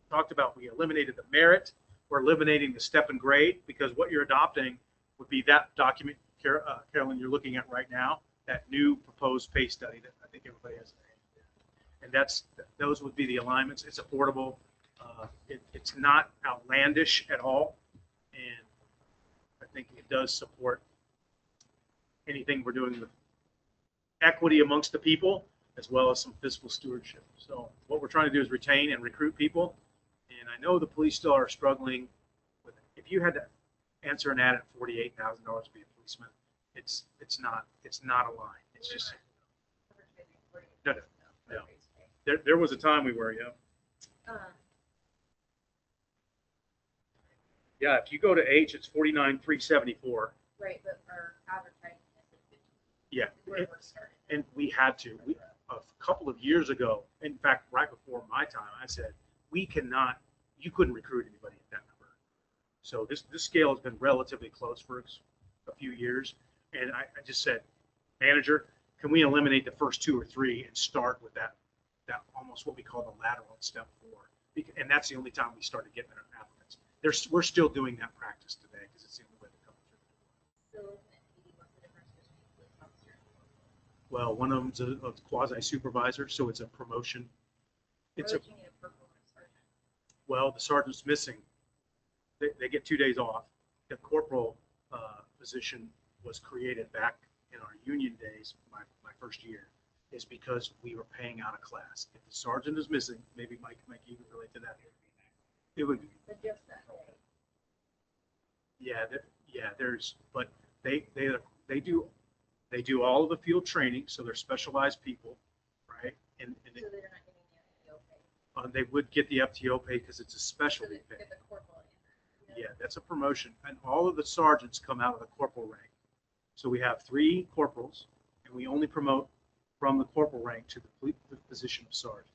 [SPEAKER 4] talked about, we eliminated the merit. We're eliminating the step and grade, because what you're adopting
[SPEAKER 10] would be that document, Carolyn, you're looking at right now, that new proposed pay study that I think everybody has. And those would be the alignments. It's affordable. It's not outlandish at all. And I think it does support anything we're doing with equity amongst the people, as well as some fiscal stewardship. So what we're trying to do is retain and recruit people. And I know the police still are struggling with it. If you had to answer an ad at $48,000 to be a policeman, it's not a line. It's just no. There was a time we were, yeah. Yeah, if you go to H, it's 49,374.
[SPEAKER 2] Right, but our advertising is at 50.
[SPEAKER 10] Yeah,
[SPEAKER 2] Where we're starting.
[SPEAKER 10] and we had to. A couple of years ago, in fact, right before my time, I said, you couldn't recruit anybody at that number. So this scale has been relatively close for a few years. And I just said, manager, can we eliminate the first 2 or 3 and start with that almost what we call the lateral at step 4? And that's the only time we started getting our applicants. We're still doing that practice today because it's the only way to come through.
[SPEAKER 2] So looking at PD, what's the difference between police officer and corporal?
[SPEAKER 10] Well, one of them's a quasi supervisor, so it's a promotion. It's
[SPEAKER 2] Or do you need a corporal and a sergeant?
[SPEAKER 10] Well, the sergeant's missing. They get 2 days off. The corporal position was created back in our union days, my first year, is because we were paying out a class. If the sergeant is missing, maybe Mike, you can relate to that. It would be.
[SPEAKER 2] But just that day.
[SPEAKER 10] Yeah, but they do all of the field training, so they're specialized people, right? And
[SPEAKER 2] So they're not getting the FTO pay.
[SPEAKER 10] they would get the FTO pay because it's a
[SPEAKER 2] So
[SPEAKER 10] specialty
[SPEAKER 2] they
[SPEAKER 10] pay.
[SPEAKER 2] get the corporal in there.
[SPEAKER 10] Yeah, that's a promotion, and all of the sergeants come out of the corporal rank. So we have 3 corporals, and we only promote from the corporal rank to the position of sergeant.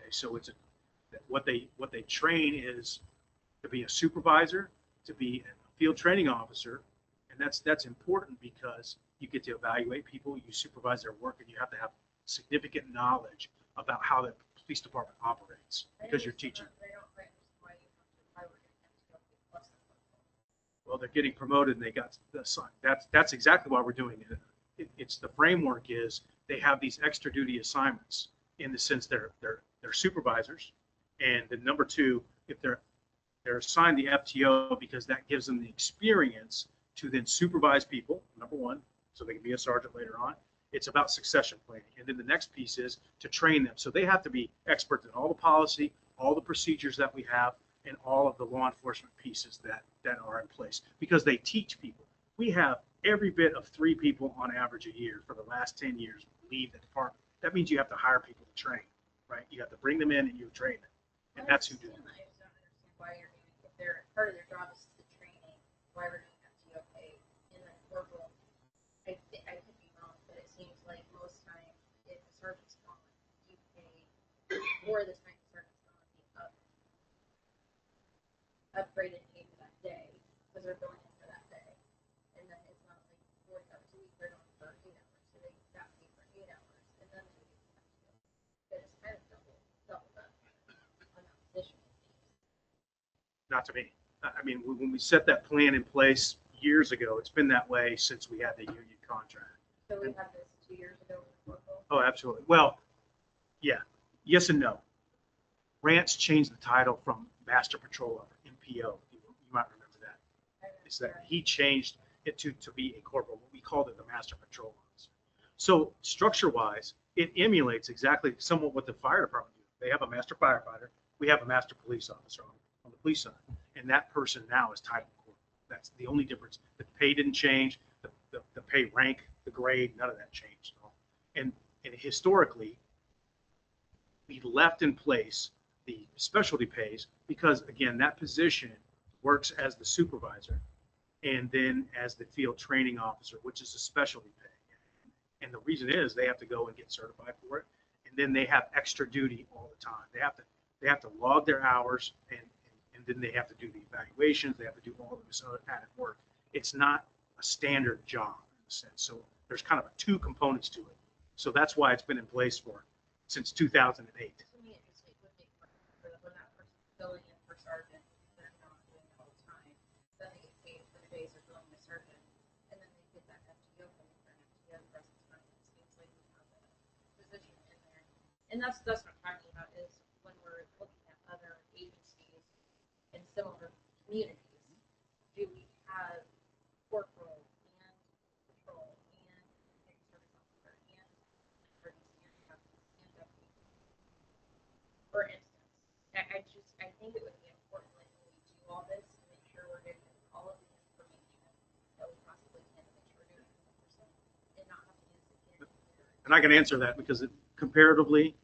[SPEAKER 10] Okay, so what they train is to be a supervisor, to be a field training officer, and that's important because you get to evaluate people, you supervise their work, and you have to have significant knowledge about how the police department operates because you're teaching.
[SPEAKER 2] I don't understand why you have to, why we're getting FTO pay plus the corporal.
[SPEAKER 10] Well, they're getting promoted and they got the sign. That's exactly why we're doing it. It's the framework is they have these extra duty assignments in the sense they're supervisors, and then number 2, if they're assigned the FTO because that gives them the experience to then supervise people, number 1, so they can be a sergeant later on. It's about succession planning. And then the next piece is to train them. So they have to be experts in all the policy, all the procedures that we have, and all of the law enforcement pieces that are in place because they teach people. We have every bit of 3 people on average a year for the last 10 years leave the department. That means you have to hire people to train, right? You have to bring them in and you train them. And that's who do it.
[SPEAKER 2] I just don't understand why you're doing, if they're, part of their job is the training, why we're doing FTO pay in the corporal. I could be wrong, but it seems like most times if the sergeant's gone, you pay for the time the sergeant's gone, upgraded pay for that day, because they're going in for that day. And then it's not like 40 hours a week, they're going for 8 hours, so they got paid for 8 hours, and then they get the FTO. But it's kind of double up on that position.
[SPEAKER 10] Not to me. I mean, when we set that plan in place years ago, it's been that way since we had the union contract.
[SPEAKER 2] So we had this 2 years ago with the corporal.
[SPEAKER 10] Oh, absolutely. Well, yeah, yes and no. Rance changed the title from Master Patroller, MPO. You might remember that. It's that he changed it to be a corporal. We called it the Master Patrol Officer. So structure-wise, it emulates exactly somewhat what the fire department do. They have a master firefighter. We have a master police officer on the police side, and that person now is titled corporal. That's the only difference. The pay didn't change. The pay rank, the grade, none of that changed at all. And historically, we left in place the specialty pays because, again, that position works as the supervisor and then as the field training officer, which is a specialty pay. And the reason is they have to go and get certified for it, and then they have extra duty all the time. They have to log their hours, and then they have to do the evaluations. They have to do all of this other added work. It's not a standard job in a sense. So there's kind of 2 components to it. So that's why it's been in place since 2008.
[SPEAKER 2] To me, it just would make sense when that person's filling in for sergeant, they're not doing it all the time. Then they get paid for the days they're filling the sergeant. And that's what I'm talking about is when we're looking at other agencies in similar communities, do we have corporal and patrol and public service officer and emergency and deputy? For instance, I think it would be important like when we do all this to make sure we're getting all of the information that we possibly can to make sure we're doing it and not have to use it in.
[SPEAKER 10] And I can answer that because comparatively,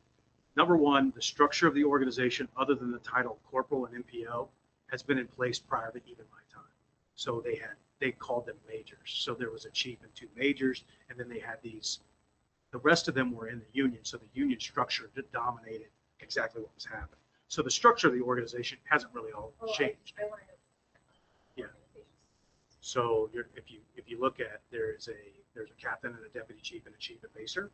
[SPEAKER 10] number one, the structure of the organization, other than the title corporal and MPO, has been in place prior to even my time. So they called them majors. So there was a chief and 2 majors, and then they had these, the rest of them were in the union. So the union structure dominated exactly what was happening. So the structure of the organization hasn't really all changed.
[SPEAKER 2] I want to know.
[SPEAKER 10] Yeah. So if you look at, there's a captain and a deputy chief and a chief advisor.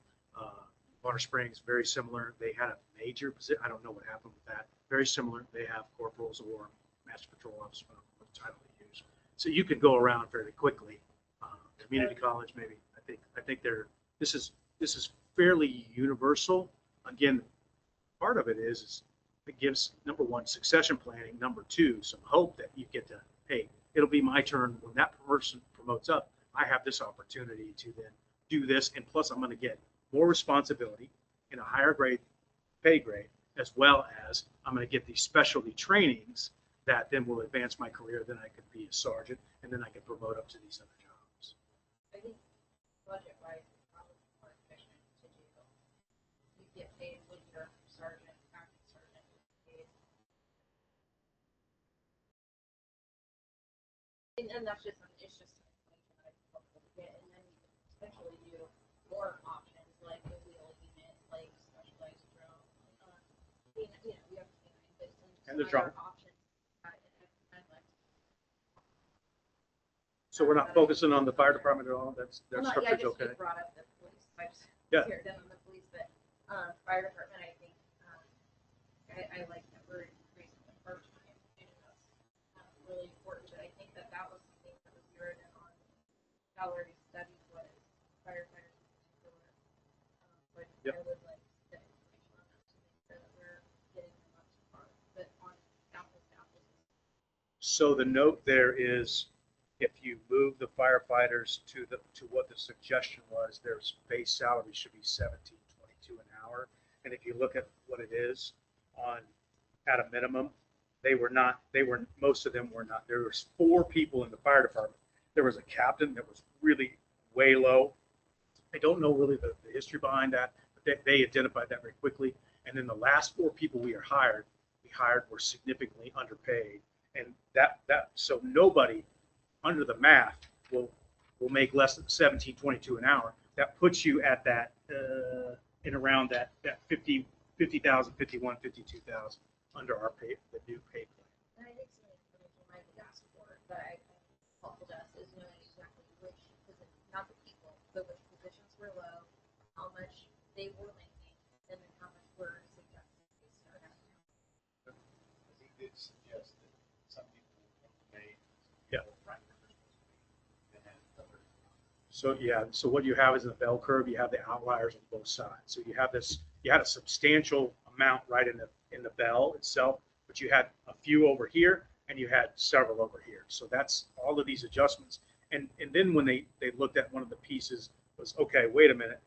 [SPEAKER 10] Water Springs, very similar. They had a major position. I don't know what happened with that. Very similar. They have corporals or master patrol officers, what title they use. So you could go around fairly quickly. Community college, maybe. I think this is fairly universal. Again, part of it is it gives, number one, succession planning. Number 2, some hope that you get to, hey, it'll be my turn when that person promotes up. I have this opportunity to then do this, and plus I'm going to get more responsibility in a higher pay grade, as well as I'm going to get these specialty trainings that then will advance my career. Then I could be a sergeant, and then I can promote up to these other jobs.
[SPEAKER 2] I think budget-wise, it's probably more efficient to do. You get paid when you're sergeant, acting sergeant, paid. And that's just, it's just an information that I can hopefully get, and then you can potentially do more options like the wheel unit, like specialized drone. We have canine, but
[SPEAKER 10] And the
[SPEAKER 2] some
[SPEAKER 10] drone.
[SPEAKER 2] other options.
[SPEAKER 10] So we're not focusing on the fire department at all. Their
[SPEAKER 2] Well,
[SPEAKER 10] structure's
[SPEAKER 2] just
[SPEAKER 10] okay.
[SPEAKER 2] you brought up the police. I just
[SPEAKER 10] Yeah.
[SPEAKER 2] heard them on the police, but fire department, I think I like that we're increasing the first time, and that's really important. But I think that was something that was zeroed in on salary study was firefighters in particular. But
[SPEAKER 10] Yep.
[SPEAKER 2] I would like the information on that to make sure that we're getting them up to par. But on apples to apples.
[SPEAKER 10] So the note there is, if you move the firefighters to what the suggestion was, their base salary should be $17.22 an hour. And if you look at what it is at a minimum, most of them were not. There was 4 people in the fire department. There was a captain that was really way low. I don't know really the history behind that, but they identified that very quickly. And then the last 4 people we hired were significantly underpaid. And so nobody under the math will make less than $17.22 an hour. That puts you at that in around that 50,000, 51, 52,000 under our the new pay plan.
[SPEAKER 2] And I think some information might be asked for, but I think helpful to us is knowing exactly which, not the people, but which positions were low, how much they were making, and then how much we're suggesting they start at.
[SPEAKER 4] I think they suggest that some people may.
[SPEAKER 10] Yeah.
[SPEAKER 4] Right.
[SPEAKER 10] So what you have is in the bell curve, you have the outliers on both sides. So you had a substantial amount right in the bell itself, but you had a few over here and you had several over here. So that's all of these adjustments. And then when they looked at one of the pieces was, okay, wait a minute.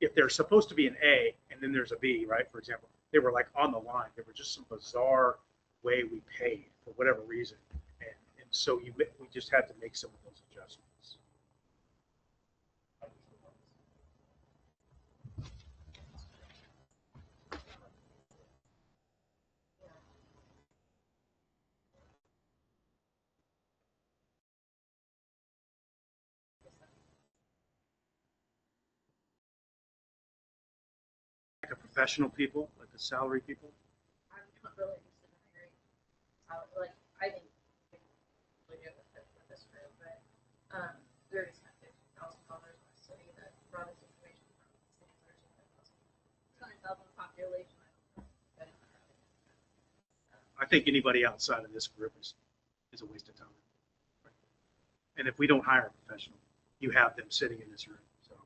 [SPEAKER 10] If there's supposed to be an A and then there's a B, right? For example, they were like on the line. There were just some bizarre way we paid for whatever reason. And so we just had to make some of those adjustments. Like the professional people, like the salary people.
[SPEAKER 2] I'm not really interested in hiring, like, I think we can really do it with this group, but, we already spent $50,000 on a study that brought us information from the city of 200,000 population. I don't know.
[SPEAKER 10] I think anybody outside of this group is a waste of time. And if we don't hire a professional, you have them sitting in this room. So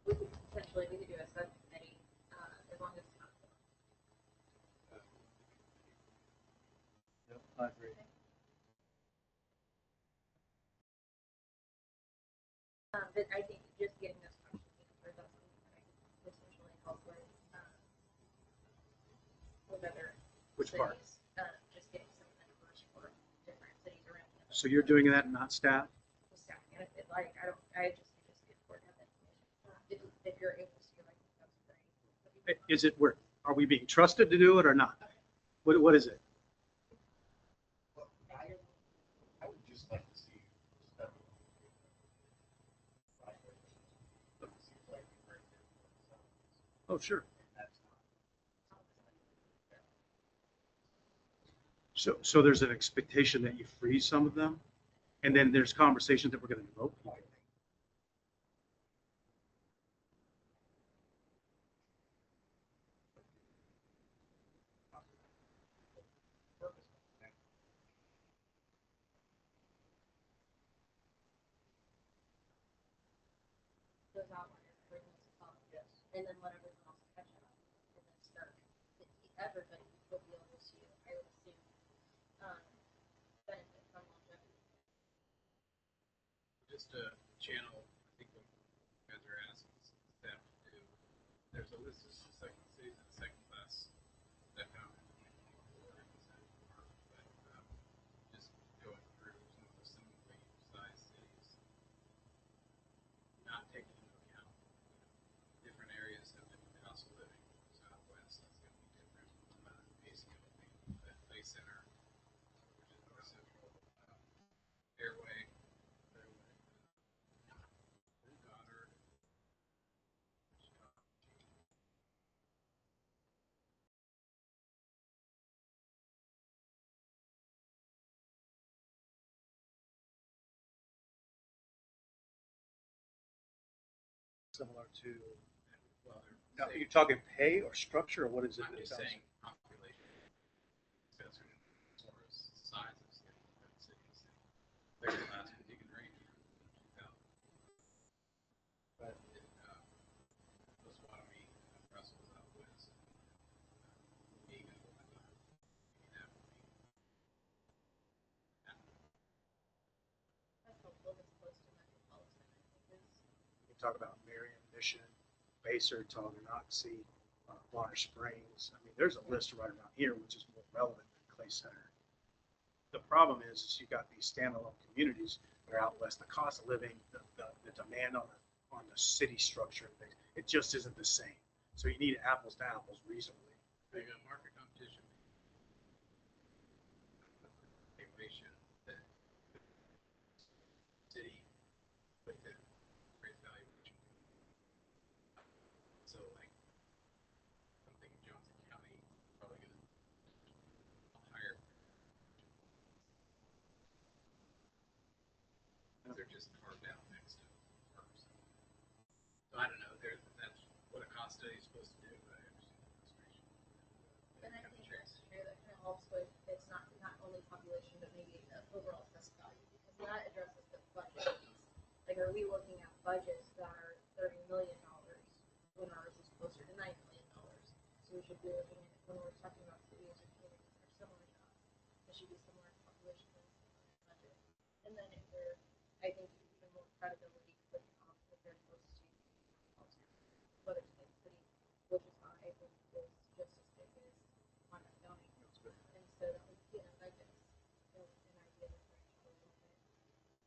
[SPEAKER 2] We could potentially, we could do a subcommittee but I think just getting those questions answered, that's something that I could potentially help with other
[SPEAKER 10] Which part?
[SPEAKER 2] cities. Just getting some of the numbers for different cities around.
[SPEAKER 10] So you're doing that, not staff?
[SPEAKER 2] Like, I just get for that information. If you're able to, I think that's great.
[SPEAKER 10] Is it where, are we being trusted to do it or not? What is it?
[SPEAKER 9] I would just like to see stuff.
[SPEAKER 10] Oh, sure. So there's an expectation that you freeze some of them, and then there's conversations that we're going to devote people.
[SPEAKER 2] Those outliners, everyone's top. Yes. And then let everyone else catch up, and then start. Everybody will be able to, I would assume, benefit from longevity.
[SPEAKER 6] Just a channel, I think what you guys are asking staff to do, there's a list of second cities and second class that have but just going through some of the similarly sized cities, not taking into account different areas have different cost of living. Southwest is going to be different. Pacing the Play Center, which is North Central, Airway, Goddard.
[SPEAKER 10] Similar to,
[SPEAKER 6] Well,
[SPEAKER 10] now, you're talking pay or structure, or what is it?
[SPEAKER 6] I'm just saying population. As far as sizes, cities, their class you can range from 2,000. But that's why we Russell's out west, Eagle, that would be.
[SPEAKER 2] That's helpful, it's close to metropolitan, I think is.
[SPEAKER 10] You talk about Marion, Mission, Baser, Tonganoxie, Bonner Springs. I mean, there's a list right around here, which is more relevant than Clay Center. The problem is you've got these standalone communities that are out west. The cost of living, the demand on the city structure, it just isn't the same. So you need apples to apples reasonably.
[SPEAKER 6] They got market competition. Equation that city with the great valuation. So like I'm thinking Johnson County probably going to higher. They're just carved out next to farms. So I don't know. That's what a cost study is supposed to do. But I understand the frustration.
[SPEAKER 2] And I think that's true, that kind of helps with, it's not only population, but maybe the overall assessed value, because that addresses the budget piece. Like, are we looking at budgets that are $30 million when ours is closer to $9 million? So we should be looking at, when we're talking about cities or communities that are similar to us, it should be similar to population and similar to budget. And then if they're, I think even more credibility with if they're close to whether it's big city, which is high, is just as big as Montgomery County. And so that would, that gives an idea of the range a little bit.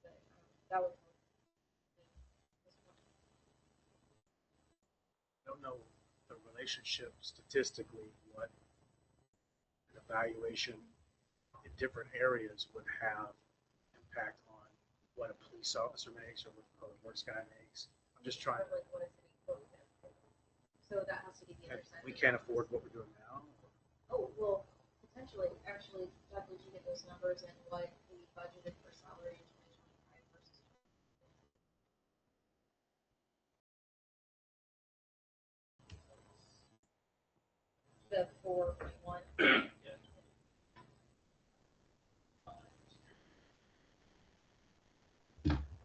[SPEAKER 2] But that would help me this one.
[SPEAKER 10] I don't know the relationship statistically, what an evaluation in different areas would have impact on what a police officer makes or what a public works guy makes. I'm just trying
[SPEAKER 2] Or like, what is it equal to? So that has to be the other side.
[SPEAKER 10] we can't afford what we're doing now.
[SPEAKER 2] Oh, well, potentially, actually, Doug, did you get those numbers and what we budgeted for salary in 2025 versus the 4.1?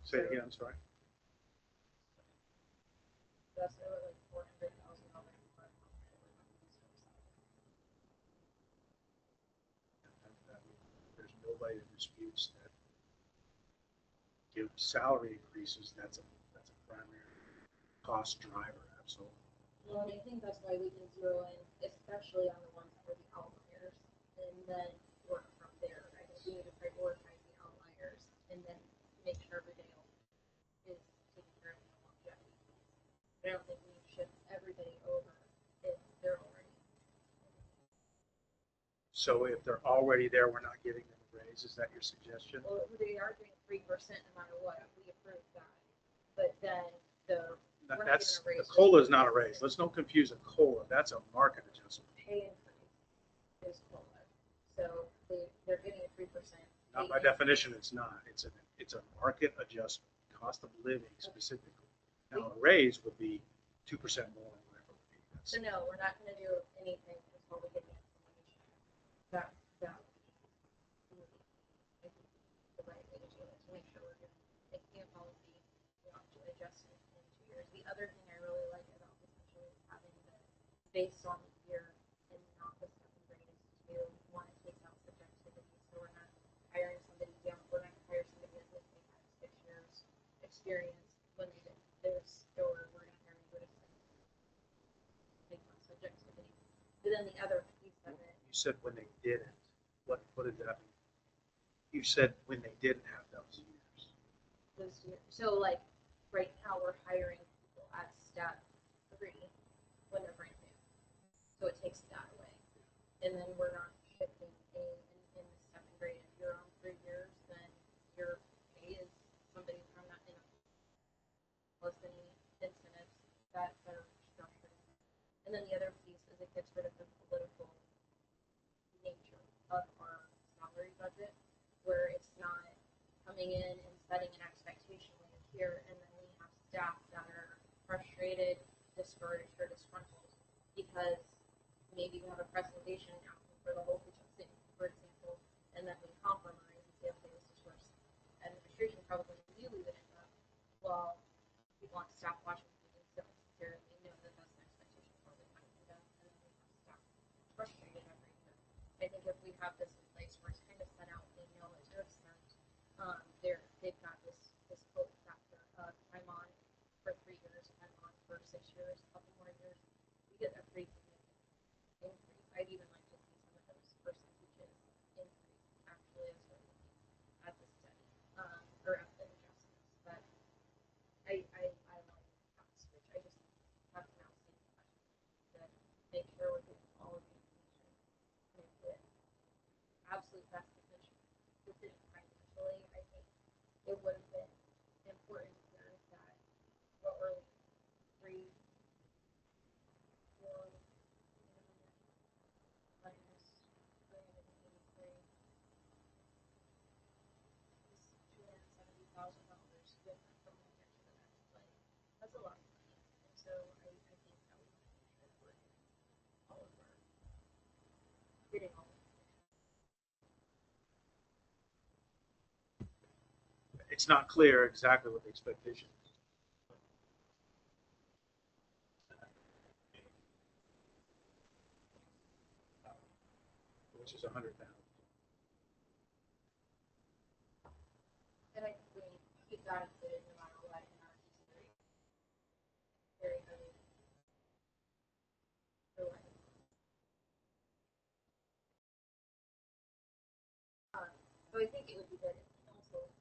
[SPEAKER 10] Say it again, I'm sorry.
[SPEAKER 2] That's like $400,000 more.
[SPEAKER 10] There's nobody that disputes that give salary increases, that's a cost driver, absolutely.
[SPEAKER 2] Well, and I think that's why we can zero in, especially on the ones that are the outliers, and then work from there. I think we need to prioritize the outliers and then make sure everybody else is taking care of the longevity. But I don't think we shift everybody over if they're already.
[SPEAKER 10] So if they're already there, we're not giving them a raise. Is that your suggestion?
[SPEAKER 2] Well, they are doing 3% no matter what. We approve that. But then we're not
[SPEAKER 10] That's,
[SPEAKER 2] giving a
[SPEAKER 10] the
[SPEAKER 2] raise.
[SPEAKER 10] COLA is not a raise. Let's don't confuse a COLA. That's a market adjustment.
[SPEAKER 2] Pay increase is COLA. So they're getting a 3%.
[SPEAKER 10] Not by definition, it's not. It's a market adjustment, cost of living specifically. Now, a raise would be 2% more, whatever it would be. That's-
[SPEAKER 2] So no, we're not gonna do anything until we get the information. That would be, I think, the right way to do it, to make sure we're doing, making a policy, we want to adjust it in 2 years. The other thing I really like about this actually is having the based on the year and not the second grade is to want to take out subjectivity, so we're not hiring somebody young, we're not gonna hire somebody that they have 6 years experience when they get this, or we're gonna hire anybody based on subjectivity. But then the other piece of it,
[SPEAKER 10] You said when they didn't. What did that mean? You said when they didn't have those years.
[SPEAKER 2] those years, so like, right now, we're hiring people at step 3 when they're brand new. So it takes that away. And then we're not shifting in the second grade. If you're on 3 years, then your pay is somebody from that, plus any incentives that are structured. And then the other piece is it gets rid of the political nature of our salary budget, where it's not coming in and setting an expectation like here, and then we have staff that are frustrated, discouraged, or disgruntled because maybe we have a presentation asking for the whole thing, for example, and then we compromise and say, okay, this is where administration probably knew we would end up. Well, we want staff watching meetings don't necessarily know that that's an expectation for the time for them, and then we have staff frustrated every year. I think if we have this in place where it's kind of set out, they know what to expect. They've got this hope factor of I'm on for 3 years, I'm on for 6 years, a couple more years, we get a pretty significant increase. I'd even like to see some of those percentages increase actually as we're looking at the study, or at the adjustments. But I like that switch. I just have to now see to make sure we're getting all of the information, make it absolute best decision financially. I think it would have been important here that what we're 3, 4 minus 383 is $270,000 different from one year to the next. Like, that's a lot of money. And so I think that we want to make sure that we're getting all of it.
[SPEAKER 10] It's not clear exactly what the expectation is. Which is 100,000.
[SPEAKER 2] And I think we keep that included no matter what in our consideration. Very heavy. So I think it would be good if council,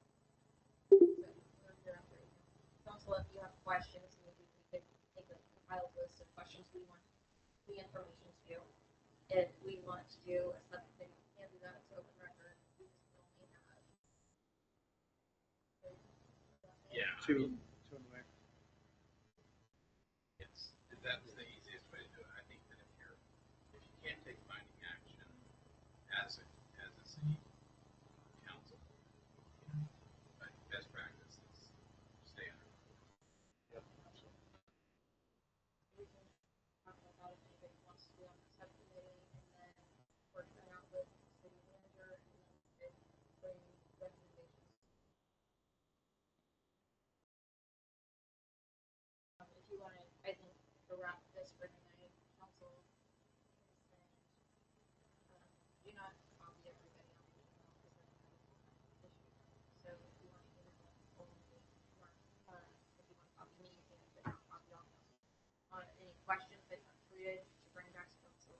[SPEAKER 2] if you have questions, maybe we could take a compiled list of questions we want the information to. If we want to do a subcommittee, we can do that, it's open record. We just only have.
[SPEAKER 6] Yeah.
[SPEAKER 10] Two in the way.
[SPEAKER 6] It's, that's the easiest way to do it. I think that if you can't take binding action as a city council, like best practice is stay under.
[SPEAKER 10] Yep, absolutely.
[SPEAKER 2] We can talk about if anybody wants to be on the subcommittee, and then work that out with the city manager, and then bring recommendations. If you want to, I think, to wrap this for tonight, council, do not talk questions that are included to bring back to council,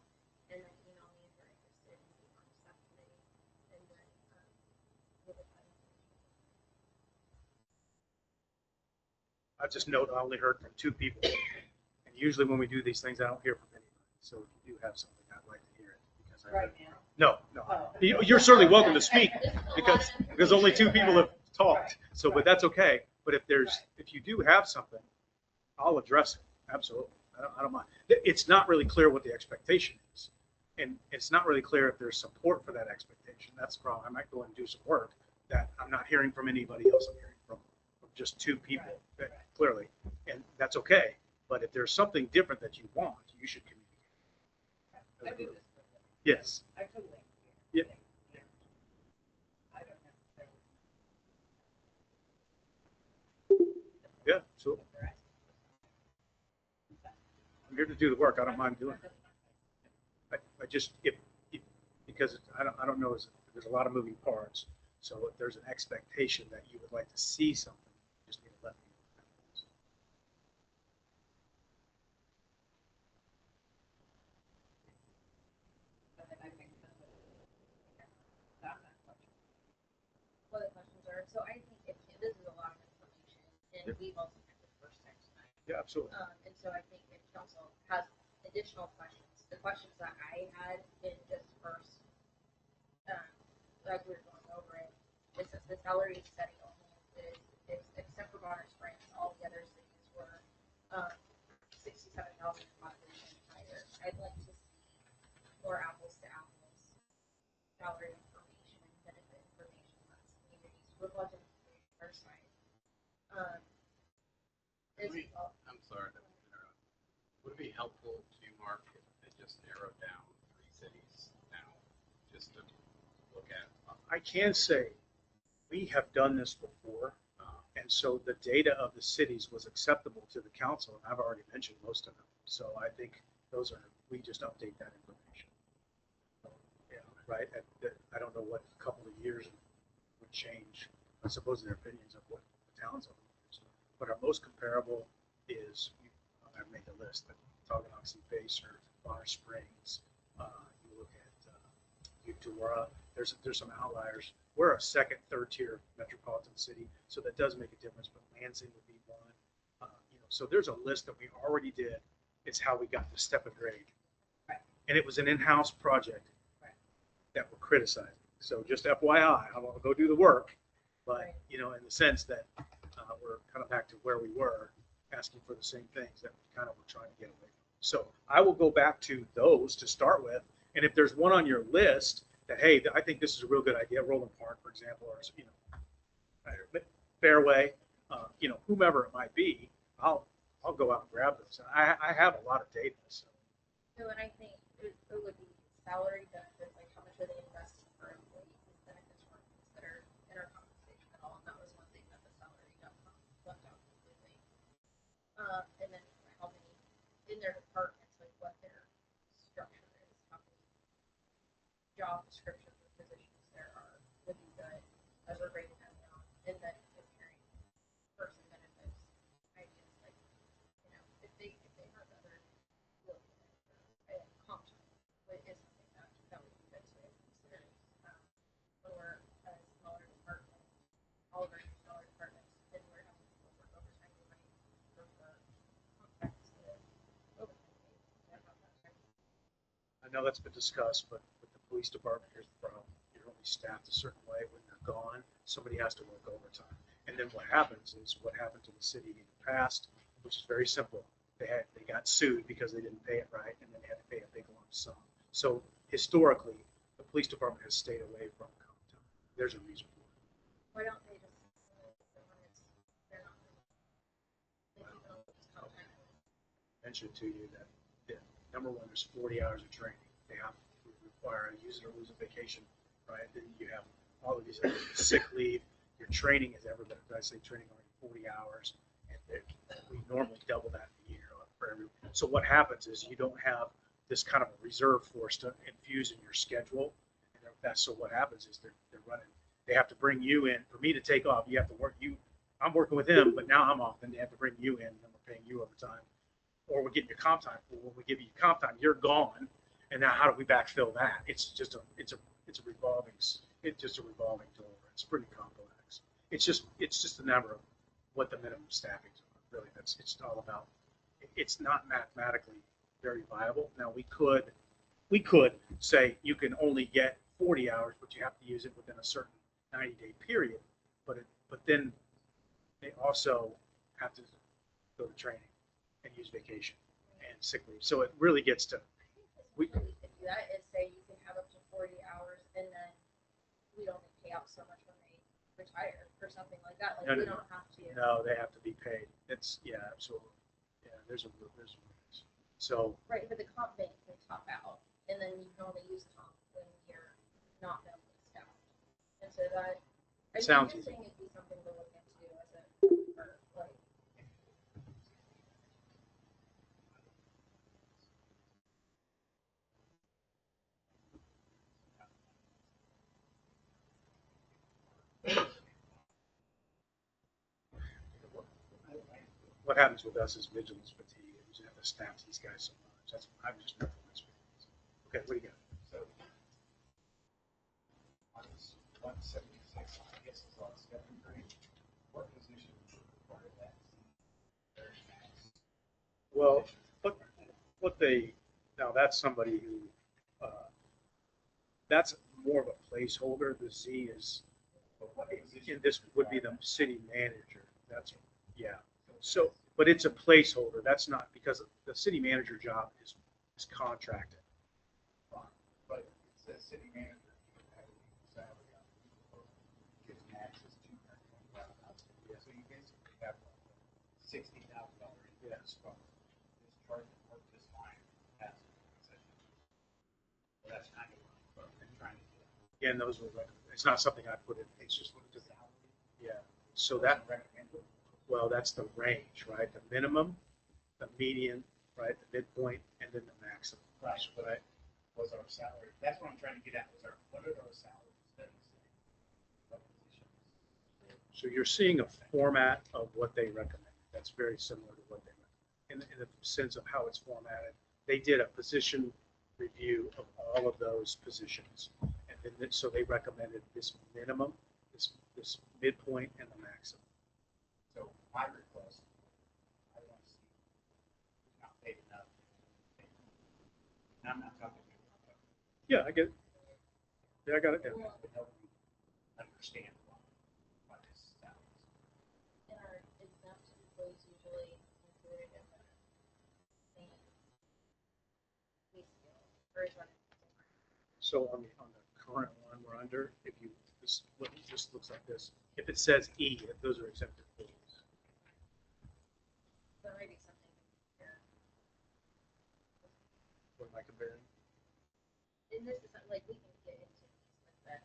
[SPEAKER 2] and then email me if you're interested in being on the staff committee, and then we'll get that information.
[SPEAKER 10] I just note I only heard from 2 people. And usually when we do these things, I don't hear from anybody. So if you do have something, I'd like to hear it. Because I
[SPEAKER 5] Right now.
[SPEAKER 10] No. You're certainly welcome to speak because only 2 people have talked. So, but that's okay. But if you do have something, I'll address it. Absolutely. I don't mind. It's not really clear what the expectation is. And it's not really clear if there's support for that expectation. That's the problem. I might go and do some work that I'm not hearing from anybody else. I'm hearing from just 2 people clearly. And that's okay. But if there's something different that you want, you should communicate.
[SPEAKER 5] I do this.
[SPEAKER 10] Yes.
[SPEAKER 5] I totally.
[SPEAKER 10] Yeah.
[SPEAKER 5] I don't necessarily.
[SPEAKER 10] Yeah, absolutely. I'm here to do the work. I don't mind doing it. I just, because I don't know, there's a lot of moving parts. So if there's an expectation that you would like to see something, you just need to let me know.
[SPEAKER 2] What the questions are, so I think this is a lot of information, and
[SPEAKER 10] Yep.
[SPEAKER 2] we've also had the first time tonight.
[SPEAKER 10] Yeah, absolutely.
[SPEAKER 2] And so I think if council has additional questions, the questions that I had in this first, as we were going over it, is that the salary setting only is except for Bonner Springs, all the other cities were 67,000 population higher. I'd like to see more apples to apples salary information and benefit information on communities. We're watching our side.
[SPEAKER 6] I'm sorry to interrupt. Would it be helpful to you, Mark, if they just narrowed down 3 cities now, just to look at?
[SPEAKER 10] I can say we have done this before. And so the data of the cities was acceptable to the council. And I've already mentioned most of them. So I think we just update that information. Yeah, right. I don't know what a couple of years would change, I suppose, their opinions of what the towns are. But our most comparable is, I've made the list, but Tonganoxie, Pacer, Bonner Springs. You look at Eudora. There's some outliers. We're a second, third tier metropolitan city, so that does make a difference. But Lansing would be one. So there's a list that we already did. It's how we got the step and grade, and it was an in-house project that we're criticizing. So just FYI, I won't go do the work, but in the sense that we're kind of back to where we were, asking for the same things that we kind of were trying to get away from. So I will go back to those to start with, and if there's one on your list that, hey, I think this is a real good idea, Roland Park, for example, or Fairway, whomever it might be, I'll go out and grab those. I have a lot of data. So
[SPEAKER 2] and I think it would be salary benefits, like how much are they investing for employees? Benefits weren't considered in our compensation at all, and that was one thing that the salary got left out completely. And then how many in their departments, like what their structure is, how many job descriptions or positions there are would be good as we're breaking that down, and then comparing person benefits ideas, like if they have other comp is something that would be good to consider. When we're a smaller department, all of our smaller departments, and we're having to work overtime, we might prefer contracts to overtime pay.
[SPEAKER 10] I know that's been discussed, but with the police department, here's the problem. You're only staffed a certain way. When they're gone, somebody has to work overtime. And then what happens is what happened to the city in the past, which is very simple. They got sued because they didn't pay it right, and then they had to pay a big lump sum. So historically, the police department has stayed away from comp time. There's a reason for it.
[SPEAKER 2] Why don't they just they're not
[SPEAKER 10] Mentioned to you that number one, there's 40 hours of training. They have to require a use it or lose a vacation, right? Then you have all of these sick leave. Your training is ever, I say training already 40 hours, and we normally double that in a year for every. So what happens is you don't have this kind of a reserve force to infuse in your schedule, and that's so what happens is they're running. They have to bring you in for me to take off. You have to work. I'm working with him, but now I'm off, and they have to bring you in, and we're paying you overtime. or we're getting your comp time. Well, when we give you comp time, you're gone. And now how do we backfill that? It's just it's a revolving, it's just a revolving door. It's pretty complex. It's just a number of what the minimum staffing is. Really, it's all about. It's not mathematically very viable. Now we could say you can only get 40 hours, but you have to use it within a certain 90-day period. But then they also have to go to training and use vacation and sick leave. So it really gets to.
[SPEAKER 2] We could do that is say you can have up to 40 hours and then we only pay out so much when they retire or something like that. Like we don't have to.
[SPEAKER 10] No, they have to be paid. It's absolutely. Yeah, there's rules. So.
[SPEAKER 2] Right, but the comp bank can top out, and then you can only use comp when you're not heavily staffed. And so that.
[SPEAKER 10] Sounds
[SPEAKER 2] easy. It'd be something to look into as a for like.
[SPEAKER 10] What happens with us is vigilance fatigue. We just have to staff these guys so much. That's I'm just not from experience. Okay, what do you got?
[SPEAKER 4] So, on 176, I guess is on second grade. What position would require that?
[SPEAKER 10] Well, what they now that's somebody who that's more of a placeholder. The Z is and this would be the city manager. That's yeah. So, but it's a placeholder. That's not because the city manager job is contracted.
[SPEAKER 4] But it says city manager, you have a salary on it. Gives max is $225,000. So you basically have $60,000 in this fund. This chart that worked this line has a concession. Well, that's kind of what I'm trying to do.
[SPEAKER 10] Again, those were it's not something I put in. It's just what the salary. Yeah. So that
[SPEAKER 4] recommended.
[SPEAKER 10] well, that's the range, right? The minimum, the median, right? The midpoint, and then the maximum.
[SPEAKER 4] Right, but I was our salary. That's what I'm trying to get at. What are our salaries that we say? What positions?
[SPEAKER 10] So you're seeing a format of what they recommend. That's very similar to what they recommend in the sense of how it's formatted. They did a position review of all of those positions, and then so they recommended this minimum, this midpoint, and the maximum.
[SPEAKER 4] So my request, I want to see who's not paid enough. And I'm not talking about.
[SPEAKER 10] Yeah, I get it. Yeah, I got it. Yeah.
[SPEAKER 4] To help me understand why this sounds.
[SPEAKER 2] And our exempt employees usually included in the same pay scale, or is that different?
[SPEAKER 10] So on the current one we're under, if you this looks like this. If it says E, those are exempt employees.
[SPEAKER 2] There may be something here.
[SPEAKER 10] What am I comparing?
[SPEAKER 2] And this is like we can get into these with that.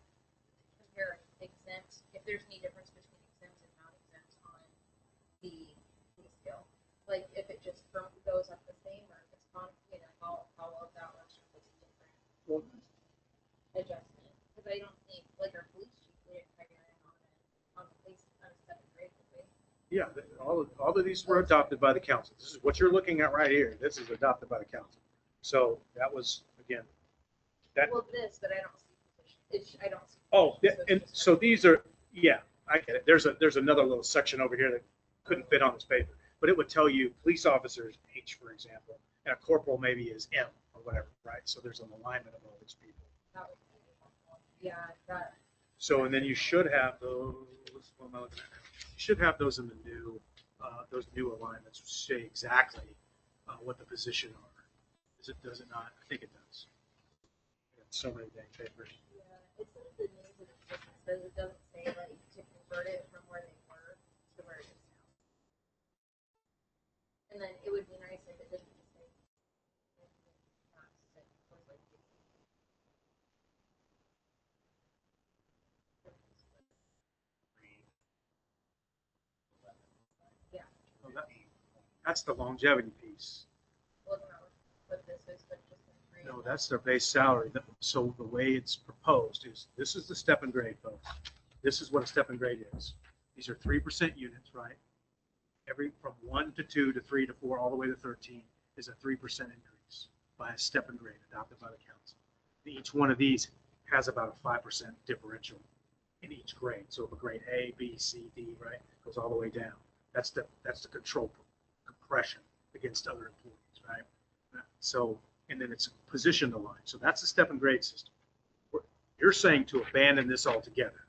[SPEAKER 2] Compare exempt, if there's any difference between exempt and non-exempt on the pay scale. Like if it just goes up the same or if it's all of that one's just a different
[SPEAKER 10] Well,
[SPEAKER 2] adjustment. Because I don't think like our police chief we didn't figure in on the police on a seventh grade, did we?
[SPEAKER 10] yeah, all of these were adopted by the council. This is what you're looking at right here. This is adopted by the council. So that was again. That,
[SPEAKER 2] Well, this, but I don't see position. I don't see.
[SPEAKER 10] oh, yeah,
[SPEAKER 2] position,
[SPEAKER 10] and
[SPEAKER 2] it's just
[SPEAKER 10] so these are, yeah, I get it. There's another little section over here that couldn't fit on this paper, but it would tell you police officers H, for example, and a corporal maybe is M or whatever, right? So there's an alignment of all these people.
[SPEAKER 2] that would be helpful. Yeah, that.
[SPEAKER 10] So, and then you should have those, what am I looking at? You should have those in the new, those new alignments which say exactly what the position are. Does it not? I think it does. I got so many dang papers.
[SPEAKER 2] Yeah, it's in the news of the position, so it doesn't say like to convert it from where they were to where it is now. And then it would be nice if it didn't just say. Not sit, like, yeah.
[SPEAKER 10] So that's the longevity piece.
[SPEAKER 2] Well, no, what this is, but just in grade.
[SPEAKER 10] No, that's their base salary. So the way it's proposed is, this is the step and grade, folks. This is what a step and grade is. These are 3% units, right? Every from 1 to 2 to 3 to 4, all the way to 13. is a 3% increase by a step and grade adopted by the council. Each one of these has about a 5% differential in each grade. So if a grade A, B, C, D, right, goes all the way down, that's the control compression against other employees, right? So, and then it's positioned aligned. So that's the step and grade system. You're saying to abandon this altogether,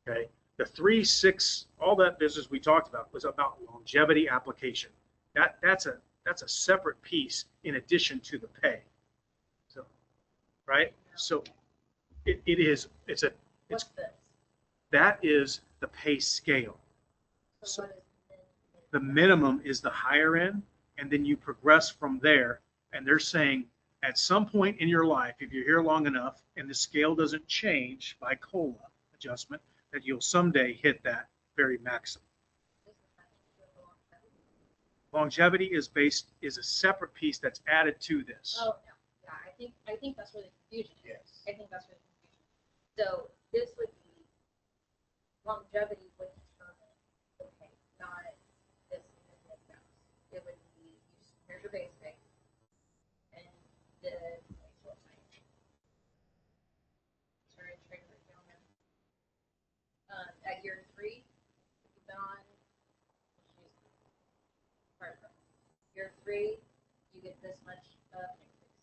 [SPEAKER 10] okay? The 3, 6, all that business we talked about was about longevity application. That's a separate piece in addition to the pay. So, right? So it's
[SPEAKER 2] What's this?
[SPEAKER 10] that is the pay scale.
[SPEAKER 2] So what is
[SPEAKER 10] The minimum is the higher end, and then you progress from there. And they're saying at some point in your life, if you're here long enough and the scale doesn't change by COLA adjustment, that you'll someday hit that very maximum. Longevity is a separate piece that's added to this.
[SPEAKER 2] Oh, no, yeah, I think that's where the confusion is.
[SPEAKER 7] Yes.
[SPEAKER 2] I think that's where the confusion is. So this would be, longevity would determine the pay, not this and this and that. It would be, here's your base pay, and the, sorry, I'm trying to write down there. At year 3, you've been on, year 3, you get this much of an increase.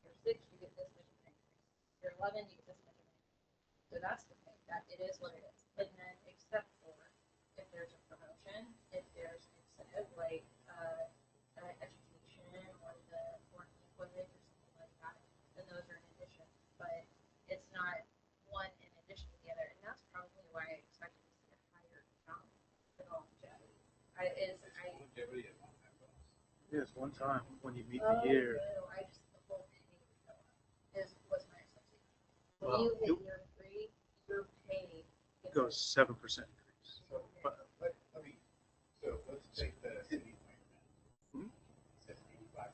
[SPEAKER 2] Year 6, you get this much of an increase. Year 11, you get this much of an increase. So that's the thing. That it is what it is. And then, except for if there's a promotion, if there's an incentive like education or the foreign employment or something like that, then those are in addition. But it's not one in addition to the other, and that's probably why I expected to see a higher jump in longevity.
[SPEAKER 6] Longevity at one time.
[SPEAKER 10] Yes, one time when you meet
[SPEAKER 2] Oh,
[SPEAKER 10] the year.
[SPEAKER 2] no, I just, the whole pay was my expectation. When
[SPEAKER 10] Well,
[SPEAKER 2] you hit year 3, your pay
[SPEAKER 10] It goes 7% increase.
[SPEAKER 7] So, but, I mean, so let's take the city plan.
[SPEAKER 10] Mhm.
[SPEAKER 7] It says 85.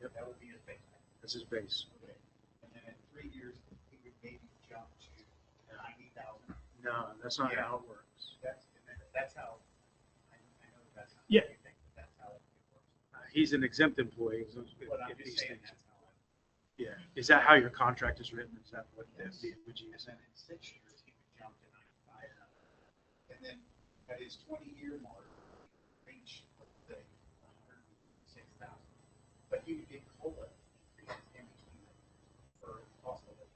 [SPEAKER 10] Yep.
[SPEAKER 7] That would be his base pay.
[SPEAKER 10] This is base.
[SPEAKER 7] Okay. And then in 3 years, he would maybe jump to 90,000.
[SPEAKER 10] No, that's not how it works.
[SPEAKER 7] That's how, I know that's how
[SPEAKER 10] Yeah.
[SPEAKER 7] you think, but that's how it works.
[SPEAKER 10] He's an exempt employee. So
[SPEAKER 7] But I'm
[SPEAKER 10] if
[SPEAKER 7] just
[SPEAKER 10] these
[SPEAKER 7] saying
[SPEAKER 10] things-
[SPEAKER 7] that's how it.
[SPEAKER 10] Yeah. Is that how your contract is written? Is that what
[SPEAKER 7] Yes.
[SPEAKER 10] the would you
[SPEAKER 7] And
[SPEAKER 10] use?
[SPEAKER 7] then in 6 years, he would jump to 95. And then at his 20-year mark, reach, let's say, 106,000. But you could get COLA increases in between for cost of living.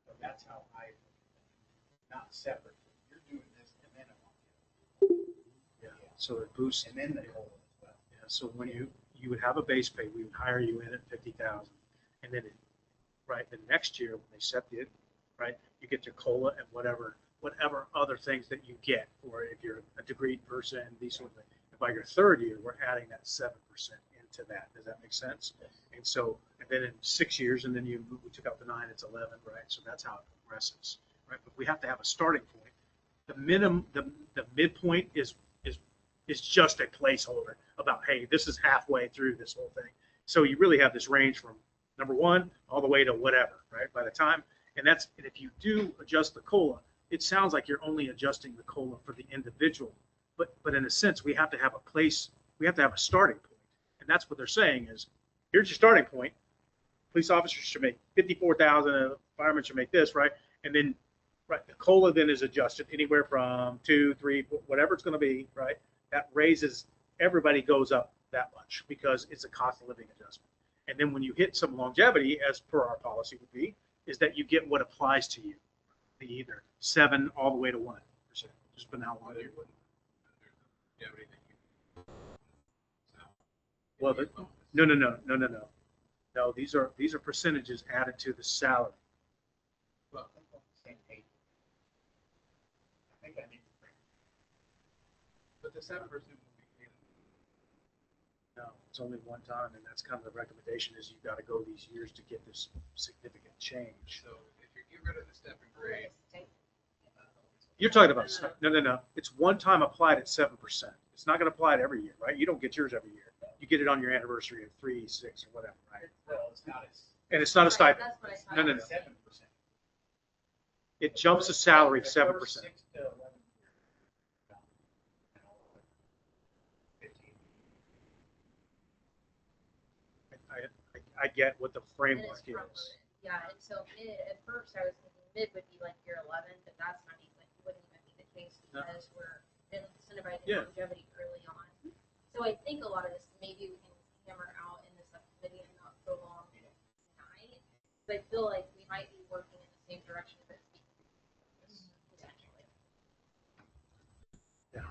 [SPEAKER 7] So that's how not separate. You're doing this and then a longevity.
[SPEAKER 10] Yeah. So it boosts.
[SPEAKER 7] And then the COLA as well.
[SPEAKER 10] Yeah. So when you would have a base pay, we would hire you in at 50,000, and then the next year when they set it, right, you get your COLA and whatever other things that you get, or if you're a degreed person, these sort of things. And by your third year, we're adding that 7% into that. Does that make sense? And so, and then in 6 years, and then we took out the 9, it's 11, right? So that's how it progresses, right? But we have to have a starting point. The minimum, the midpoint is just a placeholder about, hey, this is halfway through this whole thing. So you really have this range from number 1 all the way to whatever, right? By the time, and if you do adjust the COLA, it sounds like you're only adjusting the COLA for the individual. But in a sense, we have to have a starting point. And that's what they're saying is, here's your starting point. Police officers should make 54,000, a fireman should make this, right? And then, right, the COLA then is adjusted anywhere from 2, 3, whatever it's going to be, right? That raises, everybody goes up that much because it's a cost of living adjustment. And then when you hit some longevity, as per our policy would be, is that you get what applies to you, the either 7 all the way to 1%, just been how long you would.
[SPEAKER 6] Longevity that you.
[SPEAKER 10] Well, no. No, these are percentages added to the salary.
[SPEAKER 7] Well, I'm on the same page. I think I need to bring.
[SPEAKER 6] But the 7% will be paid.
[SPEAKER 10] No, it's only one time, and that's kind of the recommendation is you've got to go these years to get this significant change.
[SPEAKER 6] So if you get rid of the step and grade,
[SPEAKER 10] You're talking about, no. It's one time applied at 7%. It's not going to apply it every year, right? You don't get yours every year. You get it on your anniversary of 3, 6, or whatever, right?
[SPEAKER 7] Well, it's not as.
[SPEAKER 10] And it's not a stipend.
[SPEAKER 2] That's what I thought.
[SPEAKER 10] No.
[SPEAKER 7] 7%.
[SPEAKER 10] It jumps the salary
[SPEAKER 7] The
[SPEAKER 10] 7%.
[SPEAKER 7] first 6 to 11 years. 15.
[SPEAKER 10] I get what the
[SPEAKER 2] And
[SPEAKER 10] framework
[SPEAKER 2] it's front
[SPEAKER 10] is.
[SPEAKER 2] loaded. Yeah, and so mid, at first I was thinking mid would be like year 11, but that's not even, wouldn't even be the case
[SPEAKER 10] No.
[SPEAKER 2] because we're incentivizing
[SPEAKER 10] Yeah.
[SPEAKER 2] longevity early on. So I think a lot of this, maybe we can hammer out in this subcommittee and not so long tonight. But I feel like we might be working in the same direction, but potentially.
[SPEAKER 10] Yeah.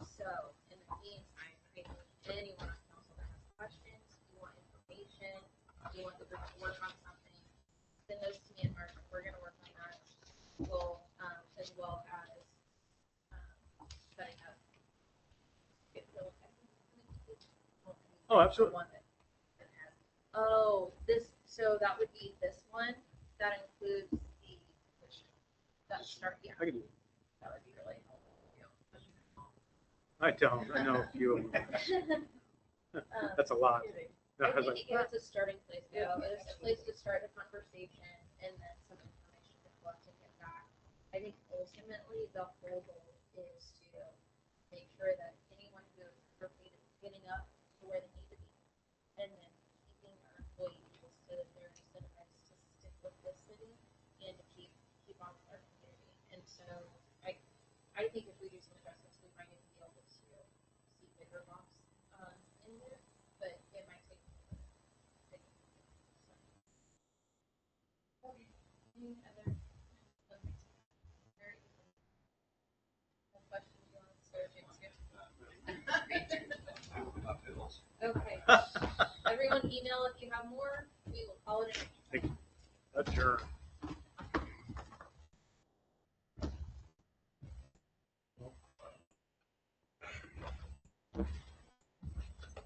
[SPEAKER 2] So in the meantime, I think anyone on council that has questions, you want information, you want the group to work on something, send those to me and Mark. We're gonna work on that. We'll, as well as, setting up.
[SPEAKER 10] Oh, absolutely.
[SPEAKER 2] One that has- Oh, this, so that would be this one, that includes the, that start, yeah,
[SPEAKER 10] I can do it.
[SPEAKER 2] that would be really helpful.
[SPEAKER 10] I don't, I know a few of them. That's a lot.
[SPEAKER 2] I think it gives us a starting place, though. It's a place to start a conversation and then some information to collect and get back. I think ultimately the whole goal is to make sure that anyone who is appropriate is getting up to where they need to be, and then keeping our employees so that they're incentivized to stick with this city and to keep on with our community. And so I think if we do some adjustments, we might even be able to see bigger bumps in there, but it might take. Okay. Any other? Questions you want to start into? Okay. Everyone email if you have more. We will call it a
[SPEAKER 10] Adjourn.